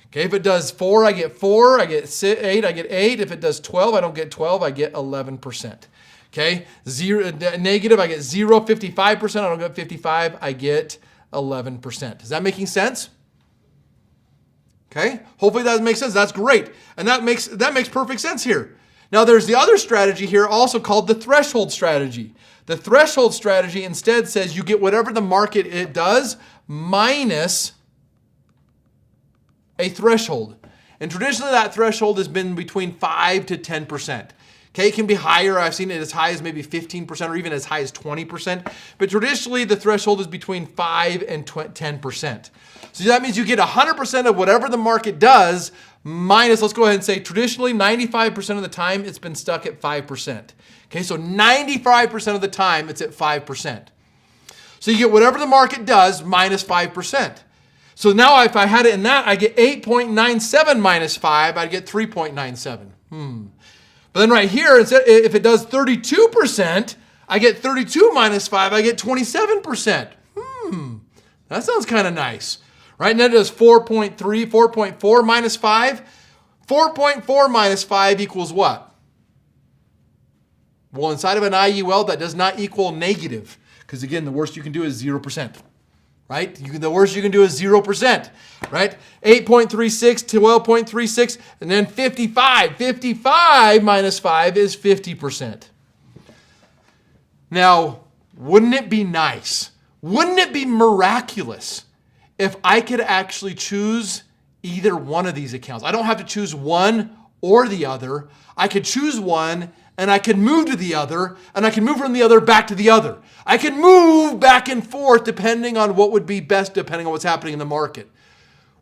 Okay, if it does 4, I get 4. I get 8, I get 8. If it does 12, I don't get 12, I get 11%. Okay, negative, I get 0. 55%, I don't get 55, I get 11%. Is that making sense? Okay, hopefully that makes sense. That's great. And that makes perfect sense here. Now there's the other strategy here also called the threshold strategy. The threshold strategy instead says you get whatever the market it does minus a threshold. And traditionally that threshold has been between 5 to 10%. Okay, it can be higher. I've seen it as high as maybe 15% or even as high as 20%. But traditionally the threshold is between 5 and 10%. So that means you get 100% of whatever the market does minus, let's go ahead and say traditionally 95% of the time it's been stuck at 5%. Okay, so 95% of the time it's at 5%. So you get whatever the market does minus 5%. So now if I had it in that, I get 8.97 minus 5, I'd get 3.97. But then right here, if it does 32%, I get 32 minus 5, I get 27%. That sounds kind of nice. Right, and then it does 4.4 minus 5. 4.4 minus 5 equals what? Well, inside of an IUL, that does not equal negative. Because again, the worst you can do is 0%. Right? The worst you can do is 0%. Right? 8.36, 12.36, and then 55. 55 minus 5 is 50%. Now, wouldn't it be nice? Wouldn't it be miraculous if I could actually choose either one of these accounts? I don't have to choose one or the other. I could choose one and I could move to the other and I can move from the other back to the other. I can move back and forth depending on what would be best, depending on what's happening in the market.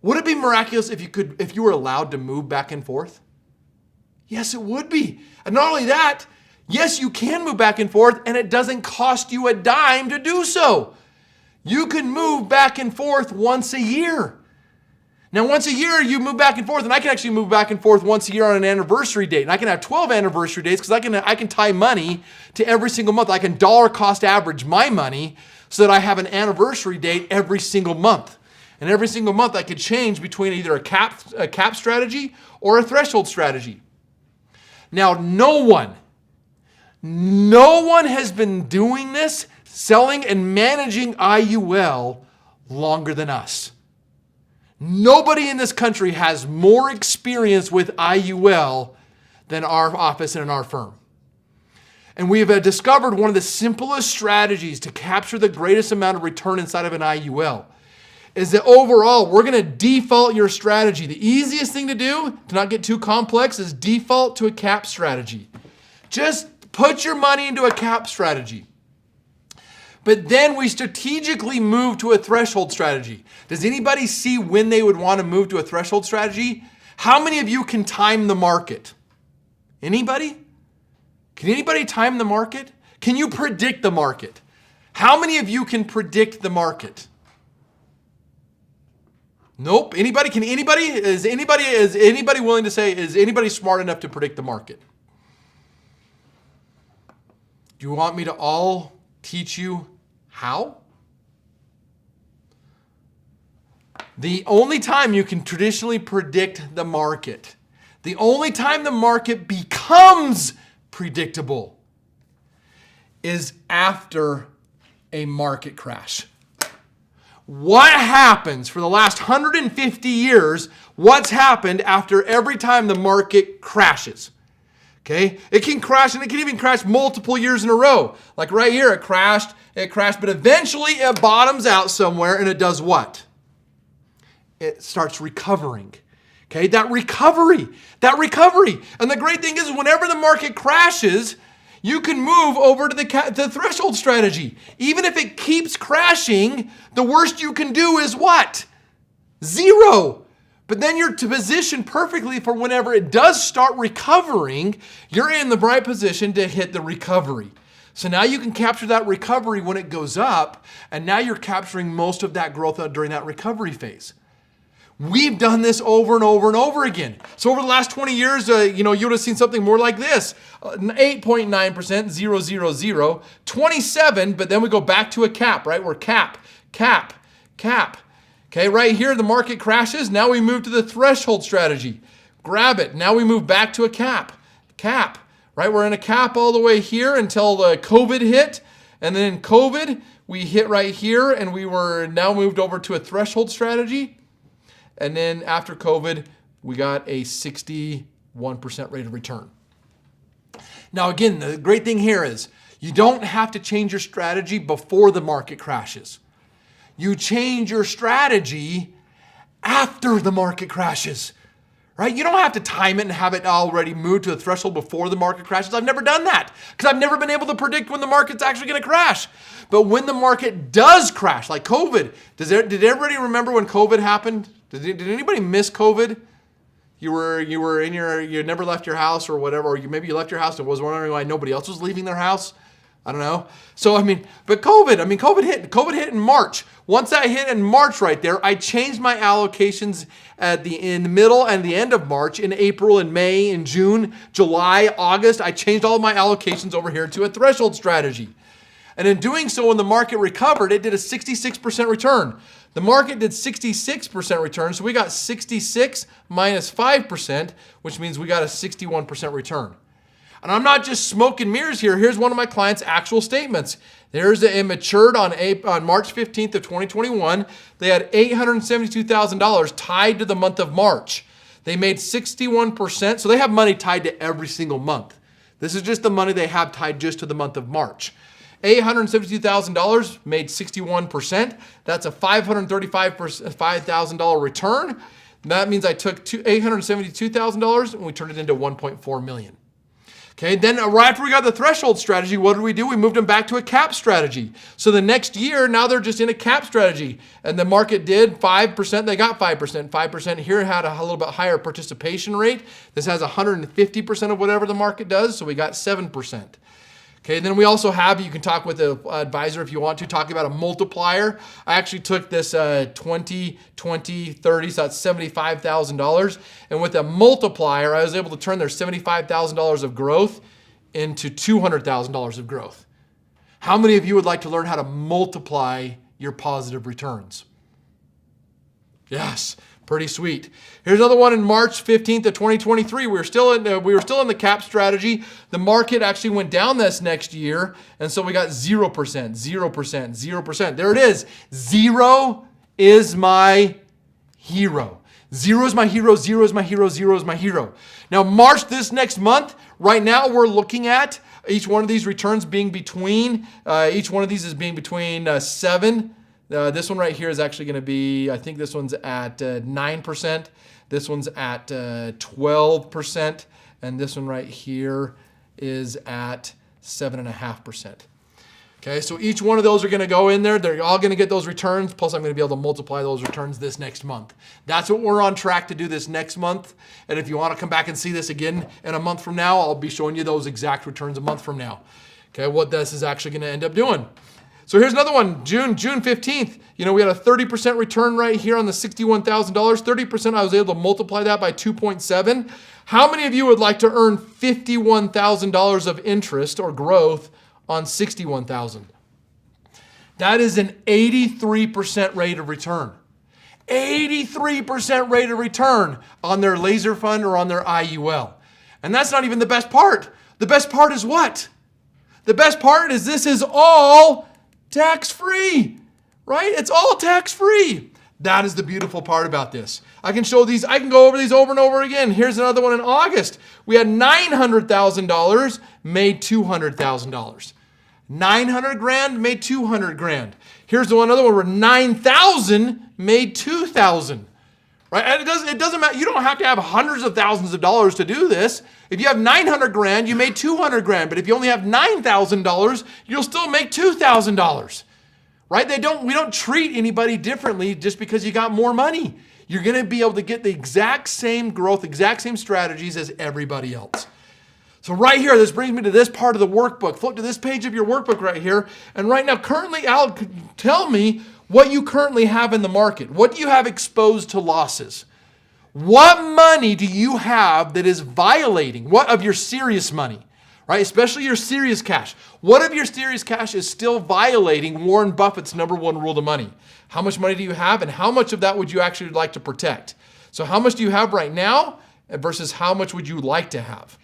Would it be miraculous if you were allowed to move back and forth? Yes, it would be. And not only that, yes, you can move back and forth and it doesn't cost you a dime to do so. You can move back and forth once a year. Now, once a year, you move back and forth, and I can actually move back and forth once a year on an anniversary date. And I can have 12 anniversary dates because I can tie money to every single month. I can dollar cost average my money so that I have an anniversary date every single month. And every single month, I could change between either a cap strategy or a threshold strategy. Now, no one has been doing this, selling and managing IUL longer than us. Nobody in this country has more experience with IUL than our office and our firm. And we have discovered one of the simplest strategies to capture the greatest amount of return inside of an IUL is that overall, we're going to default your strategy. The easiest thing to do, to not get too complex, is default to a cap strategy. Just put your money into a cap strategy. But then we strategically move to a threshold strategy. Does anybody see when they would want to move to a threshold strategy? How many of you can time the market? Anybody? Can anybody time the market? Can you predict the market? How many of you can predict the market? Nope. Anybody? Can anybody? Is anybody willing to say, is anybody smart enough to predict the market? Do you want me to all teach you how? The only time you can traditionally predict the market, the only time the market becomes predictable is after a market crash. What happens for the last 150 years? What's happened after every time the market crashes? Okay, it can crash, and it can even crash multiple years in a row. Like right here, it crashed, but eventually it bottoms out somewhere, and it does what? It starts recovering. Okay, that recovery. And the great thing is, whenever the market crashes, you can move over to the threshold strategy. Even if it keeps crashing, the worst you can do is what? 0. But then you're positioned perfectly for whenever it does start recovering, you're in the right position to hit the recovery. So now you can capture that recovery when it goes up, and now you're capturing most of that growth during that recovery phase. We've done this over and over and over again. So over the last 20 years, you would have seen something more like this. 8.9%, 0, 0, 0, 27, but then we go back to a cap, right? We're cap. Okay, right here, the market crashes. Now we move to the threshold strategy. Grab it. Now we move back to a cap, right? We're in a cap all the way here until the COVID hit. And then in COVID, we hit right here, and we were now moved over to a threshold strategy. And then after COVID, we got a 61% rate of return. Now, again, the great thing here is you don't have to change your strategy before the market crashes. You change your strategy after the market crashes, right? You don't have to time it and have it already moved to a threshold before the market crashes. I've never done that because I've never been able to predict when the market's actually going to crash. But when the market does crash, like COVID, did everybody remember when COVID happened? Did anybody miss COVID? You never left your house or whatever, or maybe you left your house and was wondering why nobody else was leaving their house. I don't know. So, but COVID hit in March. Once that hit in March right there, I changed my allocations in the middle and the end of March, in April and May, in June, July, August. I changed all of my allocations over here to a threshold strategy. And in doing so, when the market recovered, it did a 66% return. The market did 66% return, so we got 66 minus 5%, which means we got a 61% return. And I'm not just smoke and mirrors here. Here's one of my clients' actual statements. It matured on March 15th of 2021. They had $872,000 tied to the month of March. They made 61%, so they have money tied to every single month. This is just the money they have tied just to the month of March. $872,000 made 61%. That's a $535,000 return. That means I took $872,000 and we turned it into $1.4 million. Okay, then right after we got the threshold strategy, what did we do? We moved them back to a cap strategy. So the next year, now they're just in a cap strategy. And the market did 5%, they got 5%. 5% here had a little bit higher participation rate. This has 150% of whatever the market does, so we got 7%. Okay, then we also have, you can talk with the advisor if you want to, talk about a multiplier. I actually took this 20, 20, 30, so that's $75,000. And with a multiplier, I was able to turn their $75,000 of growth into $200,000 of growth. How many of you would like to learn how to multiply your positive returns? Yes. Pretty sweet. Here's another one in March 15th of 2023. We were still in the cap strategy. The market actually went down this next year, and so we got 0%, 0%, 0%. There it is. 0 is my hero. 0 is my hero, 0 is my hero, 0 is my hero. Now, March this next month, right now we're looking at each one of these returns being between, each one of these is being between 7. This one right here is actually going to be, I think this one's at 9%. This one's at 12%. And this one right here is at 7.5%. Okay, so each one of those are going to go in there. They're all going to get those returns. Plus, I'm going to be able to multiply those returns this next month. That's what we're on track to do this next month. And if you want to come back and see this again in a month from now, I'll be showing you those exact returns a month from now. Okay, what this is actually going to end up doing. So here's another one, June 15th. We had a 30% return right here on the $61,000. 30%, I was able to multiply that by 2.7. How many of you would like to earn $51,000 of interest or growth on $61,000? That is an 83% rate of return. 83% rate of return on their laser fund or on their IUL. And that's not even the best part. The best part is what? The best part is this is all tax-free, right? It's all tax-free. That is the beautiful part about this. I can show these, I can go over these over and over again. Here's another one in August. We had $900,000, made $200,000. 900 grand, made 200 grand. Here's another one where 9,000 made 2,000. Right? And it doesn't matter. You don't have to have hundreds of thousands of dollars to do this. If you have 900 grand, you made 200 grand. But if you only have $9,000, you'll still make $2,000. Right? We don't treat anybody differently just because you got more money. You're going to be able to get the exact same growth, exact same strategies as everybody else. So right here, this brings me to this part of the workbook. Flip to this page of your workbook right here. And right now, currently, Al, tell me what you currently have in the market. What do you have exposed to losses? What money do you have that is violating? What of your serious money, right? Especially your serious cash. What of your serious cash is still violating Warren Buffett's #1 rule of money? How much money do you have, and how much of that would you actually like to protect? So how much do you have right now versus how much would you like to have?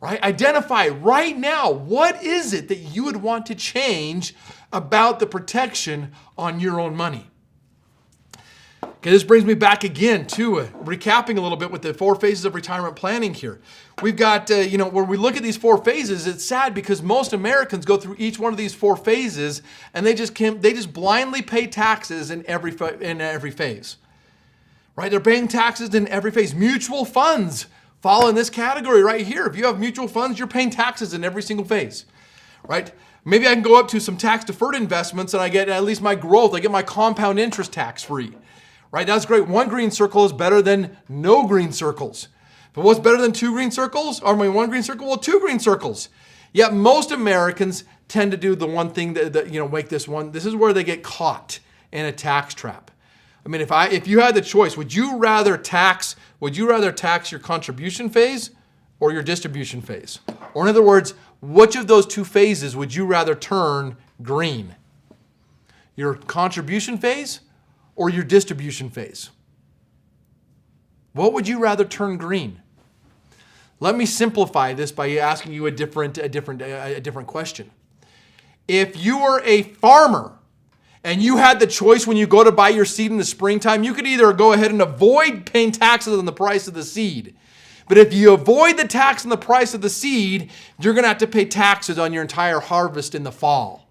Right? Identify right now, what is it that you would want to change about the protection on your own money? Okay, this brings me back again to recapping a little bit with the 4 phases of retirement planning here. We've got, where we look at these 4 phases, it's sad because most Americans go through each one of these 4 phases and they just blindly pay taxes in every phase. Right? They're paying taxes in every phase. Mutual funds fall in this category right here. If you have mutual funds, you're paying taxes in every single phase, right? Maybe I can go up to some tax-deferred investments and I get at least my growth. I get my compound interest tax-free, right? That's great. One green circle is better than no green circles. But what's better than two green circles? Or one green circle? Well, two green circles. Yet most Americans tend to do the one thing that make this one. This is where they get caught in a tax trap. I mean, if you had the choice, would you rather tax your contribution phase or your distribution phase? Or in other words, which of those two phases would you rather turn green? Your contribution phase or your distribution phase? What would you rather turn green? Let me simplify this by asking you a different question. If you were a farmer and you had the choice when you go to buy your seed in the springtime, you could either go ahead and avoid paying taxes on the price of the seed. But if you avoid the tax on the price of the seed, you're going to have to pay taxes on your entire harvest in the fall.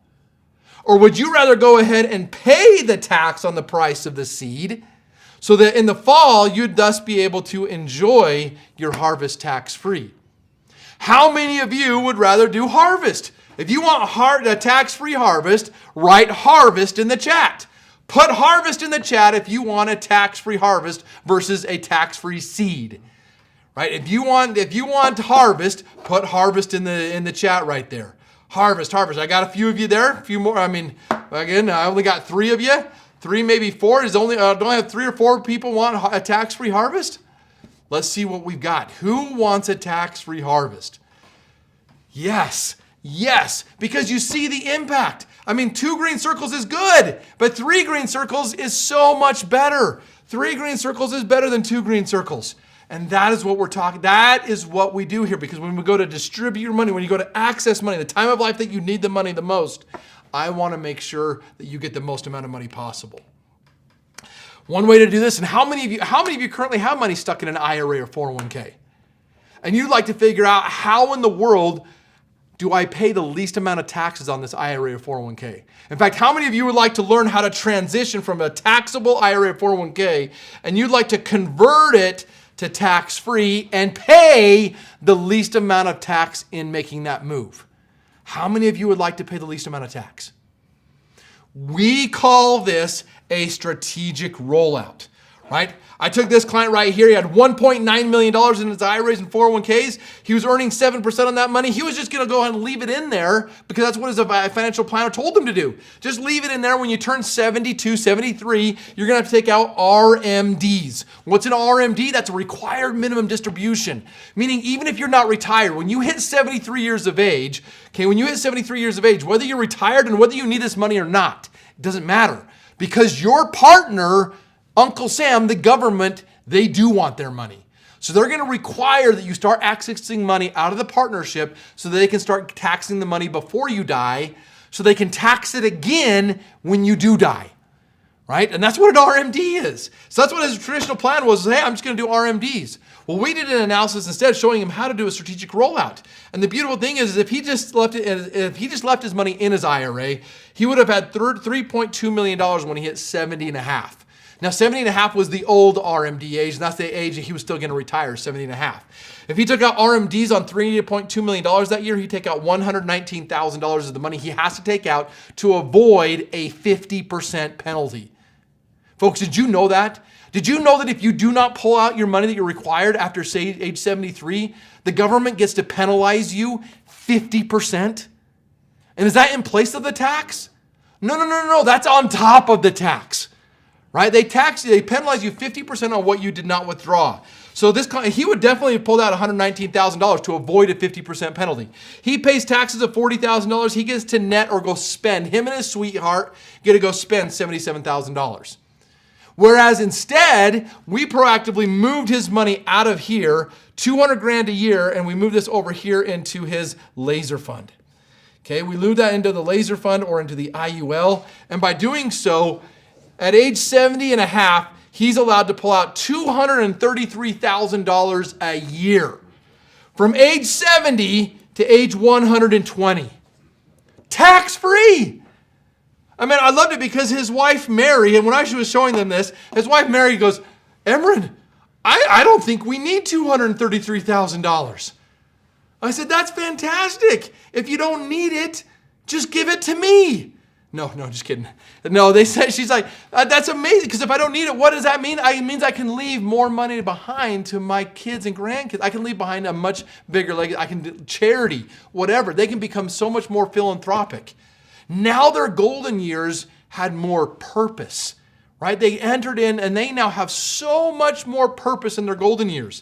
Or would you rather go ahead and pay the tax on the price of the seed so that in the fall you'd thus be able to enjoy your harvest tax-free? How many of you would rather do harvest? If you want a tax-free harvest, write harvest in the chat. Put harvest in the chat if you want a tax-free harvest versus a tax-free seed. Right? If you want harvest, put harvest in the chat right there. Harvest. I got a few of you there. A few more. I mean, again, I only got 3 of you. 3, maybe 4. Don't I have 3 or 4 people want a tax-free harvest? Let's see what we've got. Who wants a tax-free harvest? Yes, because you see the impact. I mean, 2 green circles is good, but 3 green circles is so much better. 3 green circles is better than 2 green circles. And that is what we're talking, that is what we do here. Because when we go to distribute your money, when you go to access money, the time of life that you need the money the most, I want to make sure that you get the most amount of money possible. One way to do this, and how many of you currently have money stuck in an IRA or 401k? And you'd like to figure out how in the world do I pay the least amount of taxes on this IRA or 401k? In fact, how many of you would like to learn how to transition from a taxable IRA or 401k and you'd like to convert it to tax-free and pay the least amount of tax in making that move? How many of you would like to pay the least amount of tax? We call this a strategic rollout, right? I took this client right here. He had $1.9 million in his IRAs and 401ks. He was earning 7% on that money. He was just going to go ahead and leave it in there because that's what his financial planner told him to do. Just leave it in there. When you turn 72, 73, you're going to have to take out RMDs. What's an RMD? That's a required minimum distribution, meaning even if you're not retired, when you hit 73 years of age, whether you're retired and whether you need this money or not, it doesn't matter because your partner, Uncle Sam, the government, they do want their money. So they're going to require that you start accessing money out of the partnership so that they can start taxing the money before you die so they can tax it again when you do die, right? And that's what an RMD is. So that's what his traditional plan was, hey, I'm just going to do RMDs. Well, we did an analysis instead showing him how to do a strategic rollout. And the beautiful thing is if he just left his money in his IRA, he would have had $3.2 million when he hit 70 and a half. Now, 70 and a half was the old RMD age, and that's the age that he was still going to retire, 70 and a half. If he took out RMDs on $3.2 million that year, he'd take out $119,000 of the money he has to take out to avoid a 50% penalty. Folks, did you know that? Did you know that if you do not pull out your money that you're required after, say, age 73, the government gets to penalize you 50%? And is that in place of the tax? No. That's on top of the tax. Right? They penalize you 50% on what you did not withdraw. So he would definitely have pulled out $119,000 to avoid a 50% penalty. He pays taxes of $40,000. He gets to net or go spend. Him and his sweetheart get to go spend $77,000. Whereas instead, we proactively moved his money out of here, $200,000 a year, and we moved this over here into his laser fund. Okay, we moved that into the laser fund or into the IUL, and by doing so, at age 70 and a half, he's allowed to pull out $233,000 a year. From age 70 to age 120. Tax-free. I mean, I loved it because his wife, Mary, and when I was showing them this, his wife, Mary, goes, Emron, I don't think we need $233,000. I said, that's fantastic. If you don't need it, just give it to me. No, just kidding. No, they said, she's like, that's amazing, because if I don't need it, what does that mean? It means I can leave more money behind to my kids and grandkids. I can leave behind a much bigger legacy. I can do charity, whatever. They can become so much more philanthropic. Now their golden years had more purpose, right? They entered in and they now have so much more purpose in their golden years.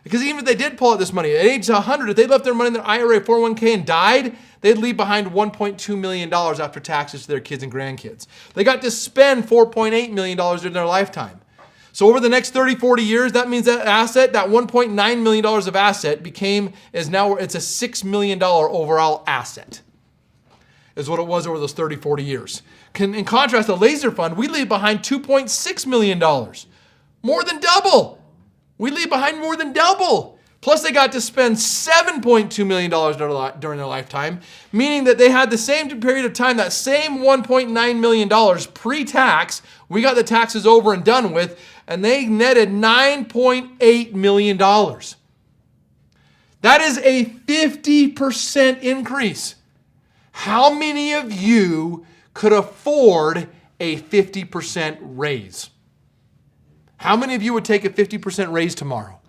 Because even if they did pull out this money, at age 100, if they left their money in their IRA, 401k and died, they'd leave behind $1.2 million after taxes to their kids and grandkids. They got to spend $4.8 million during their lifetime. So over the next 30, 40 years, that means that asset, that $1.9 million of asset it's a $6 million overall asset, is what it was over those 30, 40 years. In contrast, the laser fund, we leave behind $2.6 million. More than double. We leave behind more than double. Plus, they got to spend $7.2 million during their lifetime, meaning that they had the same period of time, that same $1.9 million pre-tax, we got the taxes over and done with, and they netted $9.8 million. That is a 50% increase. How many of you could afford a 50% raise? How many of you would take a 50% raise tomorrow?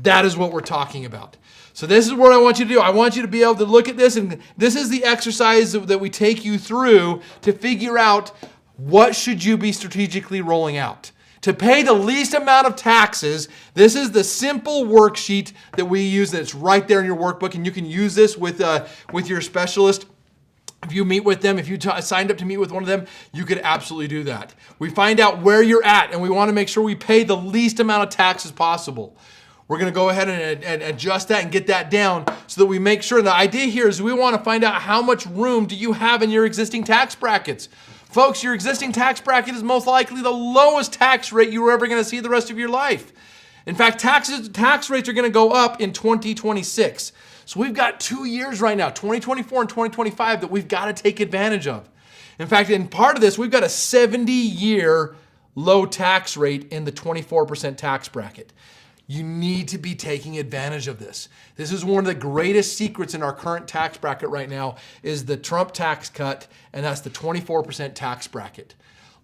That is what we're talking about. So this is what I want you to do. I want you to be able to look at this, and this is the exercise that we take you through to figure out what should you be strategically rolling out. To pay the least amount of taxes, this is the simple worksheet that we use that's right there in your workbook, and you can use this with your specialist. If you meet with them, if you signed up to meet with one of them, you could absolutely do that. We find out where you're at, and we want to make sure we pay the least amount of taxes possible. We're going to go ahead and adjust that and get that down so that we make sure. The idea here is we want to find out how much room do you have in your existing tax brackets. Folks, your existing tax bracket is most likely the lowest tax rate you're ever going to see the rest of your life. In fact, tax rates are going to go up in 2026. So we've got 2 years right now, 2024 and 2025, that we've got to take advantage of. In fact, in part of this, we've got a 70-year low tax rate in the 24% tax bracket. You need to be taking advantage of this. This is one of the greatest secrets in our current tax bracket right now is the Trump tax cut, and that's the 24% tax bracket.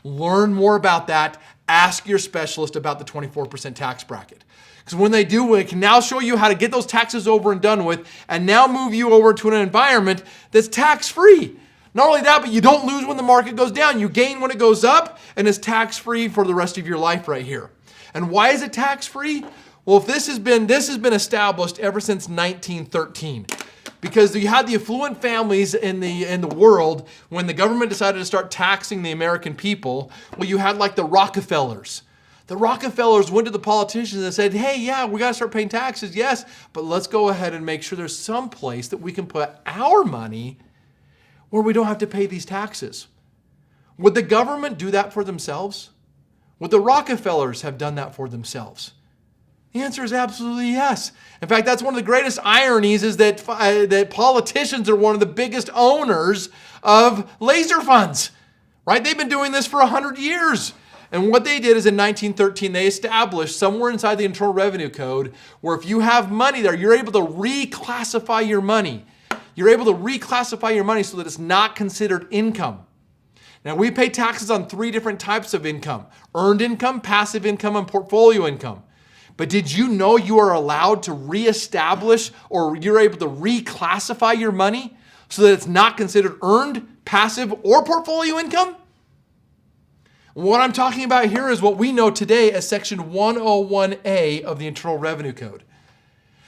Learn more about that. Ask your specialist about the 24% tax bracket. Because when they do, we can now show you how to get those taxes over and done with, and now move you over to an environment that's tax-free. Not only that, but you don't lose when the market goes down. You gain when it goes up, and it's tax-free for the rest of your life right here. And why is it tax-free? Well, if this has been established ever since 1913. Because you had the affluent families in the world when the government decided to start taxing the American people. Well, you had like the Rockefellers. The Rockefellers went to the politicians and said, hey, yeah, we got to start paying taxes, yes, but let's go ahead and make sure there's some place that we can put our money where we don't have to pay these taxes. Would the government do that for themselves? Would the Rockefellers have done that for themselves? The answer is absolutely yes. In fact, that's one of the greatest ironies is that politicians are one of the biggest owners of laser funds, right? They've been doing this for 100 years. And what they did is in 1913, they established somewhere inside the Internal Revenue Code where if you have money there, you're able to reclassify your money. You're able to reclassify your money so that it's not considered income. Now, we pay taxes on 3 different types of income: earned income, passive income, and portfolio income. But did you know you are allowed to reestablish or you're able to reclassify your money so that it's not considered earned, passive, or portfolio income? What I'm talking about here is what we know today as Section 101A of the Internal Revenue Code.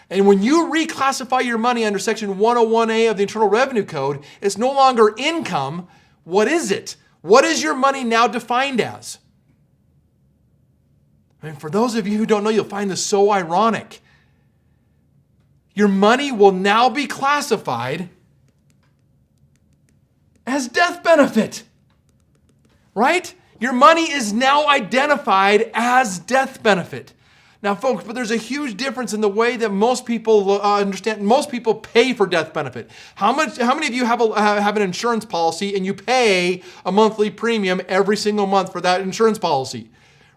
And when you reclassify your money under Section 101A of the Internal Revenue Code, it's no longer income. What is it? What is your money now defined as? I mean, for those of you who don't know, you'll find this so ironic. Your money will now be classified as death benefit, right? Your money is now identified as death benefit. Now, folks, but there's a huge difference in the way that most people understand. Most people pay for death benefit. How many of you have an insurance policy and you pay a monthly premium every single month for that insurance policy,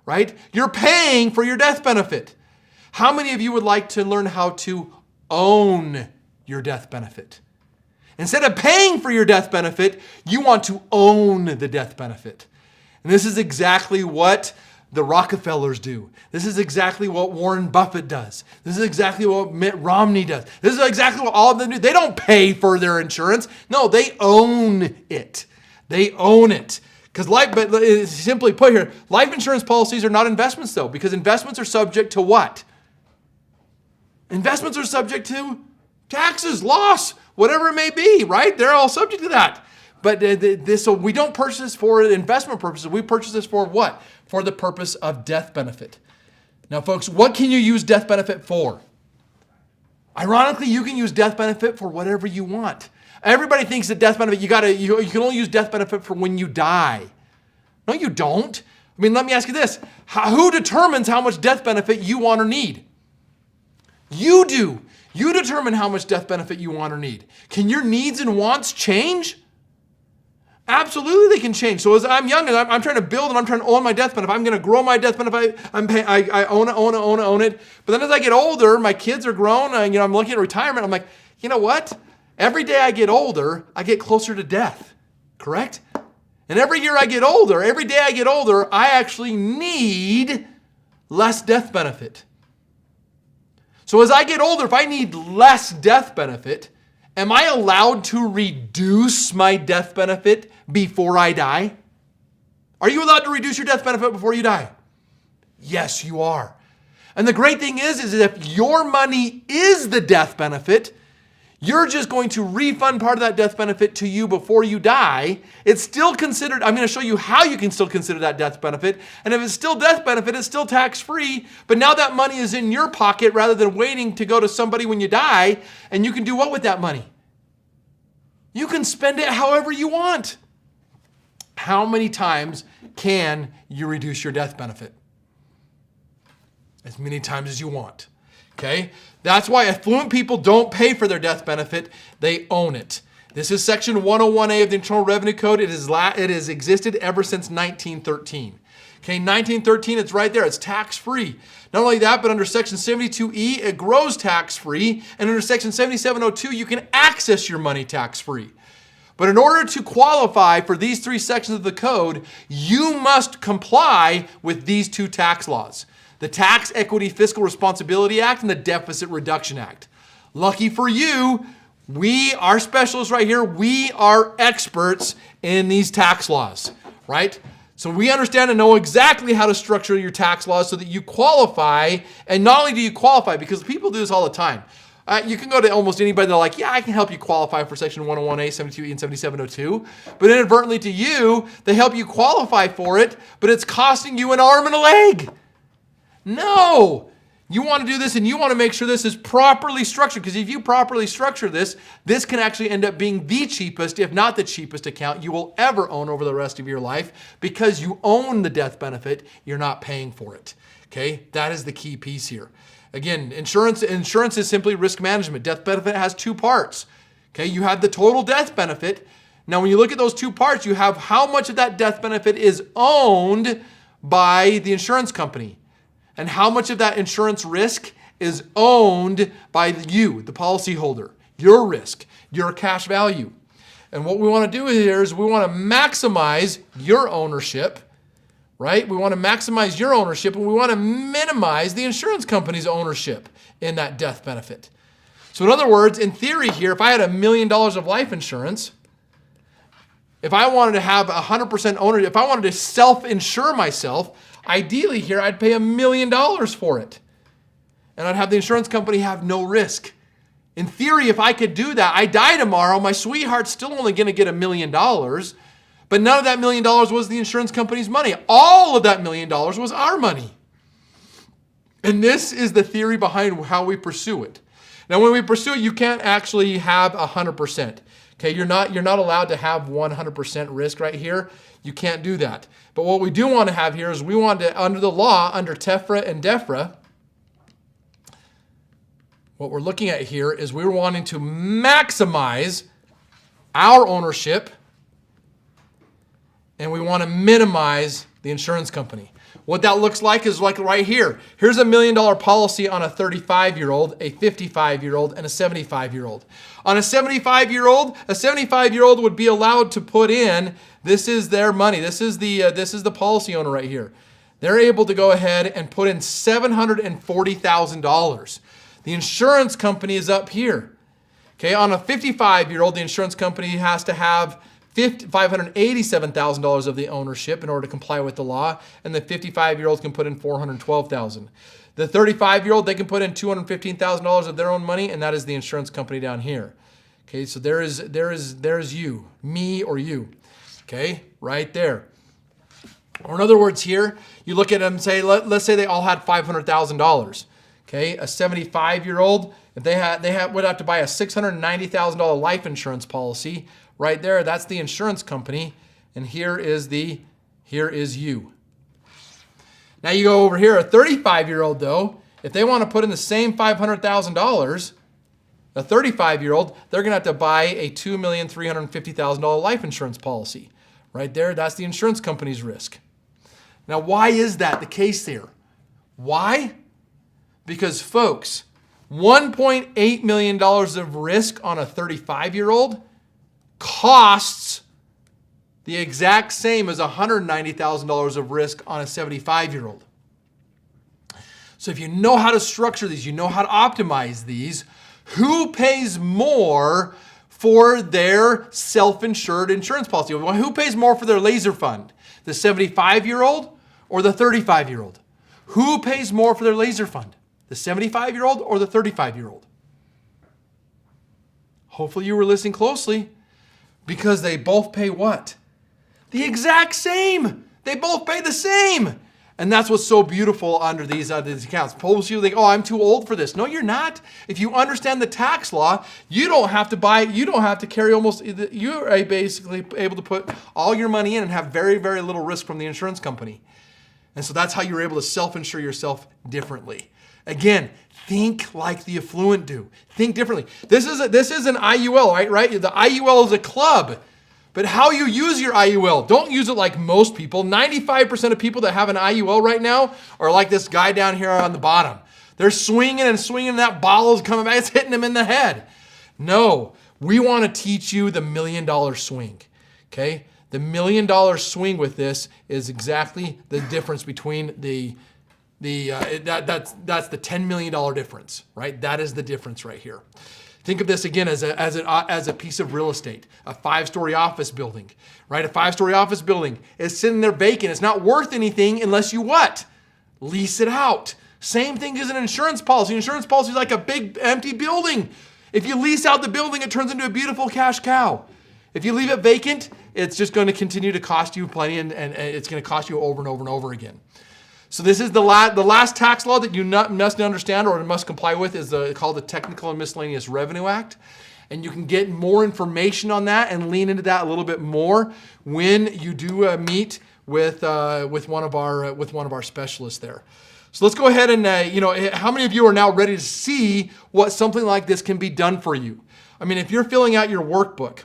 right? You're paying for your death benefit. How many of you would like to learn how to own your death benefit? Instead of paying for your death benefit, you want to own the death benefit. And this is exactly what the Rockefellers do. This is exactly what Warren Buffett does. This is exactly what Mitt Romney does. This is exactly what all of them do. They don't pay for their insurance. No, they own it. They own it. Because simply put here, life insurance policies are not investments though, because investments are subject to what? Investments are subject to taxes, loss, whatever it may be, right? They're all subject to that. But so we don't purchase for investment purposes. We purchase this for what? For the purpose of death benefit. Now, folks, what can you use death benefit for? Ironically, you can use death benefit for whatever you want. Everybody thinks that death benefit, you can only use death benefit for when you die. No, you don't. I mean, let me ask you this. Who determines how much death benefit you want or need? You do. You determine how much death benefit you want or need. Can your needs and wants change? Absolutely, they can change. So as I'm young and I'm trying to build and I'm trying to own my death benefit, I'm going to grow my death benefit. I own it. But then as I get older, my kids are grown. I'm looking at retirement. I'm like, you know what? Every day I get older, I get closer to death. Correct? And every year I get older, every day I get older, I actually need less death benefit. So as I get older, if I need less death benefit, am I allowed to reduce my death benefit before I die? Are you allowed to reduce your death benefit before you die? Yes, you are. And the great thing is if your money is the death benefit, you're just going to refund part of that death benefit to you before you die. It's still considered, I'm going to show you how you can still consider that death benefit. And if it's still death benefit, it's still tax-free. But now that money is in your pocket rather than waiting to go to somebody when you die. And you can do what with that money? You can spend it however you want. How many times can you reduce your death benefit? As many times as you want. Okay? That's why affluent people don't pay for their death benefit. They own it. This is Section 101A of the Internal Revenue Code. It has existed ever since 1913. Okay, 1913, it's right there. It's tax-free. Not only that, but under Section 72E, it grows tax-free. And under Section 7702, you can access your money tax-free. But in order to qualify for these three sections of the code, you must comply with these two tax laws. The Tax Equity Fiscal Responsibility Act and the Deficit Reduction Act. Lucky for you, we are specialists right here. We are experts in these tax laws, right? So we understand and know exactly how to structure your tax laws so that you qualify. And not only do you qualify, because people do this all the time. You can go to almost anybody. They're like, yeah, I can help you qualify for Section 101A, 72E, and 7702. But inadvertently to you, they help you qualify for it, but it's costing you an arm and a leg. No, you want to do this and you want to make sure this is properly structured, because if you properly structure this, this can actually end up being the cheapest, if not the cheapest account you will ever own over the rest of your life, because you own the death benefit, you're not paying for it. Okay, that is the key piece here. Again, insurance is simply risk management. Death benefit has two parts. Okay, you have the total death benefit. Now, when you look at those two parts, you have how much of that death benefit is owned by the insurance company. And how much of that insurance risk is owned by you, the policyholder, your risk, your cash value. And what we want to do here is we want to maximize your ownership, right? We want to maximize your ownership, and we want to minimize the insurance company's ownership in that death benefit. So in other words, in theory here, if I had $1 million of life insurance, if I wanted to have 100% ownership, if I wanted to self-insure myself, ideally here, I'd pay $1 million for it. And I'd have the insurance company have no risk. In theory, if I could do that, I die tomorrow, my sweetheart's still only going to get $1 million, but none of that $1 million was the insurance company's money. All of that $1 million was our money. And this is the theory behind how we pursue it. Now, when we pursue it, you can't actually have 100%. Okay, you're not allowed to have 100% risk right here. You can't do that. But what we do want to have here is we want to, under the law, under TEFRA and DEFRA, what we're looking at here is we're wanting to maximize our ownership, and we want to minimize the insurance company. What that looks like is like right here. Here's a $1 million policy on a 35-year-old, a 55-year-old, and a 75-year-old. On a 75-year-old would be allowed to put in, this is their money. This is the policy owner right here. They're able to go ahead and put in $740,000. The insurance company is up here. Okay, on a 55-year-old, the insurance company has to have $587,000 of the ownership in order to comply with the law, and the 55-year-olds can put in $412,000. The 35-year-old, they can put in $215,000 of their own money, and that is the insurance company down here. Okay, so there's you, me or you. Okay, right there. Or in other words here, you look at them and say, let's say they all had $500,000. Okay, a 75-year-old, if they would have to buy a $690,000 life insurance policy. Right there, that's the insurance company, and here is you. Now you go over here, a 35-year-old though, if they want to put in the same $500,000, a 35-year-old, they're going to have to buy a $2,350,000 life insurance policy. Right there, that's the insurance company's risk. Now, why is that the case there? Why? Because folks, $1.8 million of risk on a 35-year-old costs the exact same as $190,000 of risk on a 75-year-old. So if you know how to structure these, you know how to optimize these, who pays more for their self-insured insurance policy? Who pays more for their laser fund? The 75-year-old or the 35-year-old? Who pays more for their laser fund? The 75-year-old or the 35-year-old? Hopefully you were listening closely, because they both pay what? The exact same. They both pay the same. And that's what's so beautiful under these accounts. Most people think, oh, I'm too old for this. No, you're not. If you understand the tax law, you don't have to buy, you don't have to carry you're basically able to put all your money in and have very, very little risk from the insurance company. And so that's how you're able to self-insure yourself differently. Again, think like the affluent do. Think differently. This is an IUL, right? The IUL is a club. But how you use your IUL, don't use it like most people. 95% of people that have an IUL right now are like this guy down here on the bottom. They're swinging and swinging, and that ball is coming back. It's hitting them in the head. No, we want to teach you the $1 million swing, okay? The $1 million swing with this is exactly the difference between that's the $10 million difference, right? That is the difference right here. Think of this again as a piece of real estate, a 5-story office building, right? A 5-story office building is sitting there vacant. It's not worth anything unless you what? Lease it out. Same thing as an insurance policy. An insurance policy is like a big empty building. If you lease out the building, it turns into a beautiful cash cow. If you leave it vacant, it's just going to continue to cost you plenty, and it's going to cost you over and over and over again. So this is the last tax law that you must understand or must comply with is called the Technical and Miscellaneous Revenue Act. And you can get more information on that and lean into that a little bit more when you do meet with one of our specialists there. So let's go ahead and, how many of you are now ready to see what something like this can be done for you? I mean, if you're filling out your workbook,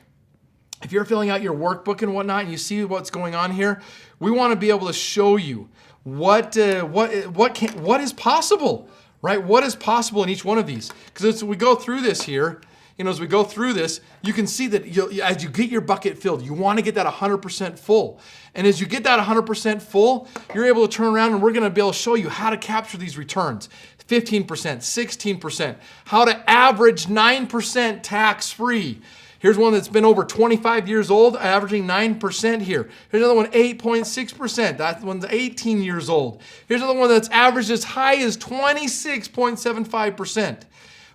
and whatnot, and you see what's going on here, we want to be able to show you what is possible, right? What is possible in each one of these? Because as we go through this here, you can see that as you get your bucket filled, you want to get that 100% full. And as you get that 100% full, you're able to turn around and we're going to be able to show you how to capture these returns. 15%, 16%, how to average 9% tax-free. Here's one that's been over 25 years old, averaging 9% here. Here's another one, 8.6%. That one's 18 years old. Here's another one that's averaged as high as 26.75%.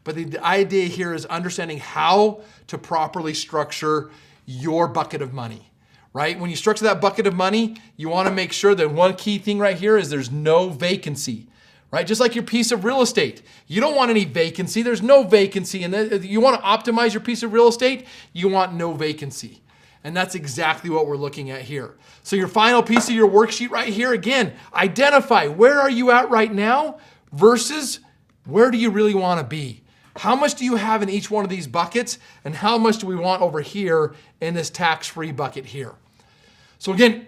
But the idea here is understanding how to properly structure your bucket of money, right? When you structure that bucket of money, you want to make sure that one key thing right here is there's no vacancy. Right? Just like your piece of real estate. You don't want any vacancy. There's no vacancy. And you want to optimize your piece of real estate, you want no vacancy. And that's exactly what we're looking at here. So your final piece of your worksheet right here, again, identify where are you at right now versus where do you really want to be? How much do you have in each one of these buckets? And how much do we want over here in this tax-free bucket here? So again,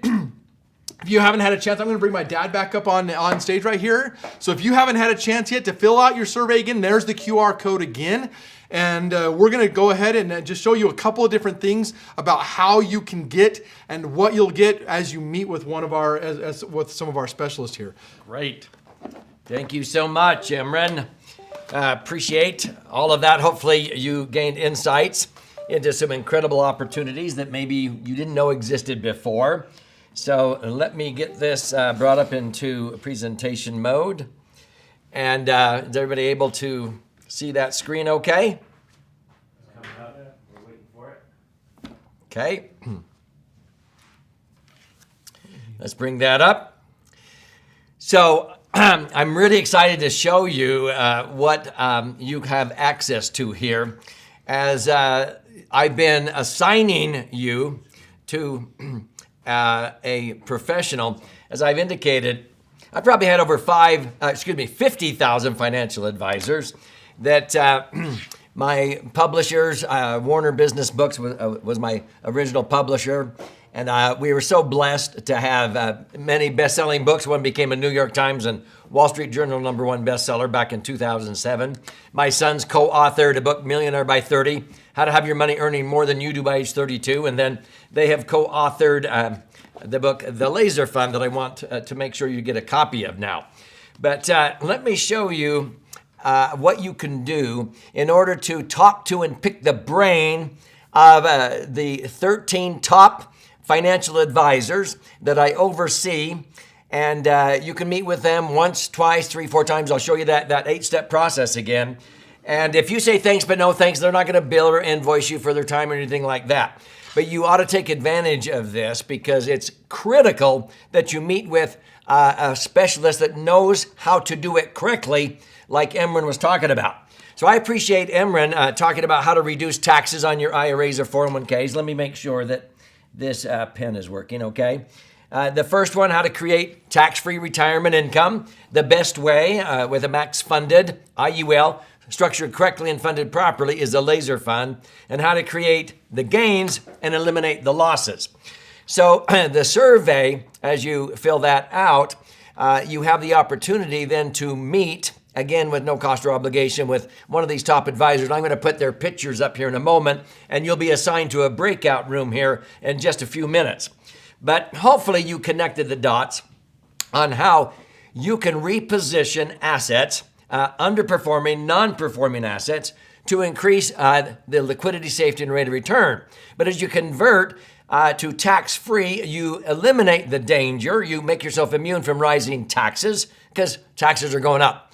If you haven't had a chance, I'm going to bring my dad back up on stage right here. So if you haven't had a chance yet to fill out your survey again, there's the QR code again. And we're going to go ahead and just show you a couple of different things about how you can get and what you'll get as you meet with one of our, with some of our specialists here. Great. Thank you so much, Imran. Appreciate all of that. Hopefully you gained insights into some incredible opportunities that maybe you didn't know existed before. So let me get this brought up into presentation mode. And is everybody able to see that screen okay? Coming up. We're waiting for it. Okay. Let's bring that up. So I'm really excited to show you what you have access to here, as I've been assigning you to a professional. As I've indicated, I probably had over 50,000 financial advisors that my publishers, Warner Business Books was my original publisher. And we were so blessed to have many best-selling books. One became a New York Times and Wall Street Journal #1 bestseller back in 2007. My sons co-authored a book, Millionaire by 30, How to Have Your Money Earning More Than You Do by Age 32. And then they have co-authored the book, The Laser Fund, that I want to make sure you get a copy of now. But let me show you what you can do in order to talk to and pick the brain of the 13 top financial advisors that I oversee. And you can meet with them once, twice, 3, 4 times. I'll show you that 8-step process again. And if you say thanks but no thanks, they're not going to bill or invoice you for their time or anything like that. But you ought to take advantage of this because it's critical that you meet with a specialist that knows how to do it correctly, like Emran was talking about. So I appreciate Emran talking about how to reduce taxes on your IRAs or 401ks. Let me make sure that this pen is working, okay? The first one, how to create tax-free retirement income. The best way with a max-funded IUL, structured correctly and funded properly, is a laser fund, and how to create the gains and eliminate the losses. So the survey, as you fill that out, you have the opportunity then to meet, again, with no cost or obligation, with one of these top advisors. I'm going to put their pictures up here in a moment, and you'll be assigned to a breakout room here in just a few minutes. But hopefully you connected the dots on how you can reposition assets, underperforming, non-performing assets, to increase the liquidity, safety, and rate of return. But as you convert to tax-free, you eliminate the danger. You make yourself immune from rising taxes because taxes are going up.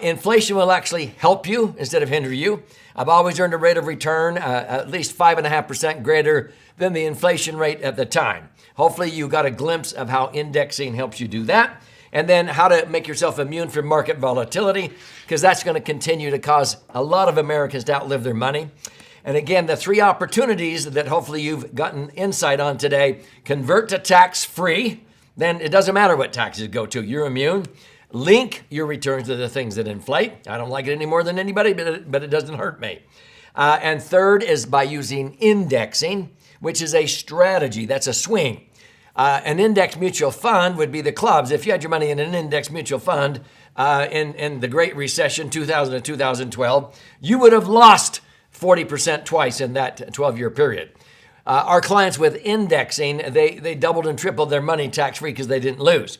Inflation will actually help you instead of hinder you. I've always earned a rate of return at least 5.5% greater than the inflation rate at the time. Hopefully you got a glimpse of how indexing helps you do that. And then how to make yourself immune from market volatility, because that's going to continue to cause a lot of Americans to outlive their money. And again, the 3 opportunities that hopefully you've gotten insight on today: convert to tax-free, then it doesn't matter what taxes go to, you're immune. Link your returns to the things that inflate. I don't like it any more than anybody, but it doesn't hurt me. And third is by using indexing, which is a strategy. That's a swing. An index mutual fund would be the clubs. If you had your money in an index mutual fund in the Great Recession, 2000 to 2012, you would have lost 40% twice in that 12-year period. Our clients with indexing, they doubled and tripled their money tax-free because they didn't lose.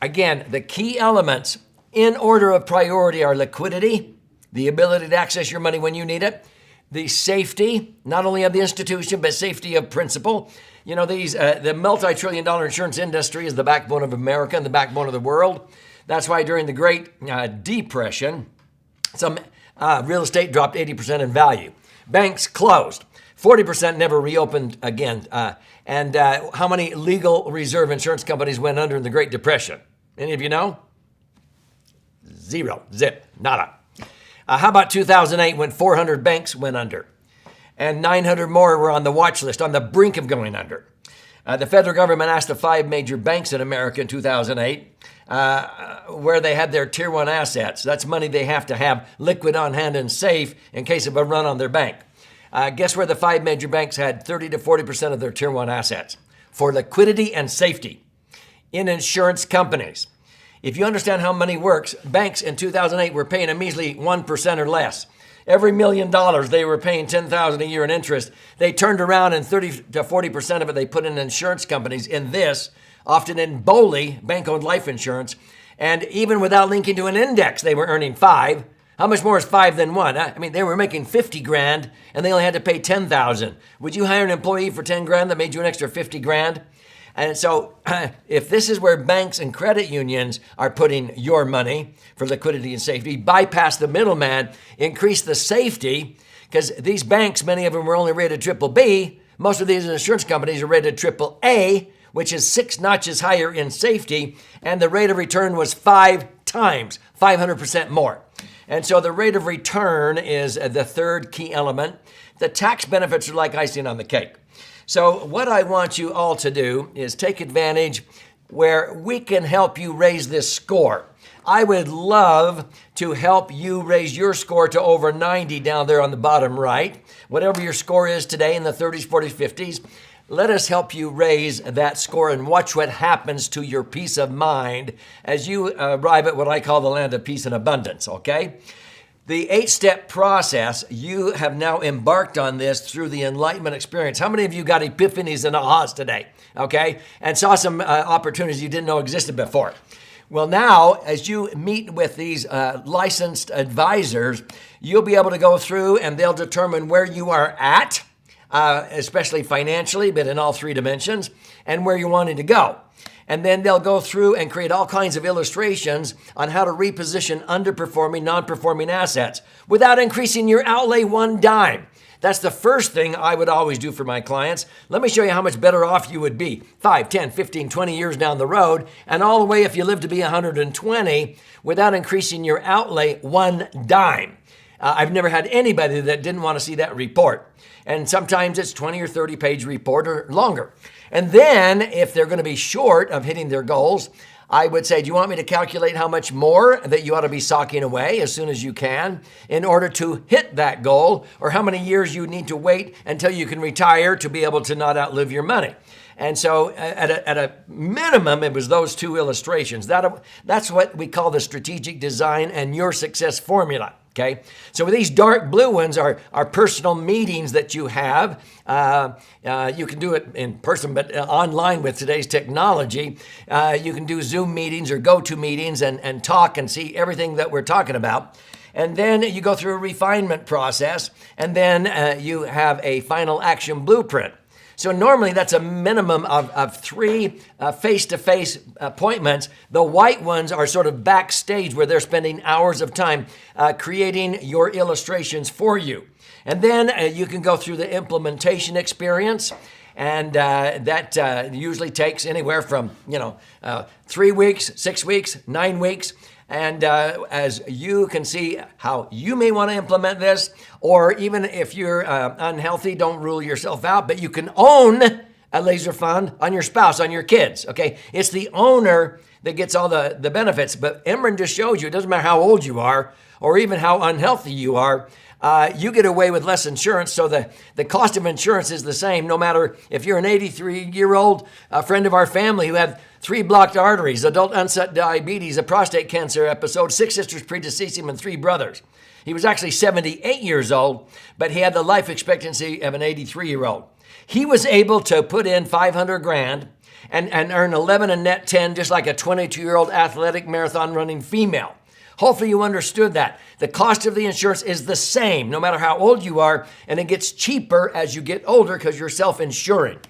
Again, the key elements in order of priority are liquidity, the ability to access your money when you need it, the safety, not only of the institution, but safety of principal. You know, the multi-trillion-dollar insurance industry is the backbone of America and the backbone of the world. That's why during the Great Depression, some real estate dropped 80% in value. Banks closed. 40% never reopened again. And how many legal reserve insurance companies went under in the Great Depression? Any of you know? 0. Zip. Nada. How about 2008 when 400 banks went under? And 900 more were on the watch list, on the brink of going under. The federal government asked the 5 major banks in America in 2008 where they had their Tier 1 assets. That's money they have to have liquid on hand and safe in case of a run on their bank. Guess where the 5 major banks had 30 to 40% of their Tier 1 assets? For liquidity and safety. in insurance companies. If you understand how money works, banks in 2008 were paying a measly 1% or less. Every $1 million, they were paying $10,000 a year in interest. They turned around and 30 to 40% of it they put in insurance companies, in this, often in BOLI, bank-owned life insurance. And even without linking to an index, they were earning 5. How much more is 5 than 1? I mean, they were making 50 grand and they only had to pay 10,000. Would you hire an employee for 10 grand that made you an extra 50 grand? And so if this is where banks and credit unions are putting your money for liquidity and safety, bypass the middleman, increase the safety, because these banks, many of them were only rated triple B. Most of these insurance companies are rated triple A, which is 6 notches higher in safety, and the rate of return was 5 times, 500% more. And so the rate of return is the third key element. The tax benefits are like icing on the cake. So what I want you all to do is take advantage where we can help you raise this score. I would love to help you raise your score to over 90 down there on the bottom right. Whatever your score is today in the 30s, 40s, 50s, let us help you raise that score and watch what happens to your peace of mind as you arrive at what I call the land of peace and abundance, okay? The 8-step process, you have now embarked on this through the enlightenment experience. How many of you got epiphanies and ahas today, okay? And saw some opportunities you didn't know existed before. Well, now, as you meet with these licensed advisors, you'll be able to go through and they'll determine where you are at, especially financially, but in all 3 dimensions, and where you're wanting to go. And then they'll go through and create all kinds of illustrations on how to reposition underperforming, non-performing assets without increasing your outlay 1 dime. That's the first thing I would always do for my clients. Let me show you how much better off you would be 5, 10, 15, 20 years down the road, and all the way if you live to be 120 without increasing your outlay 1 dime. I've never had anybody that didn't want to see that report. And sometimes it's 20 or 30 page report or longer. And then if they're going to be short of hitting their goals, I would say, do you want me to calculate how much more that you ought to be socking away as soon as you can in order to hit that goal, or how many years you need to wait until you can retire to be able to not outlive your money? And so at a minimum, it was those 2 illustrations. That's what we call the strategic design and your success formula. Okay, so these dark blue ones are personal meetings that you have. You can do it in person, but online with today's technology, you can do Zoom meetings or go-to meetings and talk and see everything that we're talking about. And then you go through a refinement process, and then you have a final action blueprint. So normally that's a minimum of 3 face-to-face appointments. The white ones are sort of backstage where they're spending hours of time creating your illustrations for you. And then you can go through the implementation experience. And that usually takes anywhere from, 3 weeks, 6 weeks, 9 weeks. And as you can see how you may want to implement this, or even if you're unhealthy, don't rule yourself out, but you can own a laser fund on your spouse, on your kids, okay? It's the owner that gets all the benefits. But Emran just showed you, it doesn't matter how old you are or even how unhealthy you are, you get away with less insurance. So the cost of insurance is the same, no matter if you're an 83-year-old friend of our family who had 3 blocked arteries, adult onset diabetes, a prostate cancer episode, 6 sisters predeceased him, and 3 brothers. He was actually 78 years old, but he had the life expectancy of an 83-year-old. He was able to put in 500 grand and earn 11 and net 10, just like a 22-year-old athletic marathon running female. Hopefully you understood that. The cost of the insurance is the same, no matter how old you are, and it gets cheaper as you get older because you're self-insuring.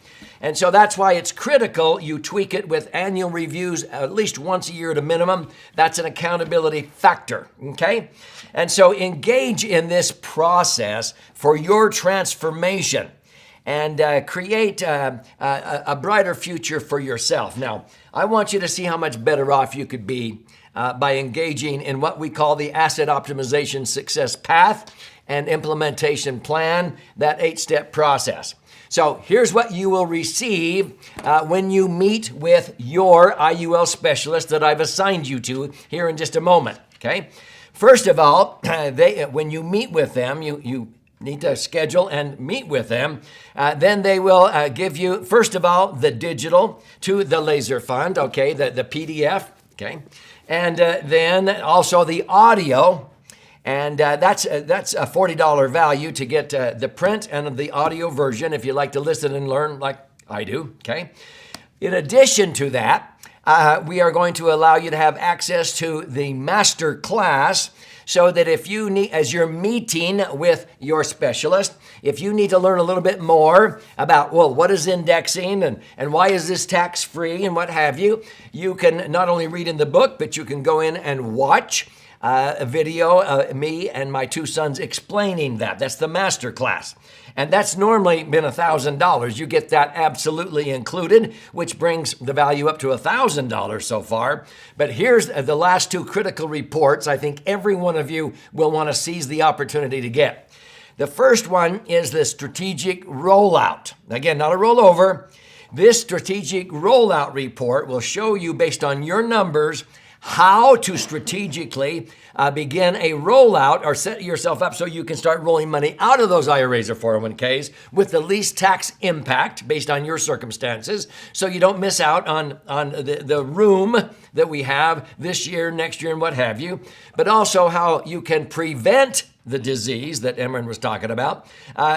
And so that's why it's critical you tweak it with annual reviews at least once a year at a minimum. That's an accountability factor, okay? And so engage in this process for your transformation and create a brighter future for yourself. Now, I want you to see how much better off you could be by engaging in what we call the asset optimization success path and implementation plan, that 8-step process. So here's what you will receive when you meet with your IUL specialist that I've assigned you to here in just a moment, okay? First of all, when you meet with them, you need to schedule and meet with them. Then they will give you, first of all, the digital to the laser fund, okay, the PDF, okay, and then also the audio. And that's a $40 value to get the print and the audio version if you like to listen and learn like I do, okay? In addition to that, we are going to allow you to have access to the master class so that if you need, as you're meeting with your specialist, if you need to learn a little bit more about, well, what is indexing and why is this tax-free and what have you, you can not only read in the book, but you can go in and watch a video, me and my two sons explaining that. That's the master class. And that's normally been $1,000. You get that absolutely included, which brings the value up to $1,000 so far. But here's the last two critical reports I think every one of you will want to seize the opportunity to get. The first one is the strategic rollout. Again, not a rollover. This strategic rollout report will show you, based on your numbers, how to strategically begin a rollout or set yourself up so you can start rolling money out of those IRAs or 401ks with the least tax impact based on your circumstances, so you don't miss out on the room that we have this year, next year, and what have you, but also how you can prevent the disease that Emran was talking about.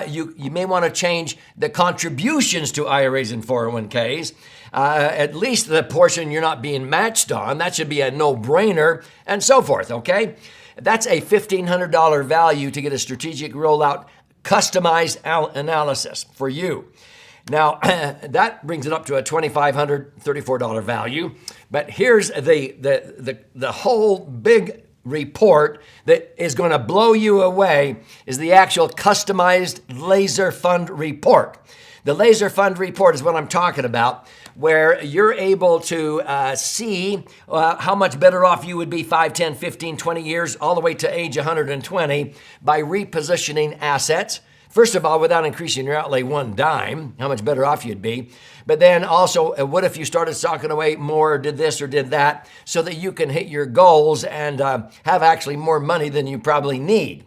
You may want to change the contributions to IRAs and 401ks, at least the portion you're not being matched on. That should be a no-brainer, and so forth, okay? That's a $1,500 value to get a strategic rollout customized analysis for you. Now, that brings it up to a $2,534 value, but here's the whole big report that is going to blow you away is the actual customized laser fund report. The laser fund report is what I'm talking about, where you're able to see how much better off you would be 5, 10, 15, 20 years, all the way to age 120 by repositioning assets. First of all, without increasing your outlay one dime, how much better off you'd be. But then also, what if you started socking away more, or did this or did that, so that you can hit your goals and have actually more money than you probably need.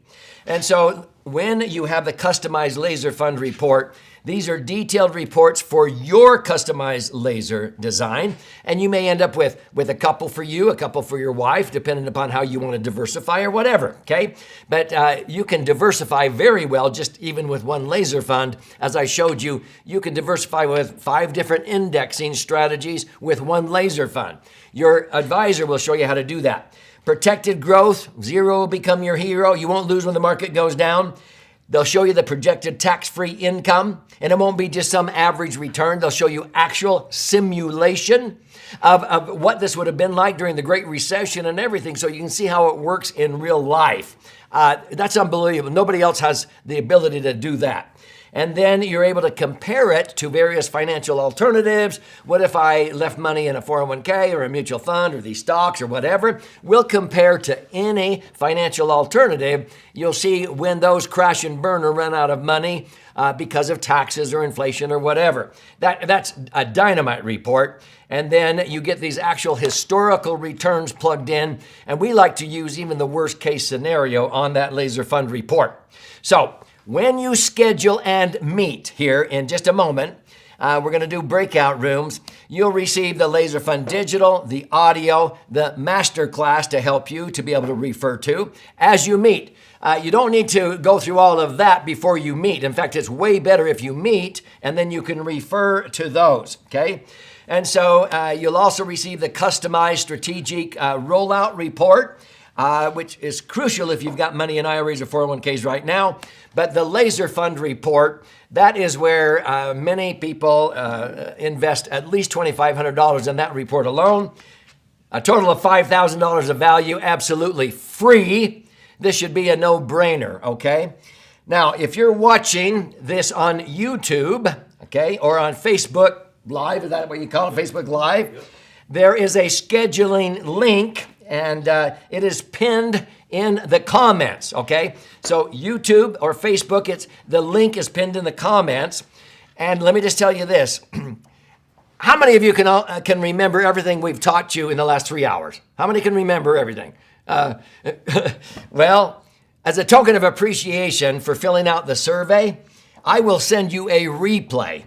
And so when you have the customized laser fund report, these are detailed reports for your customized laser design, and you may end up with a couple for you, a couple for your wife, depending upon how you want to diversify or whatever, okay? But you can diversify very well just even with one laser fund. As I showed you, you can diversify with 5 different indexing strategies with one laser fund. Your advisor will show you how to do that. Protected growth, zero will become your hero. You won't lose when the market goes down. They'll show you the projected tax-free income, and it won't be just some average return. They'll show you actual simulation of what this would have been like during the Great Recession and everything, so you can see how it works in real life. That's unbelievable. Nobody else has the ability to do that. And then you're able to compare it to various financial alternatives. What if I left money in a 401k or a mutual fund or these stocks or whatever? We'll compare to any financial alternative. You'll see when those crash and burn or run out of money because of taxes or inflation or whatever. That's a dynamite report. And then you get these actual historical returns plugged in. And we like to use even the worst case scenario on that laser fund report. So when you schedule and meet here in just a moment, we're going to do breakout rooms. You'll receive the Laser Fund Digital, the audio, the master class to help you to be able to refer to as you meet. You don't need to go through all of that before you meet. In fact, it's way better if you meet and then you can refer to those, okay? And so you'll also receive the customized strategic rollout report, which is crucial if you've got money in IRAs or 401ks right now. But the laser fund report, that is where many people invest at least $2,500 in that report alone. A total of $5,000 of value, absolutely free. This should be a no-brainer, okay? Now, if you're watching this on YouTube, okay, or on Facebook Live, is that what you call it, Facebook Live? Yep. There is a scheduling link, and it is pinned in the comments, okay? So YouTube or Facebook, the link is pinned in the comments. And let me just tell you this. How many of you can remember everything we've taught you in the last 3 hours? How many can remember everything? Well, as a token of appreciation for filling out the survey, I will send you a replay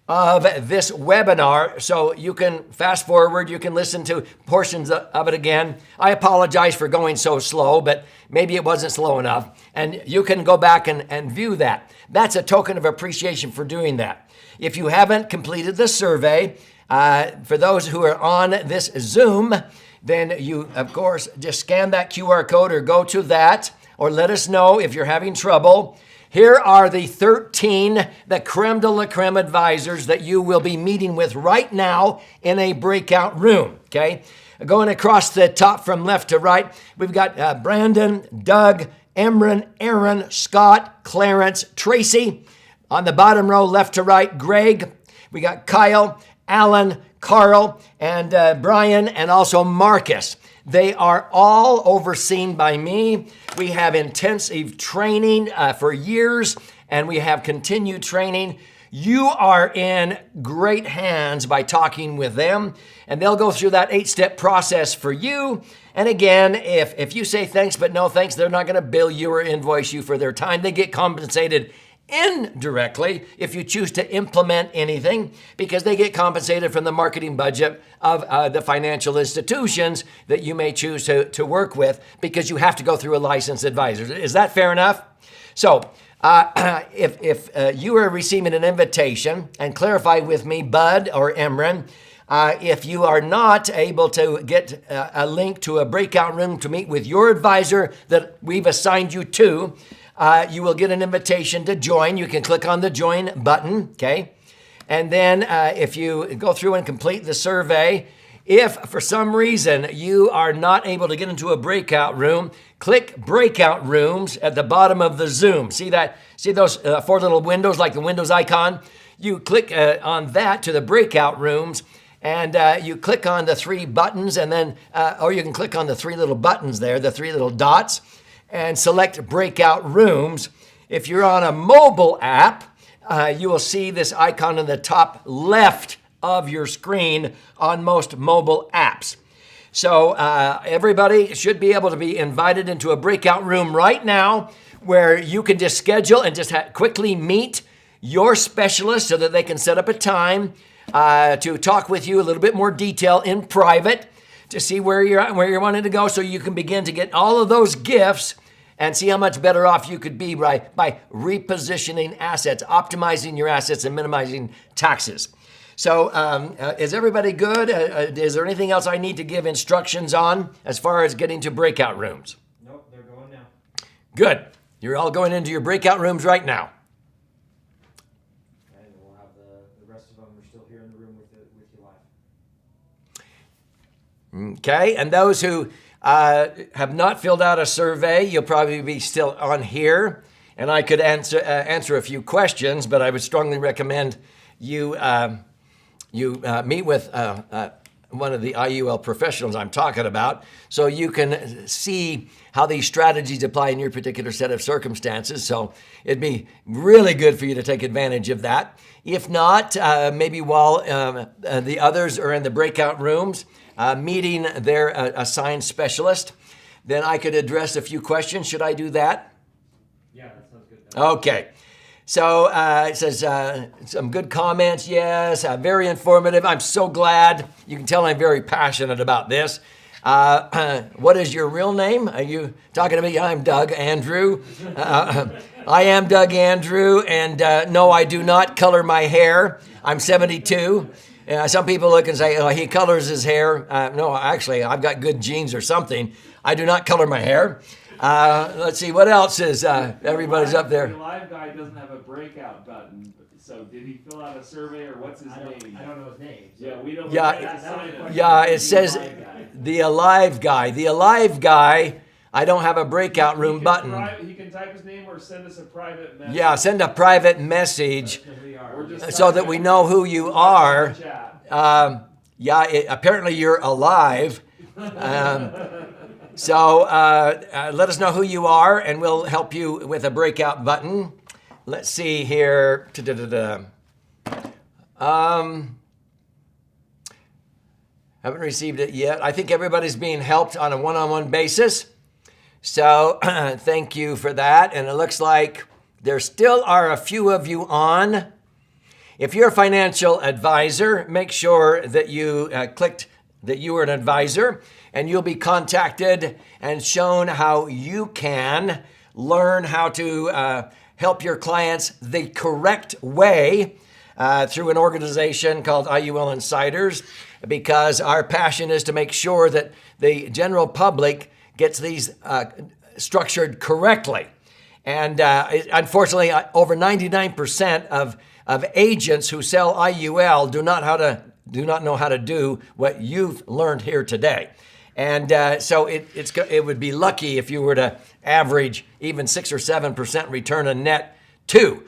of this webinar, so you can fast forward, you can listen to portions of it again. I apologize for going so slow, but maybe it wasn't slow enough, and you can go back and view that. That's a token of appreciation for doing that. If you haven't completed the survey, for those who are on this Zoom, then you, of course, just scan that QR code or go to that, or let us know if you're having trouble. Here are the 13, the creme de la creme advisors that you will be meeting with right now in a breakout room, okay? Going across the top from left to right, we've got Brandon, Doug, Emran, Aaron, Scott, Clarence, Tracy. On the bottom row, left to right, Greg. We got Kyle, Alan, Carl, and Brian, and also Marcus. They are all overseen by me. We have intensive training for years, and we have continued training. You are in great hands by talking with them, and they'll go through that 8-step process for you. And again, if you say thanks but no thanks, they're not going to bill you or invoice you for their time. They get compensated indirectly if you choose to implement anything, because they get compensated from the marketing budget of the financial institutions that you may choose to work with, because you have to go through a licensed advisor. Is that fair enough? So if you are receiving an invitation, and clarify with me, Bud or Emran, if you are not able to get a link to a breakout room to meet with your advisor that we've assigned you to, you will get an invitation to join. You can click on the join button, okay? And then if you go through and complete the survey, if for some reason you are not able to get into a breakout room, click breakout rooms at the bottom of the Zoom. See that? See those 4 little windows, like the Windows icon? You click on that to the breakout rooms, and you click on the 3 buttons, and then, or you can click on the 3 little buttons there, the 3 little dots, and select breakout rooms. If you're on a mobile app, you will see this icon in the top left of your screen on most mobile apps. So everybody should be able to be invited into a breakout room right now, where you can just schedule and just quickly meet your specialist so that they can set up a time to talk with you a little bit more detail in private, to see where you're at and where you're wanting to go, so you can begin to get all of those gifts and see how much better off you could be by repositioning assets, optimizing your assets, and minimizing taxes. So is everybody good? Is there anything else I need to give instructions on as far as getting to breakout rooms? Nope, they're going now. Good. You're all going into your breakout rooms right now. And we'll have the rest of them are still here in the room with you live. Okay, and those who have not filled out a survey, you'll probably be still on here, and I could answer a few questions, but I would strongly recommend you meet with one of the IUL professionals I'm talking about, so you can see how these strategies apply in your particular set of circumstances. So it'd be really good for you to take advantage of that. If not, maybe while the others are in the breakout rooms, meeting their assigned specialist, then I could address a few questions. Should I do that? Yeah, that sounds good. Okay. So it says some good comments. Yes, very informative. I'm so glad. You can tell I'm very passionate about this. What is your real name? Are you talking to me? I'm Doug Andrew. I am Doug Andrew, and no, I do not color my hair. I'm 72. Some people look and say, oh, he colors his hair. No, actually, I've got good genes or something. I do not color my hair. Let's see, what else is, everybody's up there. The live guy doesn't have a breakout button, so did he fill out a survey, or what's his name? I don't know his name. So Yeah, we don't. Yeah, it says the alive guy. The alive guy, I don't have a breakout room button. He can type his name or send us a private message. Yeah, send a private message so that we know who you are. Apparently you're alive. So let us know who you are, and we'll help you with a breakout button. Let's see here. Haven't received it yet. I think everybody's being helped on a one-on-one basis. So thank you for that. And it looks like there still are a few of you on. If you're a financial advisor, make sure that you clicked that you are an advisor, and you'll be contacted and shown how you can learn how to help your clients the correct way through an organization called IUL Insiders, because our passion is to make sure that the general public gets these structured correctly. And unfortunately, over 99% of agents who sell IUL do not know how to do what you've learned here today. And so it would be lucky if you were to average even 6 or 7% return on net 2.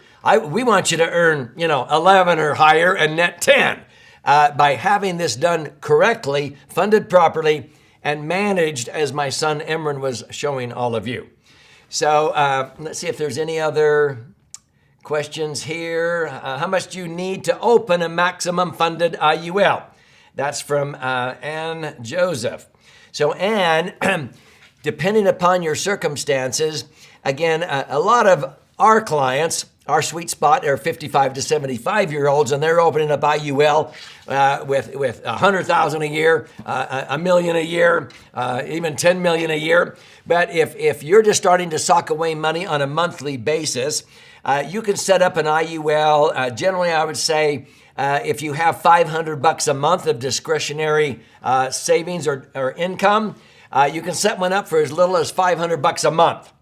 We want you to earn 11 or higher and net 10 by having this done correctly, funded properly, and managed as my son Emron was showing all of you. So let's see if there's any other questions here. How much do you need to open a maximum funded IUL? That's from Ann Joseph. So Ann, depending upon your circumstances, again, a lot of our clients, our sweet spot are 55 to 75-year-olds, and they're opening up IUL with $100,000 a year, $1 million a year, even $10 million a year. But if you're just starting to sock away money on a monthly basis, you can set up an IUL. Generally, I would say if you have $500 a month of discretionary savings or income, you can set one up for as little as $500 a month.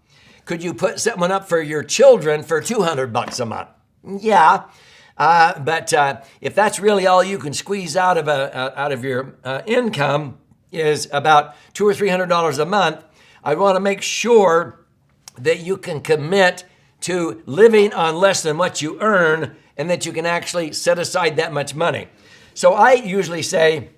Could you set one up for your children for $200 a month? Yeah, but if that's really all you can squeeze out of your income is about $200 or $300 a month, I want to make sure that you can commit to living on less than what you earn, and that you can actually set aside that much money. So I usually say,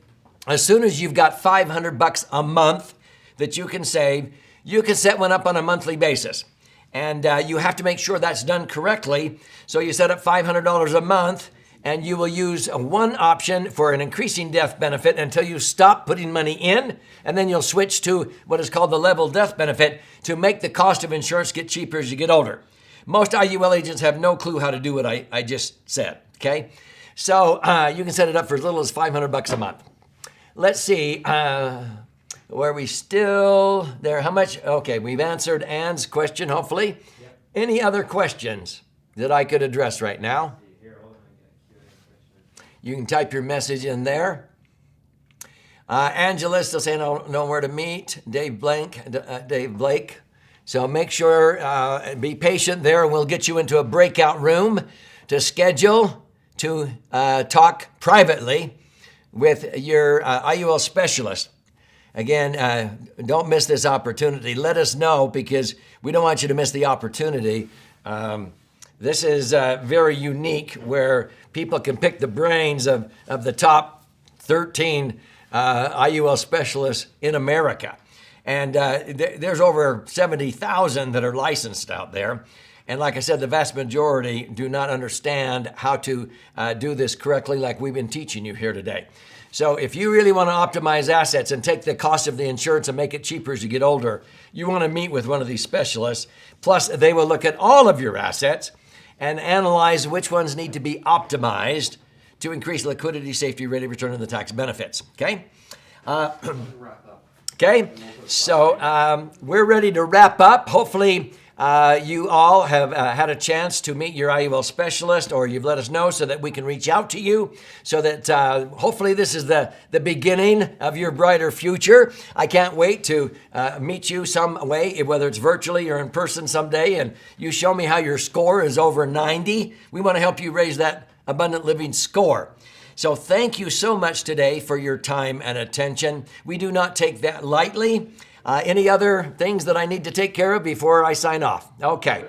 as soon as you've got $500 a month that you can save, you can set one up on a monthly basis. And you have to make sure that's done correctly. So you set up $500 a month, and you will use one option for an increasing death benefit until you stop putting money in, and then you'll switch to what is called the level death benefit to make the cost of insurance get cheaper as you get older. Most IUL agents have no clue how to do what I just said, okay? So you can set it up for as little as $500 a month. Let's see, were we still there? How much? Okay, we've answered Ann's question, hopefully. Yep. Any other questions that I could address right now? Here, hold on, I got a Q&A question. You can type your message in there. Angela's still saying, know where to meet. Dave Blake. So make sure, be patient there, and we'll get you into a breakout room to schedule to talk privately with your IUL specialist. Again, don't miss this opportunity. Let us know, because we don't want you to miss the opportunity. This is very unique, where people can pick the brains of the top 13 IUL specialists in America. And there's over 70,000 that are licensed out there. And like I said, the vast majority do not understand how to do this correctly like we've been teaching you here today. So if you really want to optimize assets and take the cost of the insurance and make it cheaper as you get older, you want to meet with one of these specialists. Plus, they will look at all of your assets and analyze which ones need to be optimized to increase liquidity, safety, rate of return, and the tax benefits. Okay? Okay, so we're ready to wrap up. Hopefully, you all have had a chance to meet your IUL specialist, or you've let us know so that we can reach out to you, so that hopefully this is the beginning of your brighter future. I can't wait to meet you some way, whether it's virtually or in person someday, and you show me how your score is over 90. We want to help you raise that abundant living score. So thank you so much today for your time and attention. We do not take that lightly. Any other things that I need to take care of before I sign off? Okay.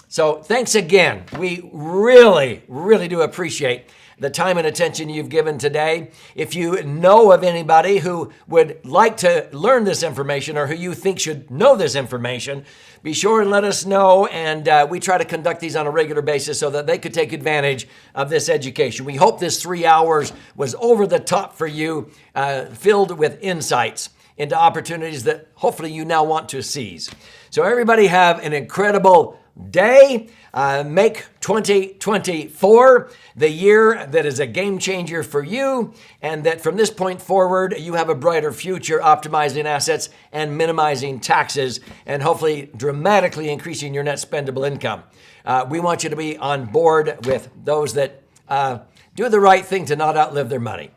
So thanks again. We really, really do appreciate the time and attention you've given today. If you know of anybody who would like to learn this information, or who you think should know this information, be sure and let us know. And we try to conduct these on a regular basis so that they could take advantage of this education. We hope this 3 hours was over the top for you, filled with insights. into opportunities that hopefully you now want to seize. So everybody have an incredible day. Make 2024 the year that is a game changer for you, and that from this point forward, you have a brighter future optimizing assets and minimizing taxes, and hopefully dramatically increasing your net spendable income. We want you to be on board with those that do the right thing to not outlive their money.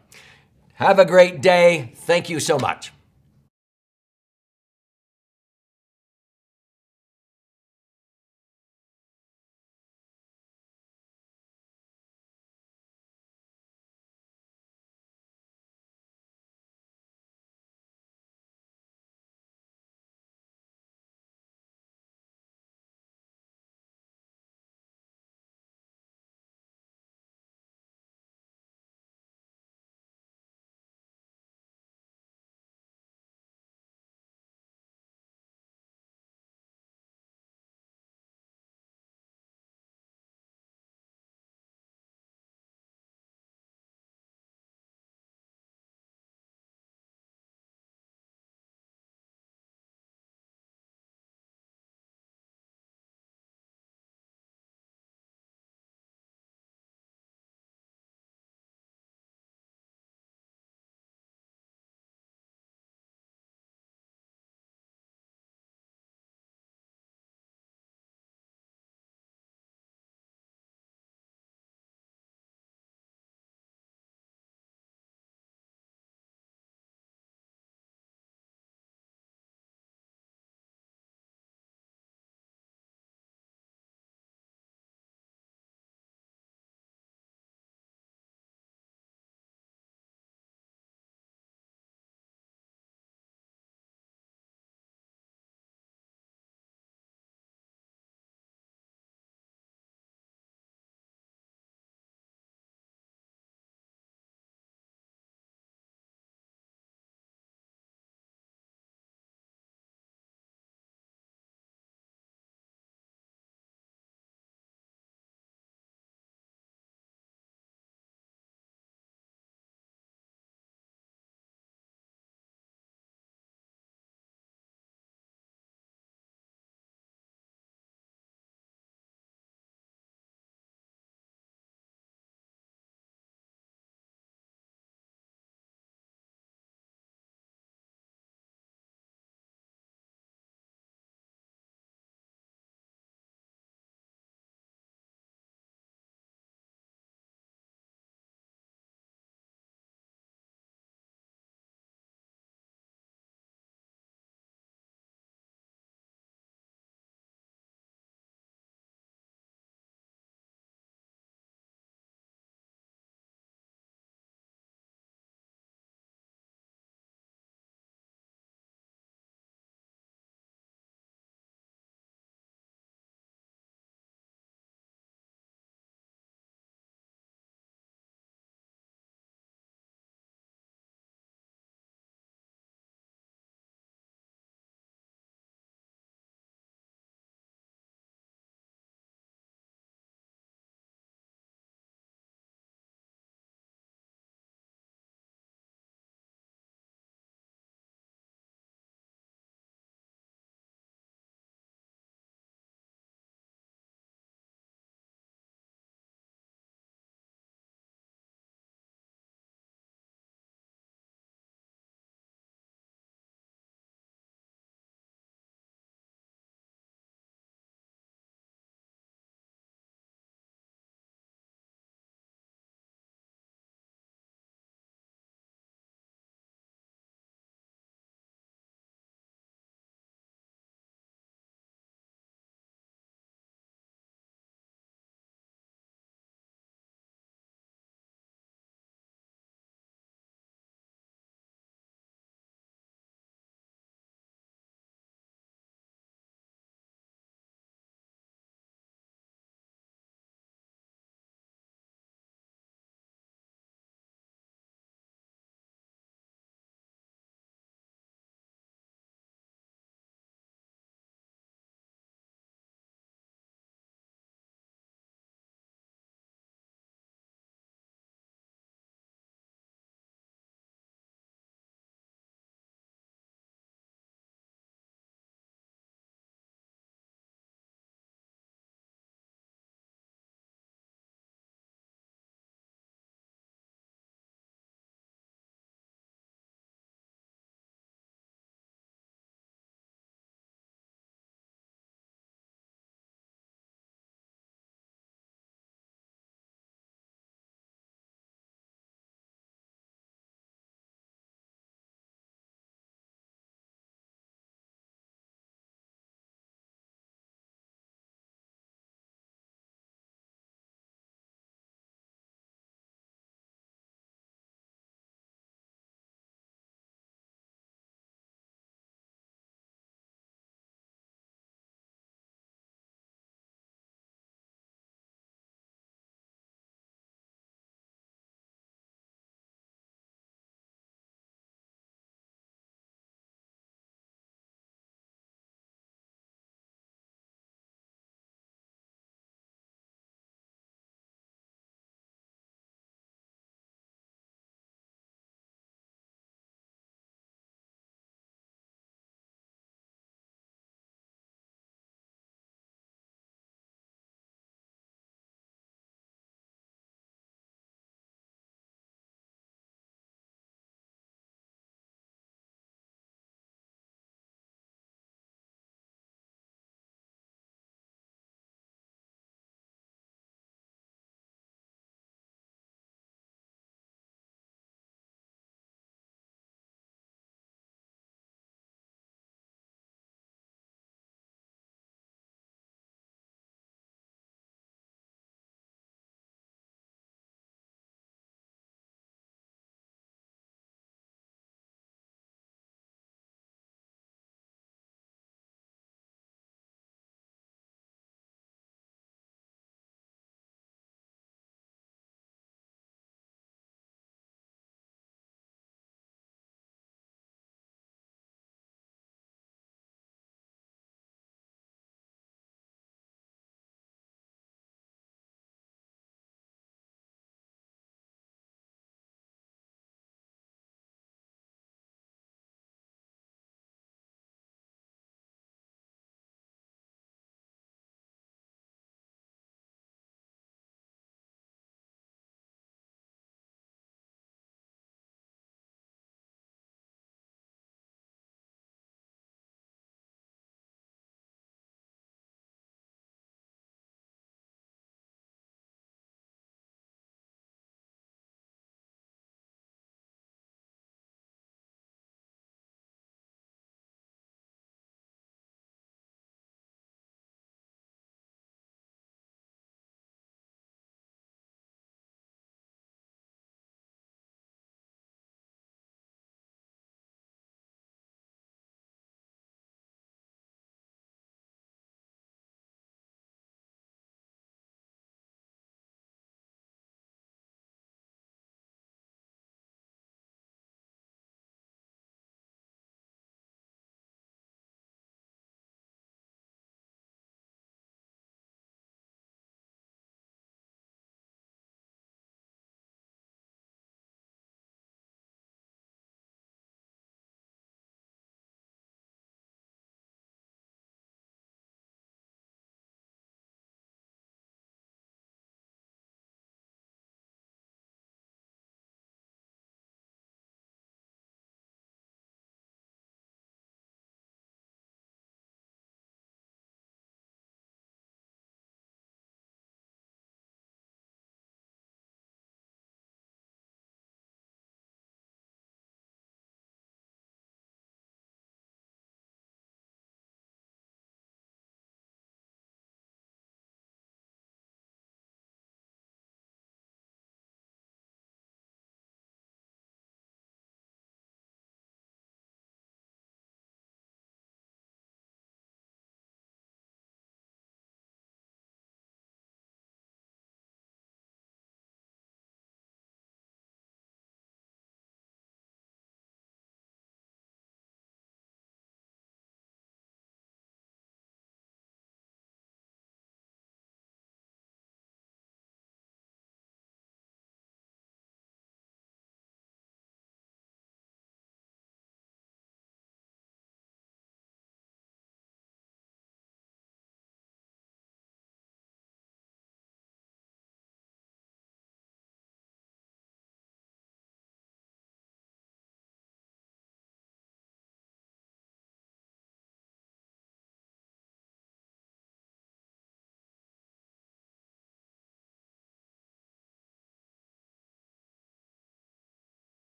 Have a great day. Thank you so much.